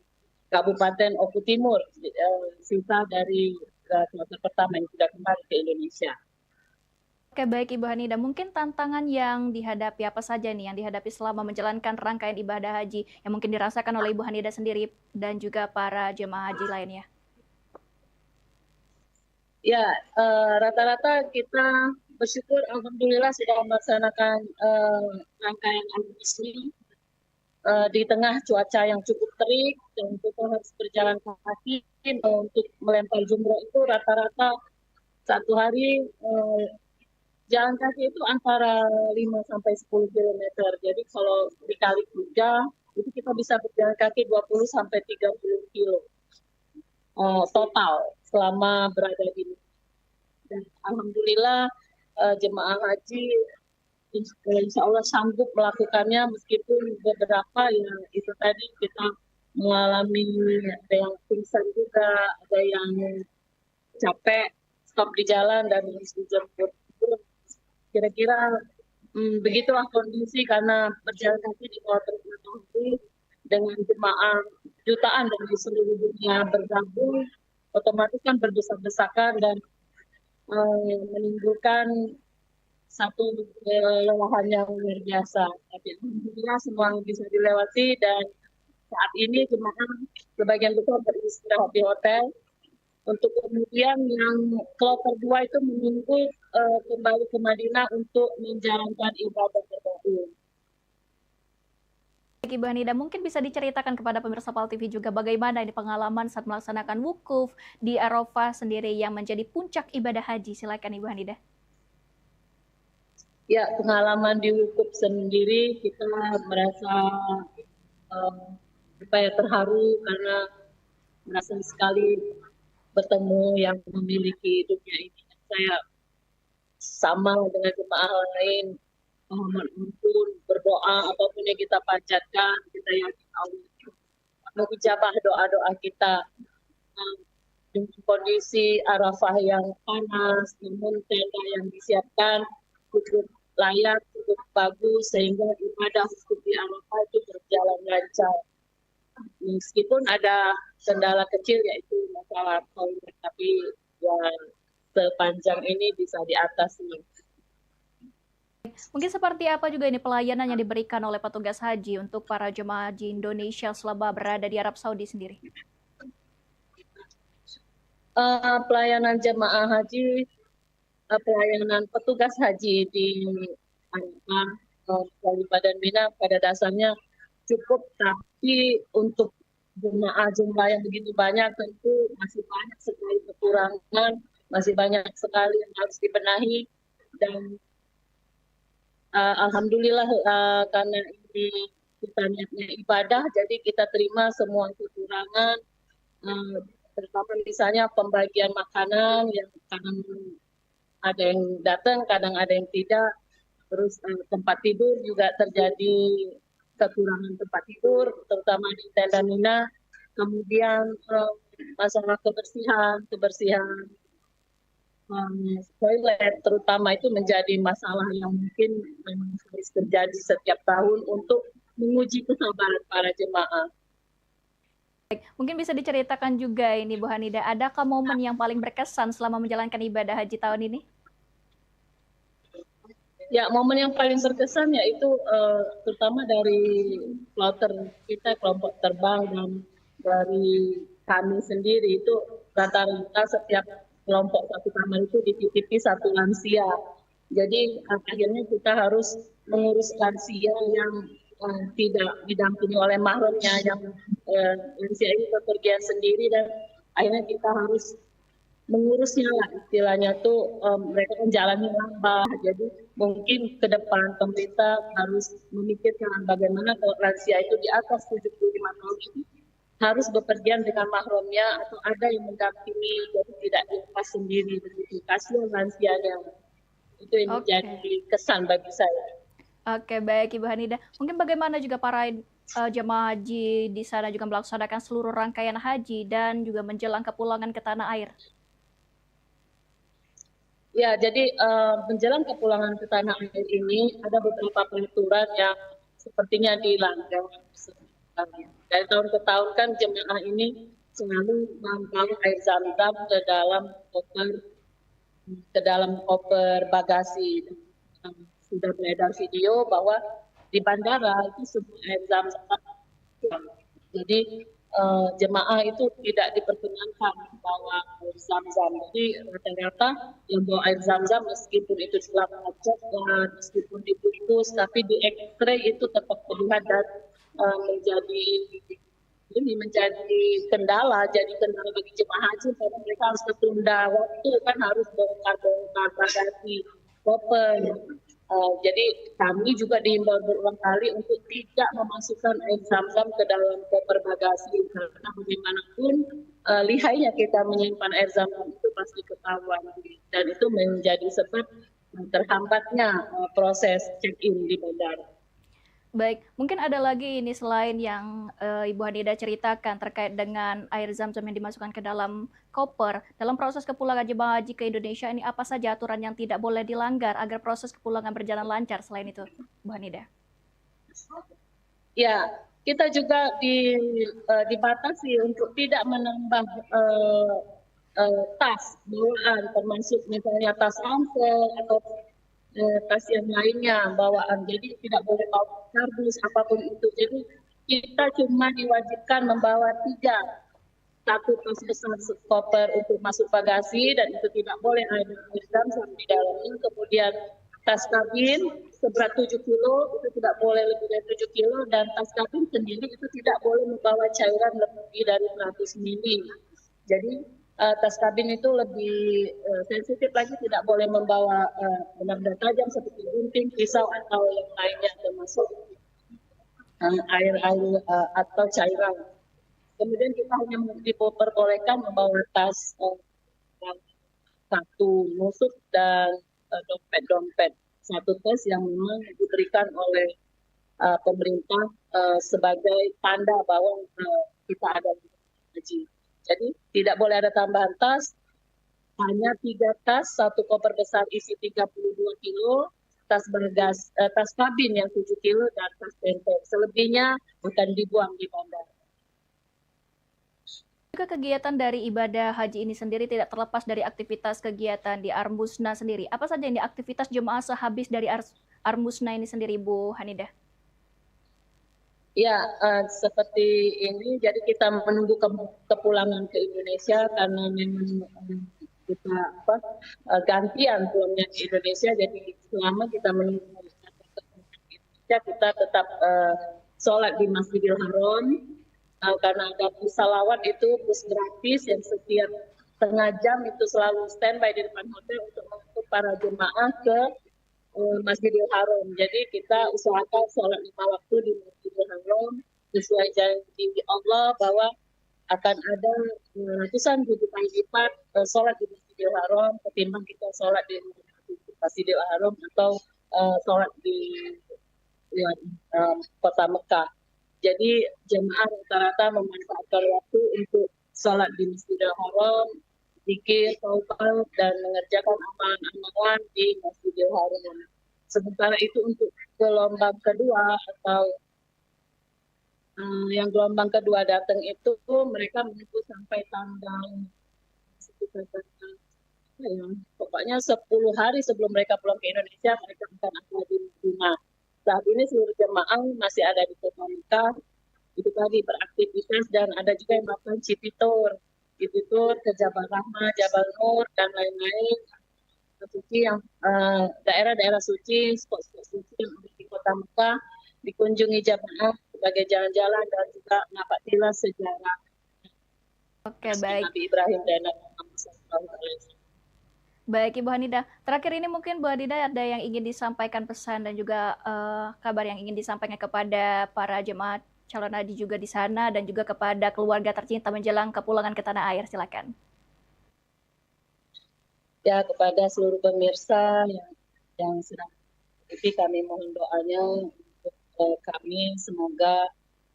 Kabupaten Oku Timur, sisa dari kloter pertama yang sudah kembali ke Indonesia. Oke, baik Ibu Hanidah, mungkin tantangan yang dihadapi apa saja nih yang dihadapi selama menjalankan rangkaian ibadah haji yang mungkin dirasakan oleh Ibu Hanidah sendiri dan juga para jemaah haji lainnya? Ya, rata-rata kita bersyukur alhamdulillah sudah melaksanakan rangkaian Al-Muslim di tengah cuaca yang cukup terik dan kita harus berjalan kaki. Untuk melempar jumroh itu rata-rata satu hari jalan kaki itu antara 5 sampai 10 km. Jadi kalau dikali 3 itu kita bisa berjalan kaki 20 sampai 30 kilo total selama berada di Mina. Dan alhamdulillah jemaah haji insya Allah sanggup melakukannya, meskipun beberapa yang itu tadi kita mengalami ada yang pingsan juga, ada yang capek stop di jalan dan harus dijemput. Kira-kira begitulah kondisi karena berjalan kaki di kloter matahari dengan jemaah jutaan dari seluruh dunia bergabung, otomatis kan berdesak-desakan dan menimbulkan satu kelelahan yang luar biasa. Tapi alhamdulillah semua bisa dilewati dan saat ini jemaah sebagian besar beristirahat di hotel. Untuk kemudian yang kloter 2 itu menunggu kembali ke Madinah untuk menjalankan ibadah terakhir. Ibu Hanidah, mungkin bisa diceritakan kepada pemirsa PAL TV juga bagaimana ini pengalaman saat melaksanakan wukuf di Arafah sendiri yang menjadi puncak ibadah haji. Silakan Ibu Hanidah. Ya, pengalaman di wukuf sendiri kita merasa terharu karena merasa sekali bertemu yang memiliki dunia ini. Saya sama dengan jemaah lain, mohon ampun, berdoa apapun yang kita panjatkan, kita yakin Allah mengijabah doa-doa kita. Dengan kondisi Arafah yang panas, namun tenda yang disiapkan cukup layak, cukup bagus, sehingga ibadah wukuf di Arafah itu berjalan lancar. Meskipun ada kendala kecil yaitu masalah toilet, tapi ya sepanjang ini bisa diatasi. Mungkin seperti apa juga ini pelayanan yang diberikan oleh petugas haji untuk para jemaah haji Indonesia selama berada di Arab Saudi sendiri? Pelayanan jemaah haji, pelayanan petugas haji di Arafah, Musdalifah dan Mina pada dasarnya cukup, tapi untuk jumlah yang begitu banyak tentu masih banyak sekali kekurangan, masih banyak sekali yang harus dibenahi dan alhamdulillah karena ini kita niatnya ibadah, jadi kita terima semua kekurangan, terutama misalnya pembagian makanan yang kadang ada yang datang, kadang ada yang tidak, terus tempat tidur juga terjadi kekurangan tempat tidur, terutama di tenda Mina. Kemudian masalah kebersihan toilet terutama itu menjadi masalah yang mungkin memang harus terjadi setiap tahun untuk menguji kesabaran para jemaah. Baik, mungkin bisa diceritakan juga ini Bu Hanida, adakah momen yang paling berkesan selama menjalankan ibadah haji tahun ini? Ya, momen yang paling berkesan yaitu terutama dari kloter kita, kelompok terbang, dan dari kami sendiri itu rata-rata setiap kelompok satu kamar itu dititipi satu lansia. Jadi akhirnya kita harus mengurus lansia yang tidak didampingi oleh mahramnya, yang lansia ini bepergian sendiri, dan akhirnya kita harus mengurusnya lah, istilahnya tuh mereka kan jalannya lambat. Jadi mungkin ke depan pemerintah harus memikirkan bagaimana kalau lansia itu di atas 75 tahun ini harus bepergian dengan mahramnya atau ada yang mendampingi, jadi tidak dilepas sendiri begitu. Kasihan lansianya. Itu yang menjadi kesan bagi saya. Oke, baik Ibu Hanida. Mungkin bagaimana juga para jemaah haji di sana juga melaksanakan seluruh rangkaian haji dan juga menjelang kepulangan ke tanah air? Ya, jadi menjelang kepulangan ke tanah air ini ada beberapa peraturan yang sepertinya dilanggar. Dari tahun ke tahun kan jemaah ini selalu membawa air zam-zam ke dalam koper bagasi. Sudah beredar video bahwa di bandara itu semua air zam-zam. Jadi jemaah itu tidak diperkenankan membawa air zam-zam. Jadi rata-rata yang bawa air zam-zam meskipun itu telah macet dan meskipun dibungkus, tapi di X-ray itu tetap terlihat dan menjadi kendala bagi jemaah haji karena mereka harus tertunda waktu, kan harus bongkar bagasi koper. Jadi kami juga diimbau berulang kali untuk tidak memasukkan air zam-zam ke dalam koper bagasi, karena bagaimanapun lihainya kita menyimpan air zam-zam itu pasti ketahuan, dan itu menjadi sebab terhambatnya proses check-in di bandara. Baik, mungkin ada lagi ini selain yang Ibu Hanida ceritakan terkait dengan air zam-zam yang dimasukkan ke dalam koper. Dalam proses kepulangan jemaah haji ke Indonesia ini apa saja aturan yang tidak boleh dilanggar agar proses kepulangan berjalan lancar selain itu, Bu Hanida? Ya, kita juga dibatasi untuk tidak menambah tas bawaan, termasuk misalnya tas ransel atau tas yang lainnya bawaan. Jadi tidak boleh bawa kardus apapun itu. Jadi kita cuma diwajibkan membawa 3. Satu tas besar koper untuk masuk bagasi, dan itu tidak boleh ada air zam-zam di dalamnya. Kemudian tas kabin seberat 7 kilo itu tidak boleh lebih dari 7 kilo, dan tas kabin sendiri itu tidak boleh membawa cairan lebih dari 100 ml. Jadi tas kabin itu lebih sensitif lagi, tidak boleh membawa benda-benda tajam seperti gunting, pisau atau yang lainnya, termasuk air atau cairan. Kemudian kita hanya diperbolehkan membawa tas satu nusuk dan dompet. Satu tas yang memang diberikan oleh pemerintah sebagai tanda bahwa kita ada di haji. Jadi tidak boleh ada tambahan tas, hanya 3 tas, satu koper besar isi 32 kilo, tas kabin yang 7 kilo, dan tas benteng. Selebihnya akan dibuang di bandara. Juga kegiatan dari ibadah haji ini sendiri tidak terlepas dari aktivitas kegiatan di Armusna sendiri. Apa saja ini aktivitas jemaah sehabis dari Armusna ini sendiri, Bu Hanida? Ya, seperti ini. Jadi kita menunggu kepulangan ke Indonesia karena memang kita gantian pulangnya ke Indonesia. Jadi selama kita menunggu Indonesia, kita tetap sholat di Masjidil Haram. Karena ada bus salawat itu bus gratis yang setiap setengah jam itu selalu standby di depan hotel untuk mengangkut para jemaah ke Masjidil Haram. Jadi kita usahakan sholat 5 waktu di Masjidil Haram sesuai janji Allah bahwa akan ada ratusan ribu kali lipat sholat di Masjidil Haram ketimbang kita sholat di Masjidil Haram atau sholat di kota Mekah. Jadi jemaah rata-rata memanfaatkan waktu untuk sholat di Masjidil Haram, zikir, taubat, dan mengerjakan amalan-amalan di Masjidil Haram. Sementara itu untuk gelombang kedua atau yang gelombang kedua datang itu mereka menunggu sampai tanggal sekitar pokoknya 10 hari sebelum mereka pulang ke Indonesia mereka akan ada di Madinah. Saat ini seluruh jemaah masih ada di kota Mekah, itu tadi beraktivitas, dan ada juga yang melakukan city tour ke Jabal Rahmah, Jabal Nur, dan lain-lain suci yang daerah-daerah suci, spot-spot suci yang ada di kota Mekah dikunjungi jamaah sebagai jalan-jalan dan juga napak tilas sejarah. Oke, baik. Nabi Ibrahim dan Nabi Muhammad SAW. Baik, Ibu Hanidah. Terakhir ini mungkin Bu Hanidah ada yang ingin disampaikan pesan dan juga kabar yang ingin disampaikan kepada para jemaah calon haji juga di sana dan juga kepada keluarga tercinta menjelang kepulangan ke tanah air. Silakan. Ya, kepada seluruh pemirsa yang sedang mengikuti, kami mohon doanya untuk kami, semoga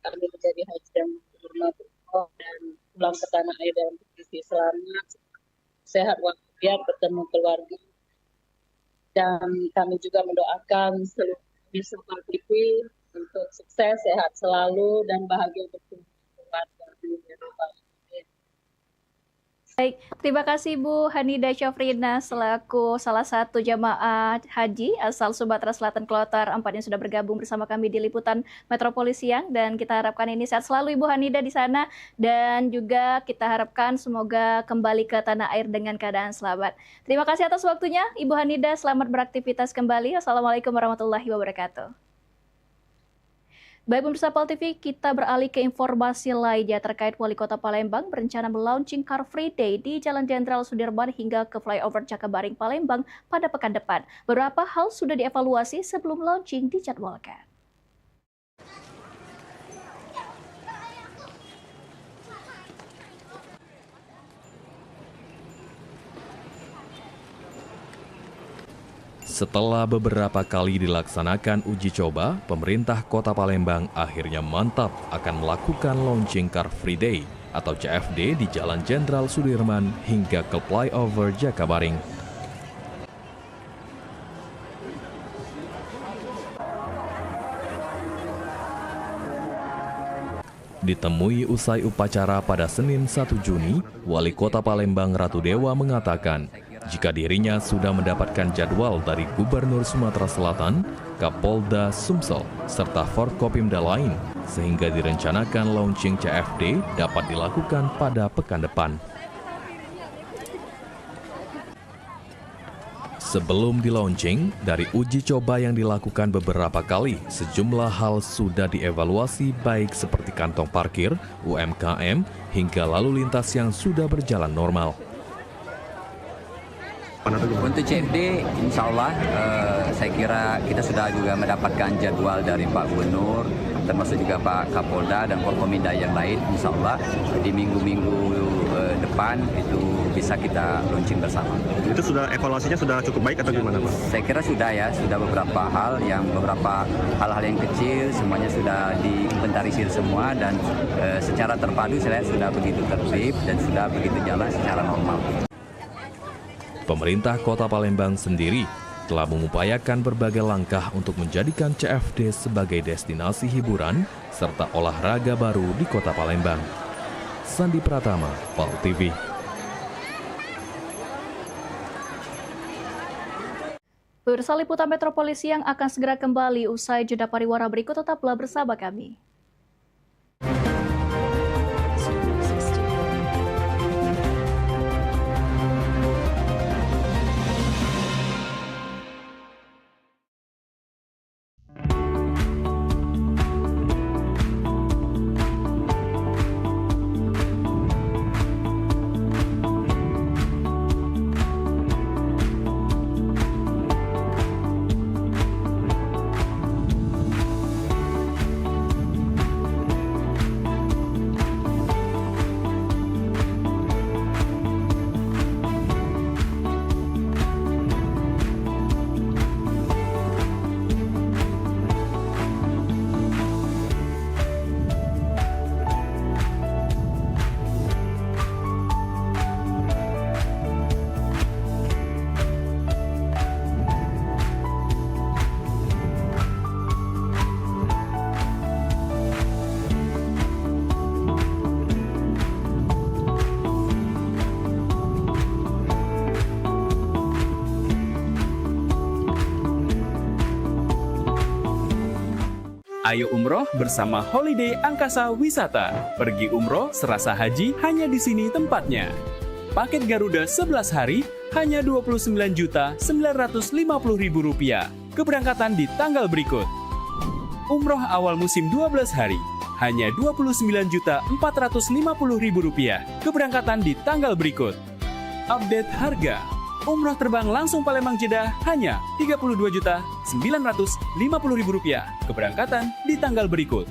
kami menjadi haji yang bermakna dan pulang ke tanah air dalam kondisi selamat, sehat walafiat, bertemu keluarga. Dan kami juga mendoakan seluruh pemirsa TV untuk sukses, sehat selalu, dan bahagia bertemu keluarga. Baik, terima kasih Bu Hanidah Syafrina selaku salah satu jamaah haji asal Sumatera Selatan Kloter 4 yang sudah bergabung bersama kami di Liputan Metropolis Siang, dan kita harapkan ini sehat selalu Ibu Hanidah di sana, dan juga kita harapkan semoga kembali ke tanah air dengan keadaan selamat. Terima kasih atas waktunya Ibu Hanidah, selamat beraktivitas kembali. Assalamualaikum warahmatullahi wabarakatuh. Baik pemirsa PAL TV, kita beralih ke informasi lainnya terkait Wali Kota Palembang berencana melaunching Car Free Day di Jalan Jenderal Sudirman hingga ke flyover Jakabaring Palembang pada pekan depan. Beberapa hal sudah dievaluasi sebelum launching dijadwalkan. Setelah beberapa kali dilaksanakan uji coba, pemerintah Kota Palembang akhirnya mantap akan melakukan launching Car Free Day atau CFD di Jalan Jenderal Sudirman hingga ke flyover Jakabaring. Ditemui usai upacara pada Senin 1 Juni, Wali Kota Palembang Ratu Dewa mengatakan jika dirinya sudah mendapatkan jadwal dari Gubernur Sumatera Selatan, Kapolda Sumsel, serta Forkopimda lain, sehingga direncanakan launching CFD dapat dilakukan pada pekan depan. Sebelum di-launching, dari uji coba yang dilakukan beberapa kali, sejumlah hal sudah dievaluasi baik seperti kantong parkir, UMKM, hingga lalu lintas yang sudah berjalan normal. Untuk CFD, insya Allah saya kira kita sudah juga mendapatkan jadwal dari Pak Gubernur, termasuk juga Pak Kapolda dan Forkominda yang lain. Insya Allah di minggu-minggu depan itu bisa kita launching bersama. Itu sudah evaluasinya sudah cukup baik atau gimana Pak? Saya kira sudah ya, sudah beberapa hal-hal yang kecil semuanya sudah diinventarisir semua, dan secara terpadu saya sudah begitu tertib dan sudah begitu jalan secara normal. Pemerintah Kota Palembang sendiri telah mengupayakan berbagai langkah untuk menjadikan CFD sebagai destinasi hiburan serta olahraga baru di Kota Palembang. Sandi Pratama, PAL TV. Pemirsa Liputan Metropolis Siang akan segera kembali usai jeda pariwara berikut, tetaplah bersama kami. Ayo umroh bersama Holiday Angkasa Wisata. Pergi umroh serasa haji hanya di sini tempatnya. Paket Garuda 11 hari hanya Rp29.950.000. Keberangkatan di tanggal berikut. Umroh awal musim 12 hari hanya Rp29.450.000. Keberangkatan di tanggal berikut. Update harga. Umroh terbang langsung Palembang Jeddah hanya Rp32.950.000. Keberangkatan di tanggal berikut.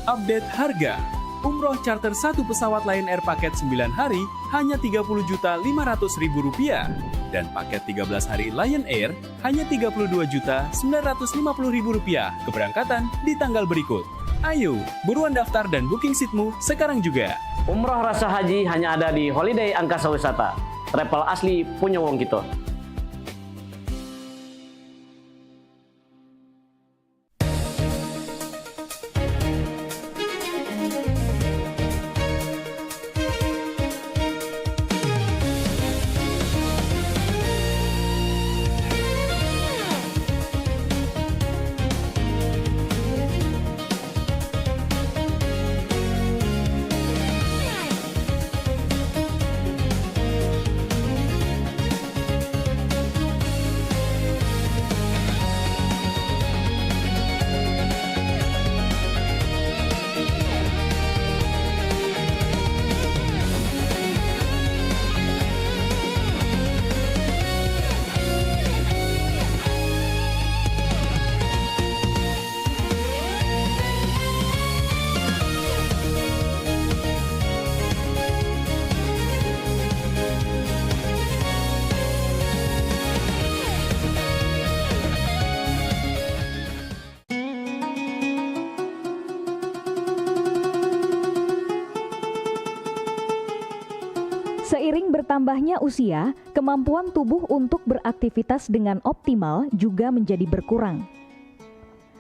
Update harga. Umroh charter satu pesawat Lion Air paket 9 hari hanya Rp30.500.000. Dan paket 13 hari Lion Air hanya Rp32.950.000. Keberangkatan di tanggal berikut. Ayo, buruan daftar dan booking seatmu sekarang juga. Umroh rasa haji hanya ada di Holiday Angkasa Wisata. Travel asli punya wong kita. Seiring bertambahnya usia, kemampuan tubuh untuk beraktivitas dengan optimal juga menjadi berkurang.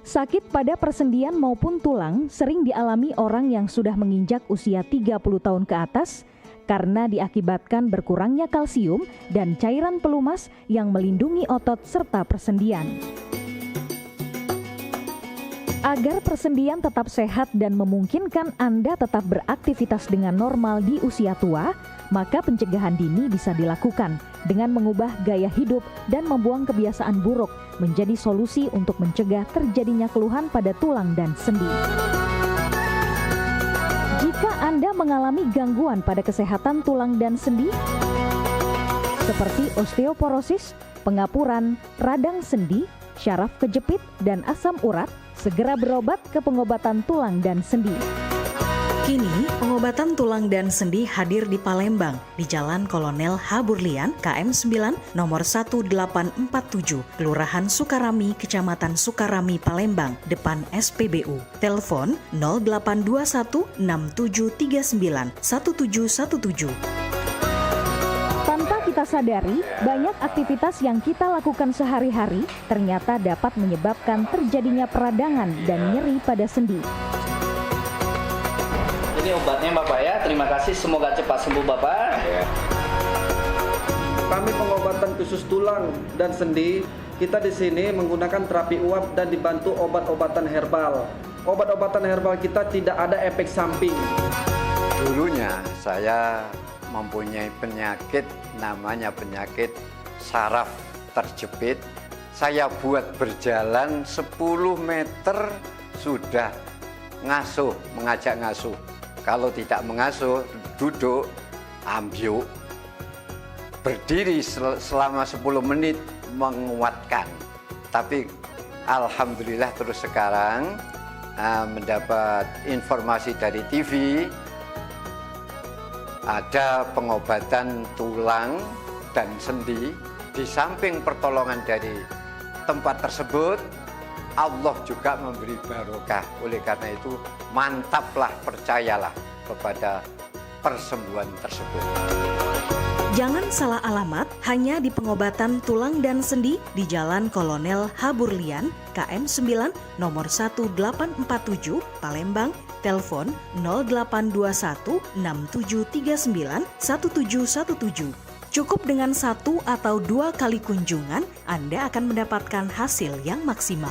Sakit pada persendian maupun tulang sering dialami orang yang sudah menginjak usia 30 tahun ke atas karena diakibatkan berkurangnya kalsium dan cairan pelumas yang melindungi otot serta persendian. Agar persendian tetap sehat dan memungkinkan Anda tetap beraktivitas dengan normal di usia tua, maka pencegahan dini bisa dilakukan dengan mengubah gaya hidup dan membuang kebiasaan buruk menjadi solusi untuk mencegah terjadinya keluhan pada tulang dan sendi. Jika Anda mengalami gangguan pada kesehatan tulang dan sendi, seperti osteoporosis, pengapuran, radang sendi, syaraf kejepit, dan asam urat, segera berobat ke pengobatan tulang dan sendi. Kini, pengobatan tulang dan sendi hadir di Palembang, di Jalan Kolonel H. Burlian, KM 9, nomor 1847, Kelurahan Sukarami, Kecamatan Sukarami, Palembang, depan SPBU. Telepon 0821 6739 1717. Tanpa kita sadari, banyak aktivitas yang kita lakukan sehari-hari ternyata dapat menyebabkan terjadinya peradangan dan nyeri pada sendi. Ini obatnya Bapak ya, terima kasih, semoga cepat sembuh Bapak. Kami pengobatan khusus tulang dan sendi, kita di sini menggunakan terapi uap dan dibantu obat-obatan herbal. Obat-obatan herbal kita tidak ada efek samping. Dulunya saya mempunyai penyakit namanya penyakit saraf terjepit. Saya buat berjalan 10 meter sudah ngasuh, mengajak ngasuh. Kalau tidak mengasuh, duduk, ambyuk, berdiri selama 10 menit menguatkan. Tapi alhamdulillah terus sekarang mendapat informasi dari TV, ada pengobatan tulang dan sendi. Di samping pertolongan dari tempat tersebut, Allah juga memberi barokah. Oleh karena itu, mantaplah, percayalah kepada persembuhan tersebut. Jangan salah alamat, hanya di pengobatan tulang dan sendi di Jalan Kolonel H. Burlian, KM 9, nomor 1847, Palembang, telepon 0821 6739 1717. Cukup dengan 1 atau 2 kali kunjungan, Anda akan mendapatkan hasil yang maksimal.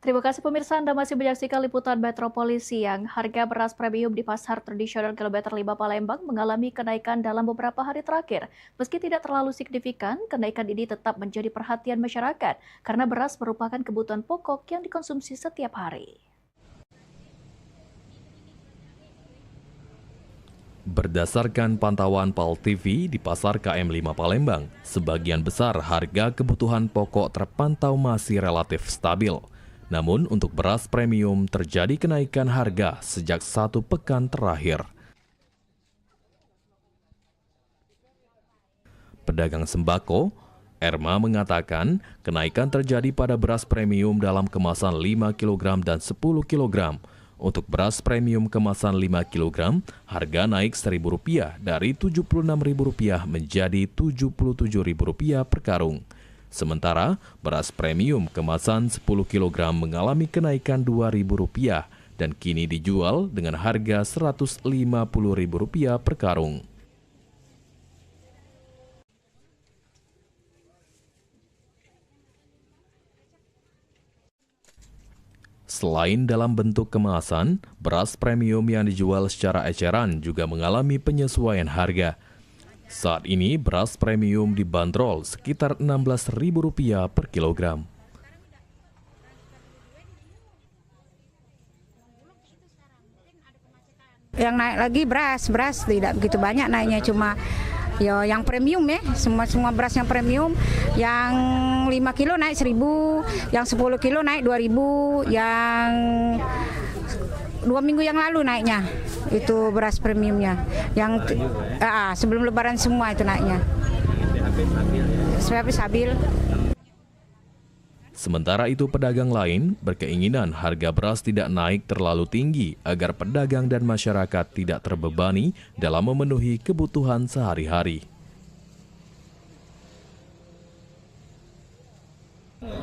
Terima kasih pemirsa, Anda masih menyaksikan liputan Metropolis Siang. Harga beras premium di pasar tradisional kilometer 5 Palembang mengalami kenaikan dalam beberapa hari terakhir. Meski tidak terlalu signifikan, kenaikan ini tetap menjadi perhatian masyarakat karena beras merupakan kebutuhan pokok yang dikonsumsi setiap hari. Berdasarkan pantauan PAL TV di Pasar KM5 Palembang, sebagian besar harga kebutuhan pokok terpantau masih relatif stabil. Namun untuk beras premium terjadi kenaikan harga sejak 1 pekan terakhir. Pedagang sembako, Erma mengatakan kenaikan terjadi pada beras premium dalam kemasan 5 kg dan 10 kg. Untuk beras premium kemasan 5 kg, harga naik Rp1.000 dari Rp76.000 menjadi Rp77.000 per karung. Sementara beras premium kemasan 10 kg mengalami kenaikan Rp2.000 dan kini dijual dengan harga Rp150.000 per karung. Selain dalam bentuk kemasan, beras premium yang dijual secara eceran juga mengalami penyesuaian harga. Saat ini beras premium dibanderol sekitar Rp16.000 per kilogram. Yang naik lagi beras tidak begitu banyak naiknya, cuma ya yang premium ya, semua beras yang premium, yang 5 kilo naik 1.000, yang 10 kilo naik 2.000, yang 2 minggu yang lalu naiknya itu beras premiumnya, yang sebelum lebaran semua itu naiknya. Stabil. Sementara itu pedagang lain berkeinginan harga beras tidak naik terlalu tinggi agar pedagang dan masyarakat tidak terbebani dalam memenuhi kebutuhan sehari-hari.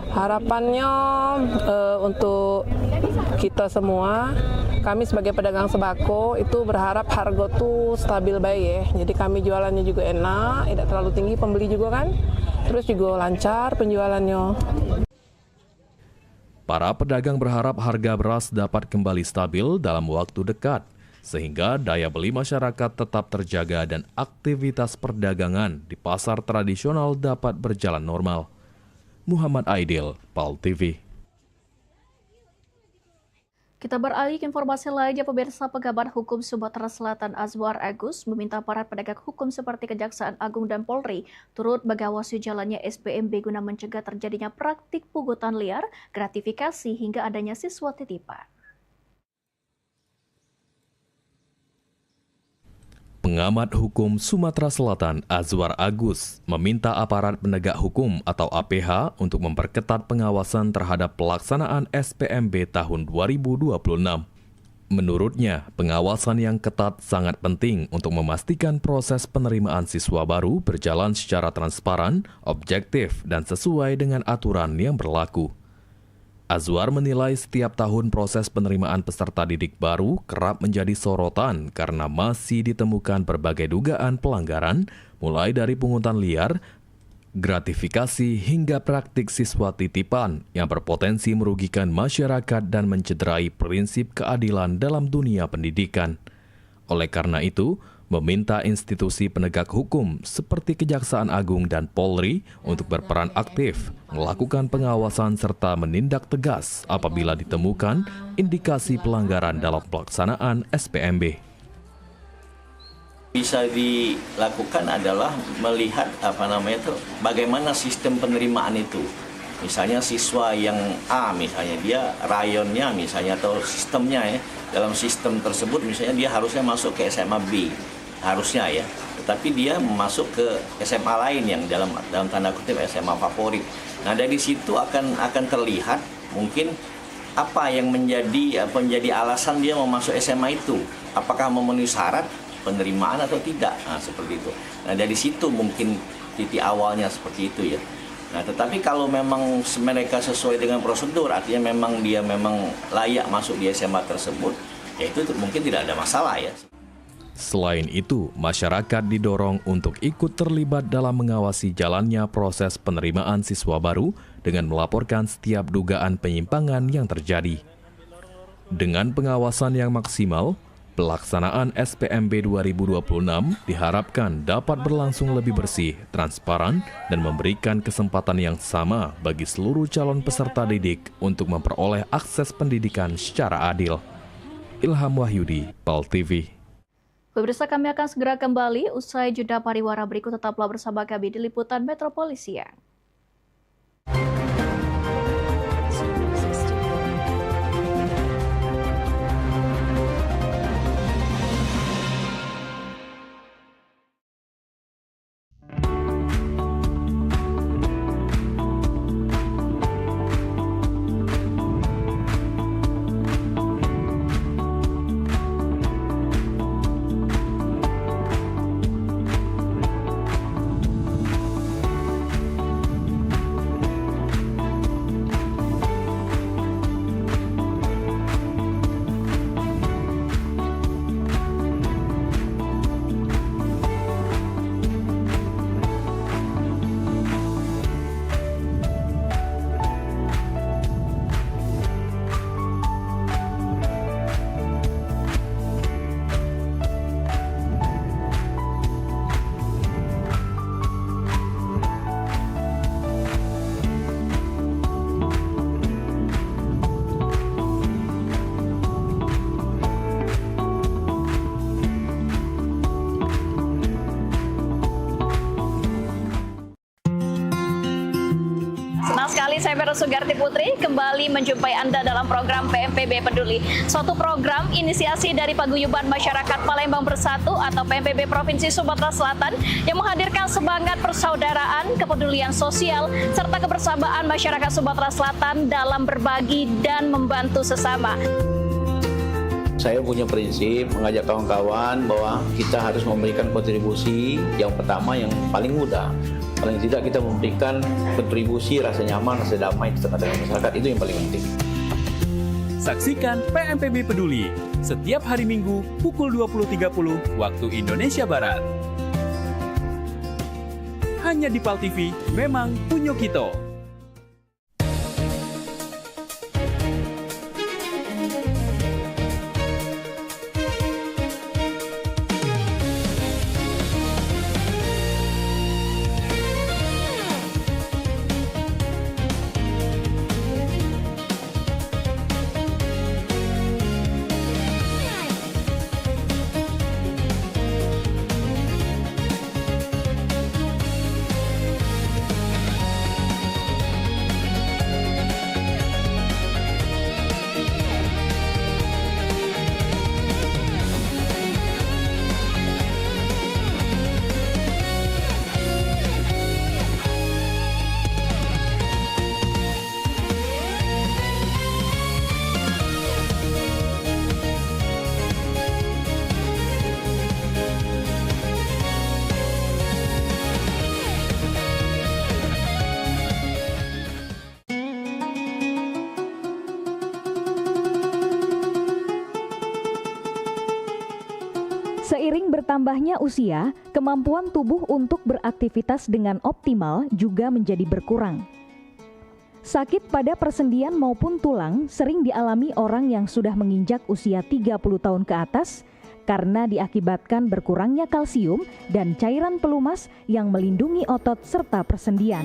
Harapannya untuk kita semua, kami sebagai pedagang sembako itu berharap harga tuh stabil baik ya. Jadi kami jualannya juga enak, tidak terlalu tinggi, pembeli juga kan, terus juga lancar penjualannya. Para pedagang berharap harga beras dapat kembali stabil dalam waktu dekat, sehingga daya beli masyarakat tetap terjaga dan aktivitas perdagangan di pasar tradisional dapat berjalan normal. Muhammad Aidil, PAL TV. Kita beralih ke informasi lainnya, pemirsa. Pengamat Hukum Sumatera Selatan Azwar Agus meminta para penegak hukum seperti Kejaksaan Agung dan Polri turut mengawasi jalannya SPMB guna mencegah terjadinya praktik pungutan liar, gratifikasi hingga adanya siswa titipan. Pengamat Hukum Sumatera Selatan Azwar Agus meminta aparat penegak hukum atau APH untuk memperketat pengawasan terhadap pelaksanaan SPMB tahun 2026. Menurutnya, pengawasan yang ketat sangat penting untuk memastikan proses penerimaan siswa baru berjalan secara transparan, objektif, dan sesuai dengan aturan yang berlaku. Azwar menilai setiap tahun proses penerimaan peserta didik baru kerap menjadi sorotan karena masih ditemukan berbagai dugaan pelanggaran, mulai dari pungutan liar, gratifikasi hingga praktik siswa titipan yang berpotensi merugikan masyarakat dan mencederai prinsip keadilan dalam dunia pendidikan. Oleh karena itu, meminta institusi penegak hukum seperti Kejaksaan Agung dan Polri untuk berperan aktif, melakukan pengawasan serta menindak tegas apabila ditemukan indikasi pelanggaran dalam pelaksanaan SPMB. Bisa dilakukan adalah melihat bagaimana sistem penerimaan itu. Misalnya siswa yang A, misalnya dia rayonnya misalnya atau sistemnya ya, dalam sistem tersebut misalnya dia harusnya masuk ke SMA B. Harusnya ya, tetapi dia masuk ke SMA lain yang dalam tanda kutip SMA favorit. Nah dari situ akan terlihat mungkin apa yang menjadi alasan dia mau masuk SMA itu, apakah memenuhi syarat penerimaan atau tidak, nah seperti itu. Nah dari situ mungkin titik awalnya seperti itu ya. Nah tetapi kalau memang mereka sesuai dengan prosedur, artinya memang dia memang layak masuk di SMA tersebut, ya itu mungkin tidak ada masalah ya. Selain itu, masyarakat didorong untuk ikut terlibat dalam mengawasi jalannya proses penerimaan siswa baru dengan melaporkan setiap dugaan penyimpangan yang terjadi. Dengan pengawasan yang maksimal, pelaksanaan SPMB 2026 diharapkan dapat berlangsung lebih bersih, transparan, dan memberikan kesempatan yang sama bagi seluruh calon peserta didik untuk memperoleh akses pendidikan secara adil. Ilham Wahyudi, PAL TV. Pemirsa, kami akan segera kembali usai jeda pariwara berikut. Tetaplah bersama kami di Liputan Metropolis Siang. Saya Vera Sugarti Putri kembali menjumpai Anda dalam program PMPB Peduli. Suatu program inisiasi dari Paguyuban Masyarakat Palembang Bersatu atau PMPB Provinsi Sumatera Selatan yang menghadirkan semangat persaudaraan, kepedulian sosial, serta kebersamaan masyarakat Sumatera Selatan dalam berbagi dan membantu sesama. Saya punya prinsip mengajak kawan-kawan bahwa kita harus memberikan kontribusi yang pertama yang paling mudah. Paling tidak kita memberikan kontribusi rasa nyaman, rasa damai di tengah-tengah masyarakat, itu yang paling penting. Saksikan PMPB Peduli setiap hari Minggu pukul 20.30 waktu Indonesia Barat. Hanya di PAL TV, memang punya kita. Seiring bertambahnya usia, kemampuan tubuh untuk beraktivitas dengan optimal juga menjadi berkurang. Sakit pada persendian maupun tulang sering dialami orang yang sudah menginjak usia 30 tahun ke atas karena diakibatkan berkurangnya kalsium dan cairan pelumas yang melindungi otot serta persendian.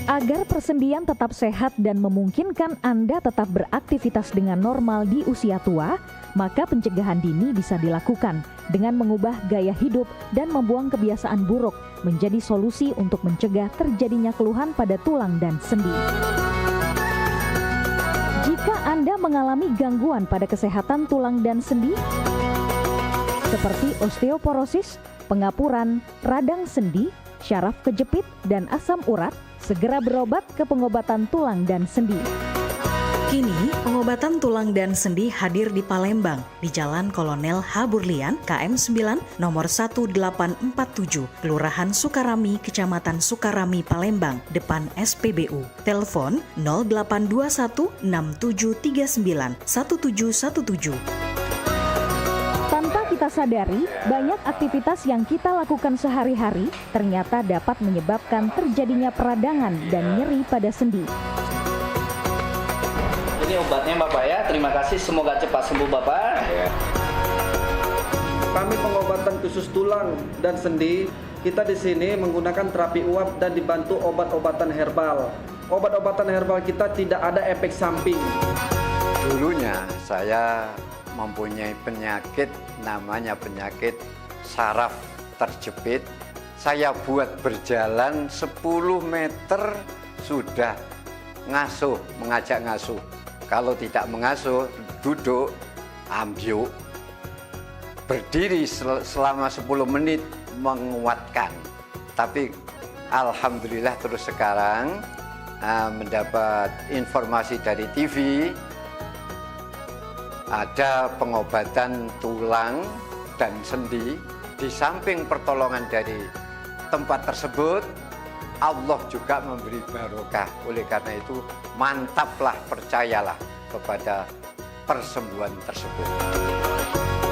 Agar persendian tetap sehat dan memungkinkan Anda tetap beraktivitas dengan normal di usia tua, maka pencegahan dini bisa dilakukan dengan mengubah gaya hidup dan membuang kebiasaan buruk menjadi solusi untuk mencegah terjadinya keluhan pada tulang dan sendi. Jika Anda mengalami gangguan pada kesehatan tulang dan sendi, seperti osteoporosis, pengapuran, radang sendi, syaraf kejepit, dan asam urat, segera berobat ke pengobatan tulang dan sendi. Kini, pengobatan tulang dan sendi hadir di Palembang, di Jalan Kolonel H. Burlian, KM 9, nomor 1847, Kelurahan Sukarami, Kecamatan Sukarami, Palembang, depan SPBU. Telepon 0821 6739 1717. sadari, banyak aktivitas yang kita lakukan sehari-hari ternyata dapat menyebabkan terjadinya peradangan dan nyeri pada sendi. Ini obatnya Bapak ya, terima kasih, semoga cepat sembuh Bapak. Kami pengobatan khusus tulang dan sendi. Kita di sini menggunakan terapi uap dan dibantu obat-obatan herbal. Obat-obatan herbal kita tidak ada efek samping. Dulunya saya mempunyai penyakit namanya penyakit saraf terjepit. Saya buat berjalan 10 meter sudah ngasuh, mengajak ngasuh. Kalau tidak mengasuh, duduk, ambyuk. Berdiri selama 10 menit menguatkan. Tapi alhamdulillah terus sekarang mendapat informasi dari TV, ada pengobatan tulang dan sendi. Di samping pertolongan dari tempat tersebut, Allah juga memberi barokah. Oleh karena itu, mantaplah, percayalah kepada persembuhan tersebut.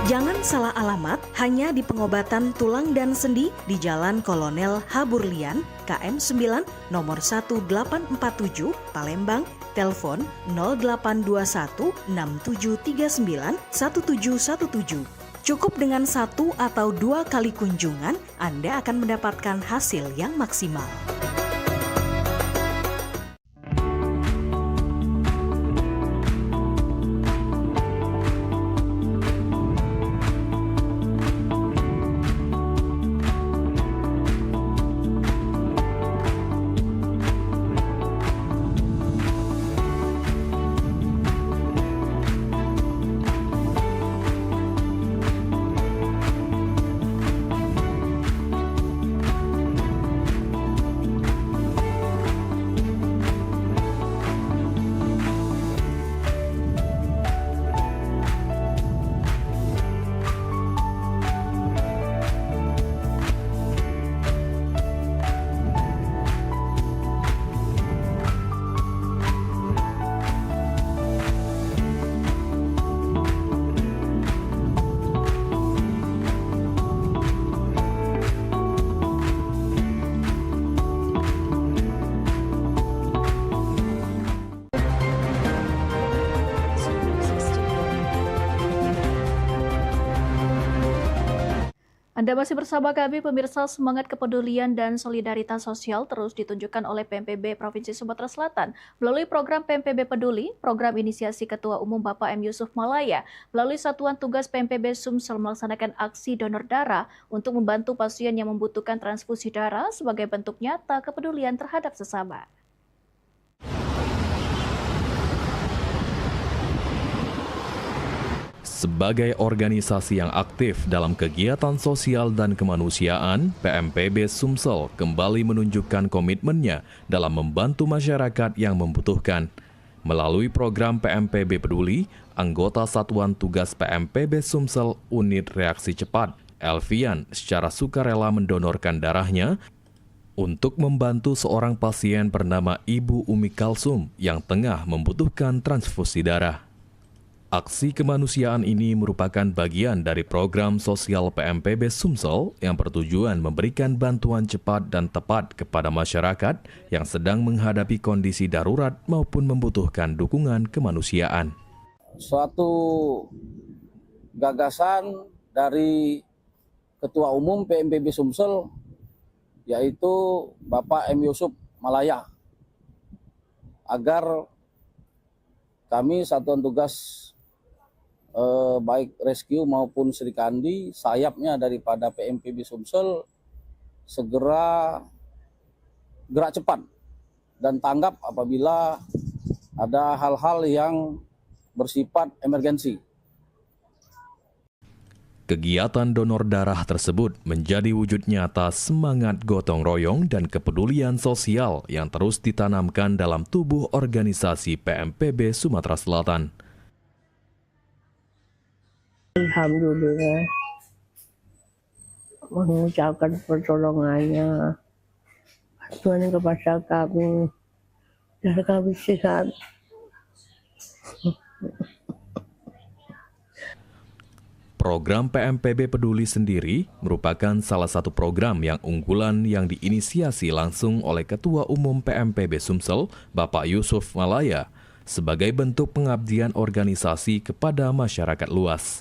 Jangan salah alamat, hanya di pengobatan tulang dan sendi di Jalan Kolonel Haburlian, KM 9, nomor 1847, Palembang, telepon 0821 6739 1717. Cukup dengan 1 atau 2 kali kunjungan, Anda akan mendapatkan hasil yang maksimal. Anda masih bersama kami, pemirsa. Semangat kepedulian dan solidaritas sosial terus ditunjukkan oleh PMPB Provinsi Sumatera Selatan melalui program PMPB Peduli, program inisiasi Ketua Umum Bapak M. Yusuf Malaya, melalui Satuan Tugas PMPB Sumsel melaksanakan aksi donor darah untuk membantu pasien yang membutuhkan transfusi darah sebagai bentuk nyata kepedulian terhadap sesama. Sebagai organisasi yang aktif dalam kegiatan sosial dan kemanusiaan, PMPB Sumsel kembali menunjukkan komitmennya dalam membantu masyarakat yang membutuhkan. Melalui program PMPB Peduli, anggota Satuan Tugas PMPB Sumsel Unit Reaksi Cepat, Elvian, secara sukarela mendonorkan darahnya untuk membantu seorang pasien bernama Ibu Umi Kalsum yang tengah membutuhkan transfusi darah. Aksi kemanusiaan ini merupakan bagian dari program sosial PMPB Sumsel yang bertujuan memberikan bantuan cepat dan tepat kepada masyarakat yang sedang menghadapi kondisi darurat maupun membutuhkan dukungan kemanusiaan. Suatu gagasan dari Ketua Umum PMPB Sumsel, yaitu Bapak M. Yusuf Malaya, agar kami Satuan Tugas baik rescue maupun Serikandi, sayapnya daripada PMPB Sumsel, segera gerak cepat dan tanggap apabila ada hal-hal yang bersifat emergensi. Kegiatan donor darah tersebut menjadi wujud nyata semangat gotong royong dan kepedulian sosial yang terus ditanamkan dalam tubuh organisasi PMPB Sumatera Selatan. Alhamdulillah mengucapkan pertolongannya, Tuhan kepada kami dan kami sehat. Program PMPB Peduli sendiri merupakan salah satu program yang unggulan yang diinisiasi langsung oleh Ketua Umum PMPB Sumsel, Bapak Yusuf Malaya, sebagai bentuk pengabdian organisasi kepada masyarakat luas.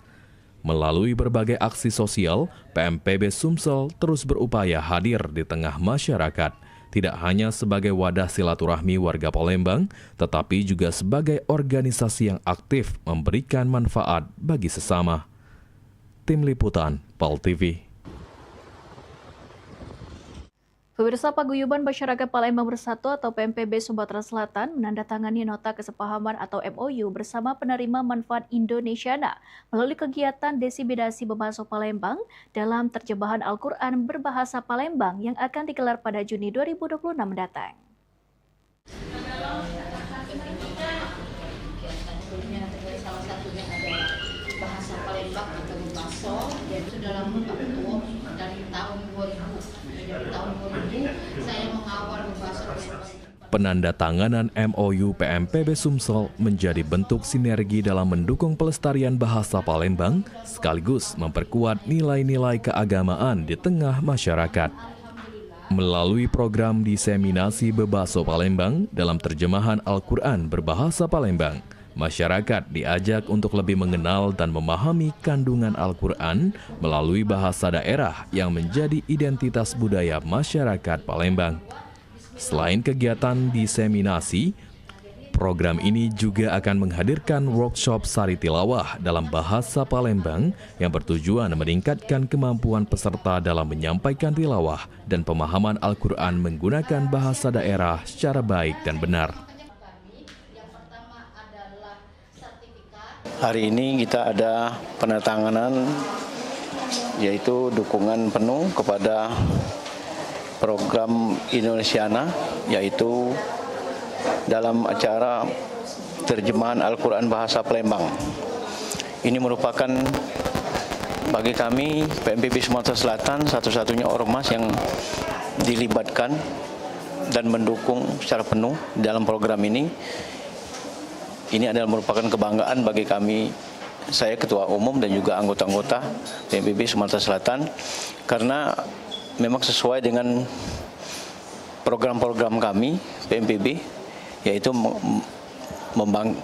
Melalui berbagai aksi sosial, PMPB Sumsel terus berupaya hadir di tengah masyarakat, tidak hanya sebagai wadah silaturahmi warga Palembang, tetapi juga sebagai organisasi yang aktif memberikan manfaat bagi sesama. Tim Liputan, PAL TV. Pemirsa, Paguyuban Masyarakat Palembang Bersatu atau PMPB Sumatera Selatan menandatangani nota kesepahaman atau MOU bersama penerima manfaat Indonesiana melalui kegiatan Desibidasi Bebaso Palembang dalam terjemahan Al-Quran berbahasa Palembang yang akan digelar pada Juni 2026 mendatang. Bahasa Palembang atau Bebaso, jadi sudah lama dari tahun 2000. Dari tahun 2000 saya mengawal Bebaso. Penandatanganan MOU PMPB Sumsel menjadi bentuk sinergi dalam mendukung pelestarian bahasa Palembang sekaligus memperkuat nilai-nilai keagamaan di tengah masyarakat. Melalui program diseminasi Bebaso Palembang dalam terjemahan Al-Quran berbahasa Palembang, masyarakat diajak untuk lebih mengenal dan memahami kandungan Al-Quran melalui bahasa daerah yang menjadi identitas budaya masyarakat Palembang. Selain kegiatan diseminasi, program ini juga akan menghadirkan workshop sari tilawah dalam bahasa Palembang yang bertujuan meningkatkan kemampuan peserta dalam menyampaikan tilawah dan pemahaman Al-Quran menggunakan bahasa daerah secara baik dan benar. Hari ini kita ada penandatanganan yaitu dukungan penuh kepada program Indonesiana, yaitu dalam acara terjemahan Al-Quran bahasa Palembang. Ini merupakan bagi kami PMPB Sumatera Selatan satu-satunya ormas yang dilibatkan dan mendukung secara penuh dalam program ini. Ini adalah merupakan kebanggaan bagi kami, saya Ketua Umum dan juga anggota-anggota PMPB Sumatera Selatan, karena memang sesuai dengan program-program kami PMPB, yaitu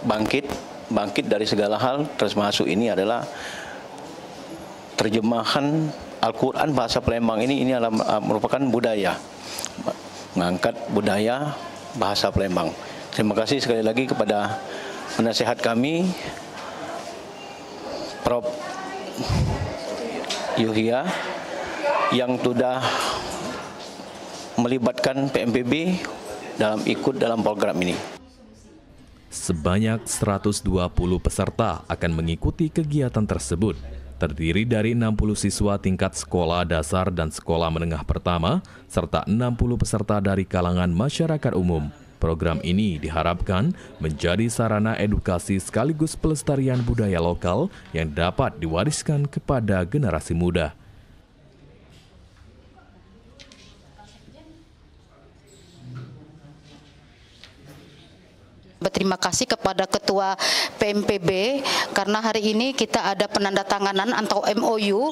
bangkit dari segala hal. Termasuk ini adalah terjemahan Al-Quran bahasa Palembang ini adalah merupakan budaya, mengangkat budaya bahasa Palembang. Terima kasih sekali lagi kepada penasehat kami, Prof. Yuhia, yang sudah melibatkan PMPB ikut dalam program ini. Sebanyak 120 peserta akan mengikuti kegiatan tersebut, terdiri dari 60 siswa tingkat sekolah dasar dan sekolah menengah pertama, serta 60 peserta dari kalangan masyarakat umum. Program ini diharapkan menjadi sarana edukasi sekaligus pelestarian budaya lokal yang dapat diwariskan kepada generasi muda. Berterima kasih kepada Ketua PMPB karena hari ini kita ada penandatanganan atau MOU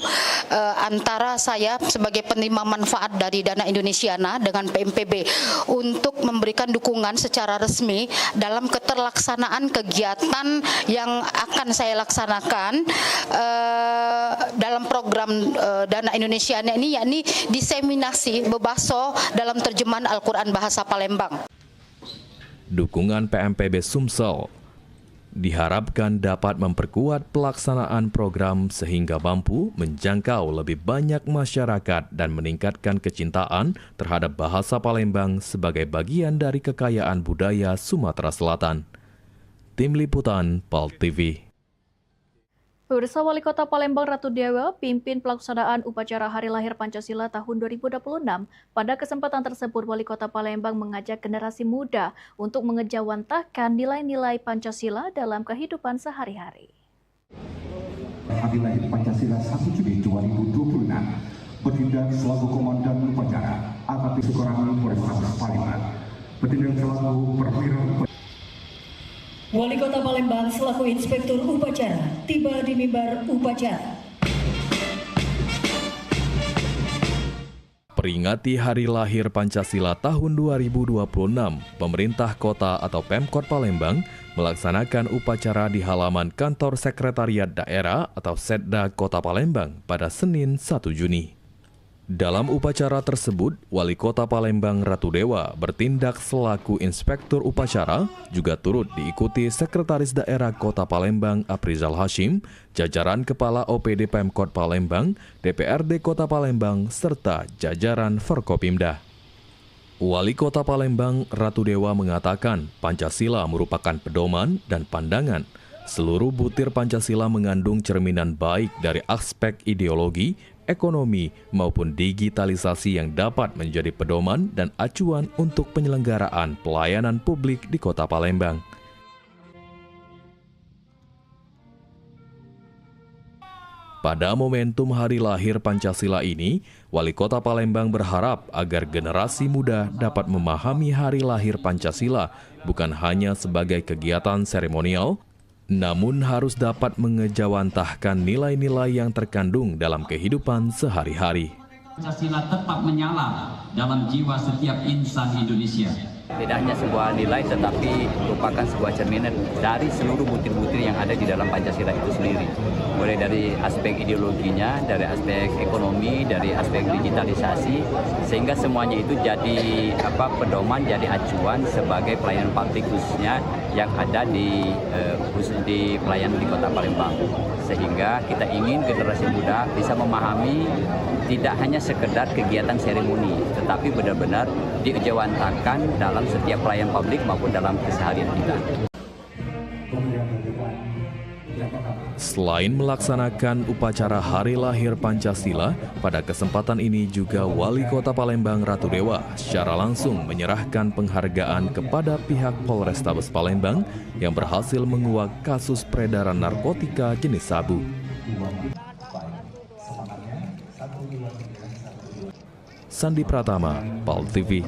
antara saya sebagai penerima manfaat dari Dana Indonesiana dengan PMPB untuk memberikan dukungan secara resmi dalam keterlaksanaan kegiatan yang akan saya laksanakan dalam program Dana Indonesiana ini, yakni diseminasi Bebaso dalam terjemahan Al-Quran bahasa Palembang. Dukungan PMPB Sumsel diharapkan dapat memperkuat pelaksanaan program sehingga mampu menjangkau lebih banyak masyarakat dan meningkatkan kecintaan terhadap bahasa Palembang sebagai bagian dari kekayaan budaya Sumatera Selatan. Tim Liputan, PAL TV. Pemirsa, Wali Kota Palembang Ratu Dewa pimpin pelaksanaan upacara Hari Lahir Pancasila tahun 2026. Pada kesempatan tersebut, Wali Kota Palembang mengajak generasi muda untuk mengejawantahkan nilai-nilai Pancasila dalam kehidupan sehari-hari. Hari Lahir Pancasila 1 Juni 2026 bertindak selaku Komandan Upacara AKP Sukarami Polrestabes Palembang. Bertindak selaku Perwira Wali Kota Palembang selaku Inspektur Upacara tiba di mimbar upacara. Peringati Hari Lahir Pancasila tahun 2026, pemerintah kota atau Pemkot Palembang melaksanakan upacara di halaman kantor Sekretariat Daerah atau Setda Kota Palembang pada Senin 1 Juni. Dalam upacara tersebut, Wali Kota Palembang Ratu Dewa bertindak selaku inspektur upacara, juga turut diikuti Sekretaris Daerah Kota Palembang Aprizal Hashim, jajaran Kepala OPD Pemkot Palembang, DPRD Kota Palembang, serta jajaran Forkopimda. Wali Kota Palembang Ratu Dewa mengatakan Pancasila merupakan pedoman dan pandangan. Seluruh butir Pancasila mengandung cerminan baik dari aspek ideologi, ekonomi, maupun digitalisasi yang dapat menjadi pedoman dan acuan untuk penyelenggaraan pelayanan publik di Kota Palembang. Pada momentum Hari Lahir Pancasila ini, Wali Kota Palembang berharap agar generasi muda dapat memahami Hari Lahir Pancasila bukan hanya sebagai kegiatan seremonial, namun harus dapat mengejawantahkan nilai-nilai yang terkandung dalam kehidupan sehari-hari. Pancasila tetap menyala dalam jiwa setiap insan Indonesia. Tidak hanya sebuah nilai, tetapi merupakan sebuah cerminan dari seluruh butir-butir yang ada di dalam Pancasila itu sendiri. Mulai dari aspek ideologinya, dari aspek ekonomi, dari aspek digitalisasi, sehingga semuanya itu jadi pedoman, jadi acuan sebagai pelayanan publik khususnya yang ada di pelayanan di Kota Palembang. Sehingga kita ingin generasi muda bisa memahami tidak hanya sekedar kegiatan seremoni, tetapi benar-benar diejawantahkan dalam setiap pelayanan publik maupun dalam keseharian kita. Selain melaksanakan upacara Hari Lahir Pancasila, pada kesempatan ini juga Wali Kota Palembang Ratu Dewa secara langsung menyerahkan penghargaan kepada pihak Polrestabes Palembang yang berhasil menguak kasus peredaran narkotika jenis sabu. Sandi Pratama, PAL TV.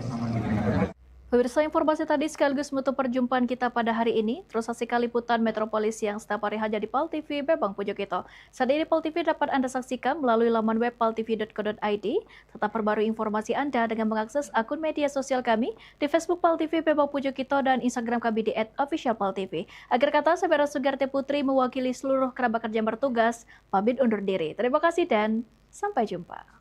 Pemirsa, informasi tadi sekaligus menutup perjumpaan kita pada hari ini. Terus saksikan liputan Metropolis yang setiap hari hanya di PAL TV Bebang Pujokito. Saat ini PAL TV dapat Anda saksikan melalui laman web paltv.co.id. Tetap perbarui informasi Anda dengan mengakses akun media sosial kami di Facebook PAL TV Bebang Pujokito dan Instagram kami di @officialpaltv. Akhir kata, saya Vera Sugarte Putri mewakili seluruh kerabat kerja yang bertugas, pamit undur diri. Terima kasih dan sampai jumpa.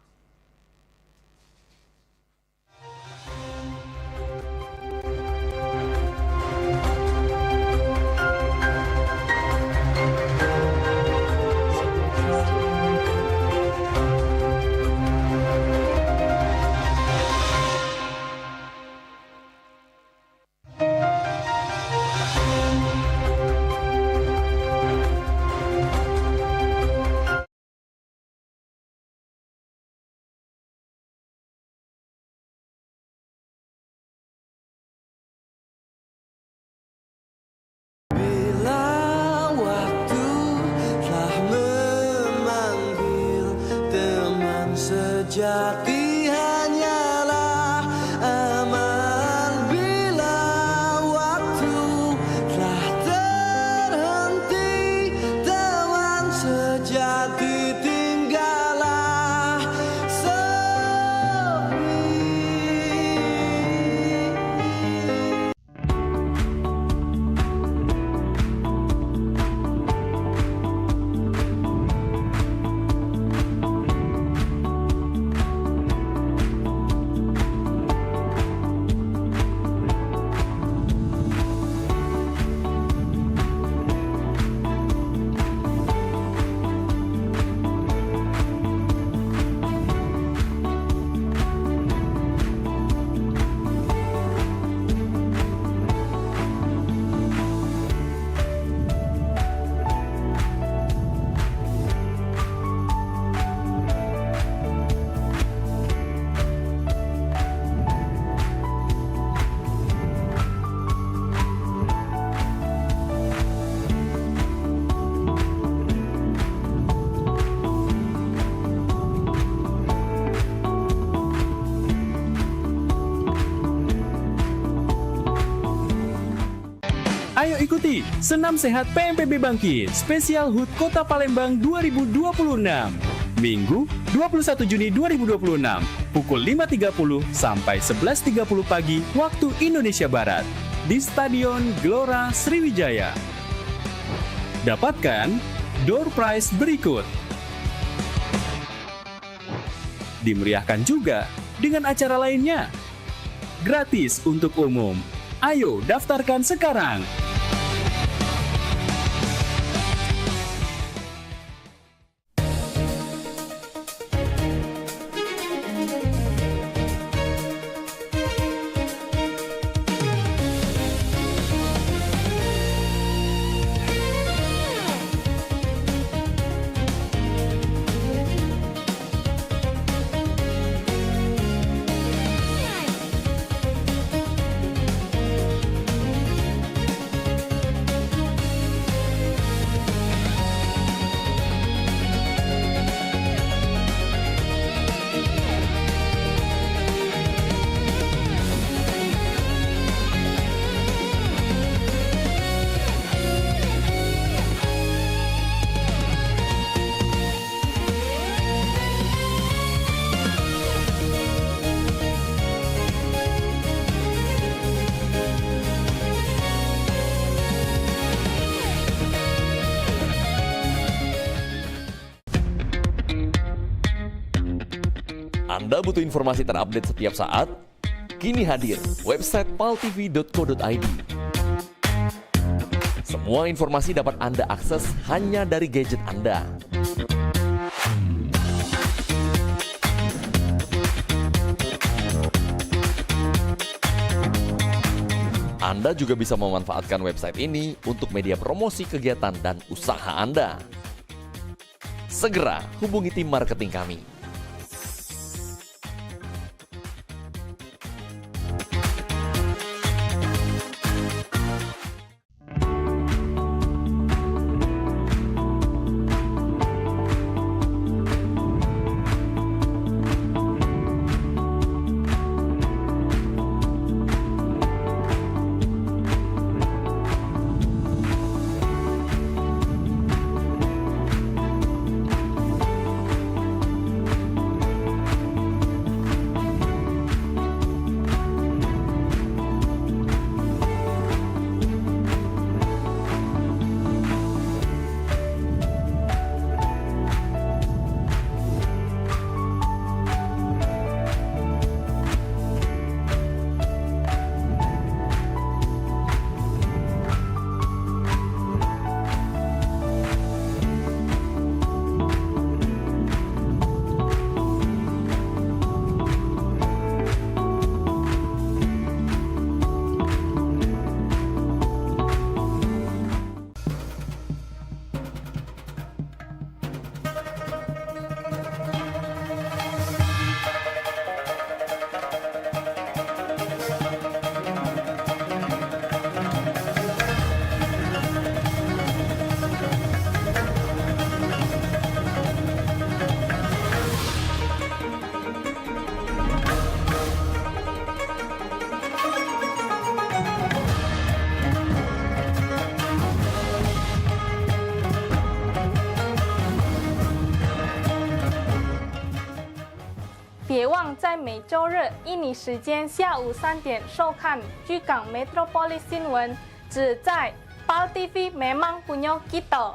Sejati hanyalah aman bila waktu telah terhenti. Teman sejati tinggallah sepi. Ayo ikuti Senam Sehat PMPB Bangkit Spesial HUT Kota Palembang 2026. Minggu 21 Juni 2026, pukul 5.30 sampai 11.30 pagi waktu Indonesia Barat, di Stadion Gelora Sriwijaya. Dapatkan door prize berikut. Dimeriahkan juga dengan acara lainnya. Gratis untuk umum. Ayo daftarkan sekarang. Anda butuh informasi terupdate setiap saat? Kini hadir website paltv.co.id. Semua informasi dapat Anda akses hanya dari gadget Anda. Anda juga bisa memanfaatkan website ini untuk media promosi kegiatan dan usaha Anda. Segera hubungi tim marketing kami.别忘在每周日印尼时间下午3点收看居港 Metropolis 新闻，只在 PAL TV memang punya kita。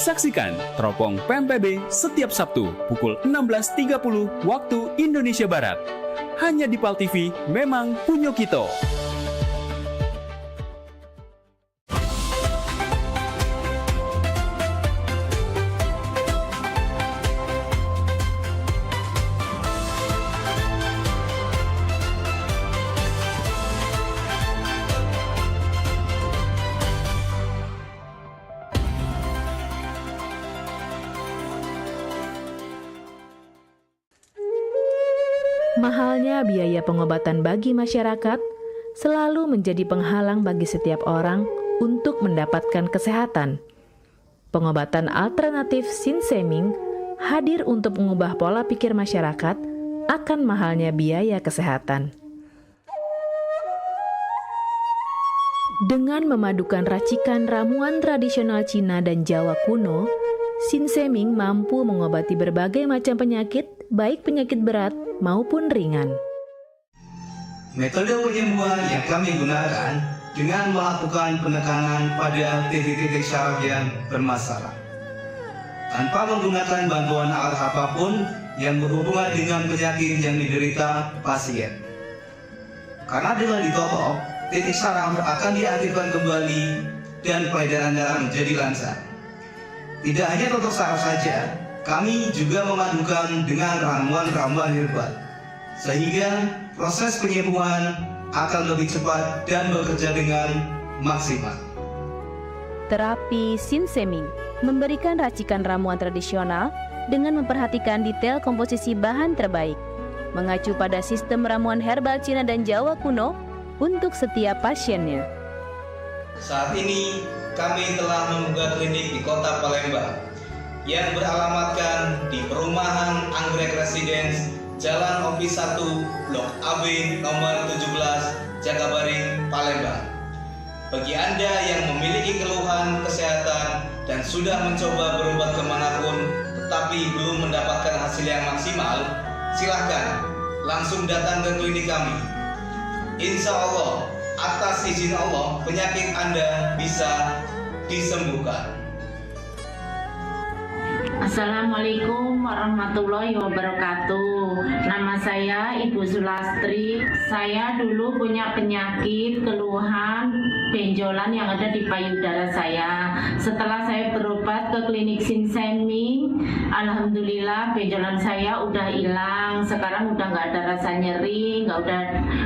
Saksikan Teropong PMPB setiap Sabtu pukul 16.30 waktu Indonesia Barat. Hanya di PAL TV, memang punya kita. Mahalnya biaya pengobatan bagi masyarakat selalu menjadi penghalang bagi setiap orang untuk mendapatkan kesehatan. Pengobatan alternatif Sinseming hadir untuk mengubah pola pikir masyarakat akan mahalnya biaya kesehatan. Dengan memadukan racikan ramuan tradisional Cina dan Jawa kuno, Sinseming mampu mengobati berbagai macam penyakit, baik penyakit berat maupun ringan. Metode penyembuhan yang kami gunakan dengan melakukan penekanan pada titik-titik syaraf yang bermasalah, tanpa menggunakan bantuan alat apapun yang berhubungan dengan penyakit yang diderita pasien. Karena dengan ditokok, titik syaraf akan diaktifkan kembali dan peredaran darah menjadi lancar. Tidak hanya untuk saraf saja, kami juga memadukan dengan ramuan-ramuan herbal, sehingga proses penyembuhan akan lebih cepat dan bekerja dengan maksimal. Terapi Sinseming memberikan racikan ramuan tradisional dengan memperhatikan detail komposisi bahan terbaik, mengacu pada sistem ramuan herbal Cina dan Jawa kuno untuk setiap pasiennya. Saat ini kami telah membuka klinik di Kota Palembang yang beralamatkan di Perumahan Anggrek Residence, Jalan Opi 1, Blok AB nomor 17, Jakabaring, Palembang. Bagi Anda yang memiliki keluhan kesehatan dan sudah mencoba berobat kemanapun tetapi belum mendapatkan hasil yang maksimal, silahkan langsung datang ke klinik kami. Insya Allah, atas izin Allah, penyakit Anda bisa disembuhkan. Assalamualaikum warahmatullahi wabarakatuh. Nama saya Ibu Sulastri. Saya dulu punya penyakit keluhan benjolan yang ada di payudara saya. Setelah saya berobat ke klinik Sinseming, alhamdulillah benjolan saya udah hilang. Sekarang udah nggak ada rasa nyeri,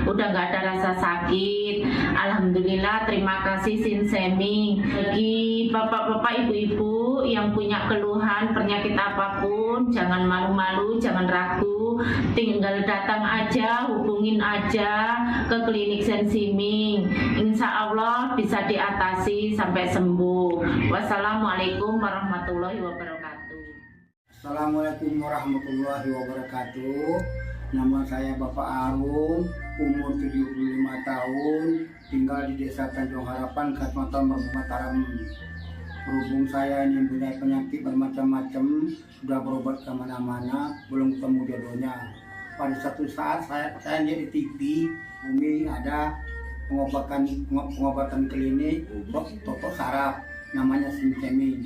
udah nggak ada rasa sakit. Alhamdulillah, terima kasih Sinseming. Bagi bapak-bapak, ibu-ibu yang punya keluhan penyakit apapun, jangan malu-malu, jangan ragu, tinggal datang aja, hubungin aja ke klinik Sinseming. Insya Allah bisa diatasi sampai sembuh. Wassalamualaikum warahmatullahi wabarakatuh. Assalamualaikum warahmatullahi wabarakatuh. Nama saya Bapak Arun, umur 75 tahun, tinggal di Desa Tanjung Harapan, Kecamatan Mataram. Berhubung saya ini mempunyai penyakit bermacam-macam, sudah berobat kemana-mana, belum ketemu jodohnya. Pada satu saat saya lihat di TV, Umi ada pengobatan klinik totok saraf, namanya Sinseming.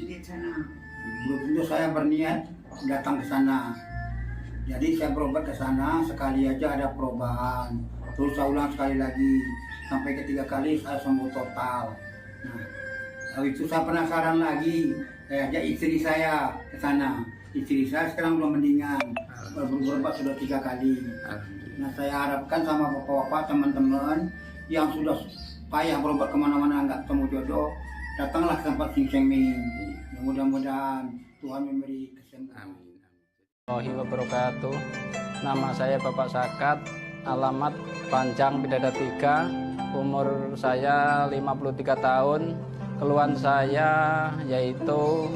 Belum itu saya berniat datang ke sana. Jadi saya berobat ke sana, sekali aja ada perubahan. Terus saya ulang sekali lagi, sampai ketiga kali saya sembuh total. Nah, habis itu saya penasaran lagi, saya ajak istri saya ke sana. Istri saya sekarang belum mendingan, berobat sudah 3 kali. Nah, saya harapkan sama bapak-bapak, teman-teman yang sudah payah berobat kemana-mana nggak ketemu jodoh, datanglah ke tempat Sinseming. Mudah-mudahan Tuhan memberi kesembuhan. Wabarakatuh. Nama saya Bapak Sakat, alamat Panjang Bidada 3, umur saya 53 tahun. Keluhan saya yaitu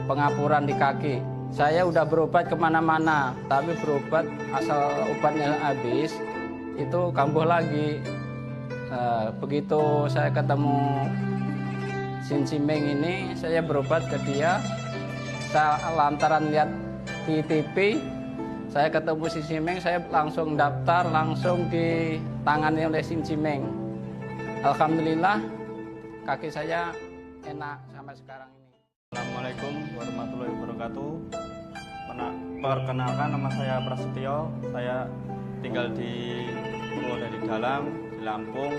pengapuran di kaki. Saya udah berobat kemana-mana, tapi berobat asal obatnya habis, itu kambuh lagi. Begitu saya ketemu Sinseming ini, saya berobat ke dia. Saya lantaran lihat di TV, saya ketemu Sinseming, saya langsung daftar, langsung ditangani oleh Sinseming. Alhamdulillah, kaki saya enak sampai sekarang. Assalamualaikum warahmatullahi wabarakatuh. Perkenalkan, nama saya Prasetyo. Saya tinggal di Purwodadi Dalam, di Lampung.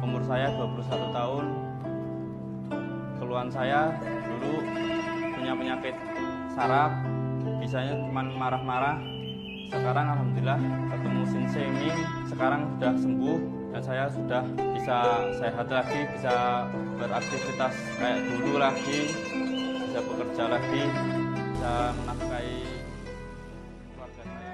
Umur saya 21 tahun. Keluhan saya dulu punya penyakit saraf, bisanya cuma marah-marah. Sekarang alhamdulillah ketemu Sinseming, sekarang sudah sembuh dan saya sudah bisa sehat lagi, bisa beraktivitas kayak dulu lagi, bisa bekerja lagi, bisa menafkahi keluarga saya.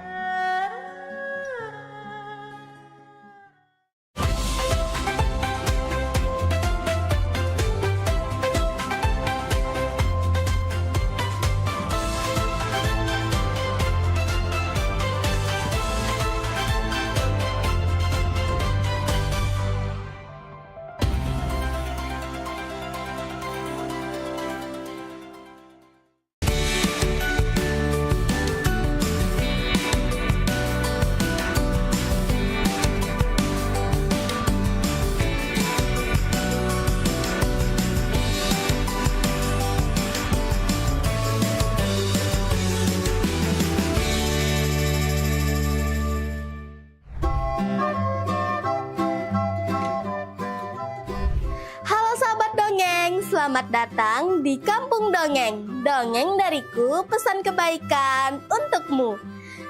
Selamat datang di Kampung Dongeng. Dongeng dariku, pesan kebaikan untukmu.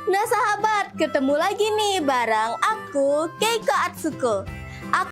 Nah sahabat, ketemu lagi nih bareng aku, Keiko Atsuko.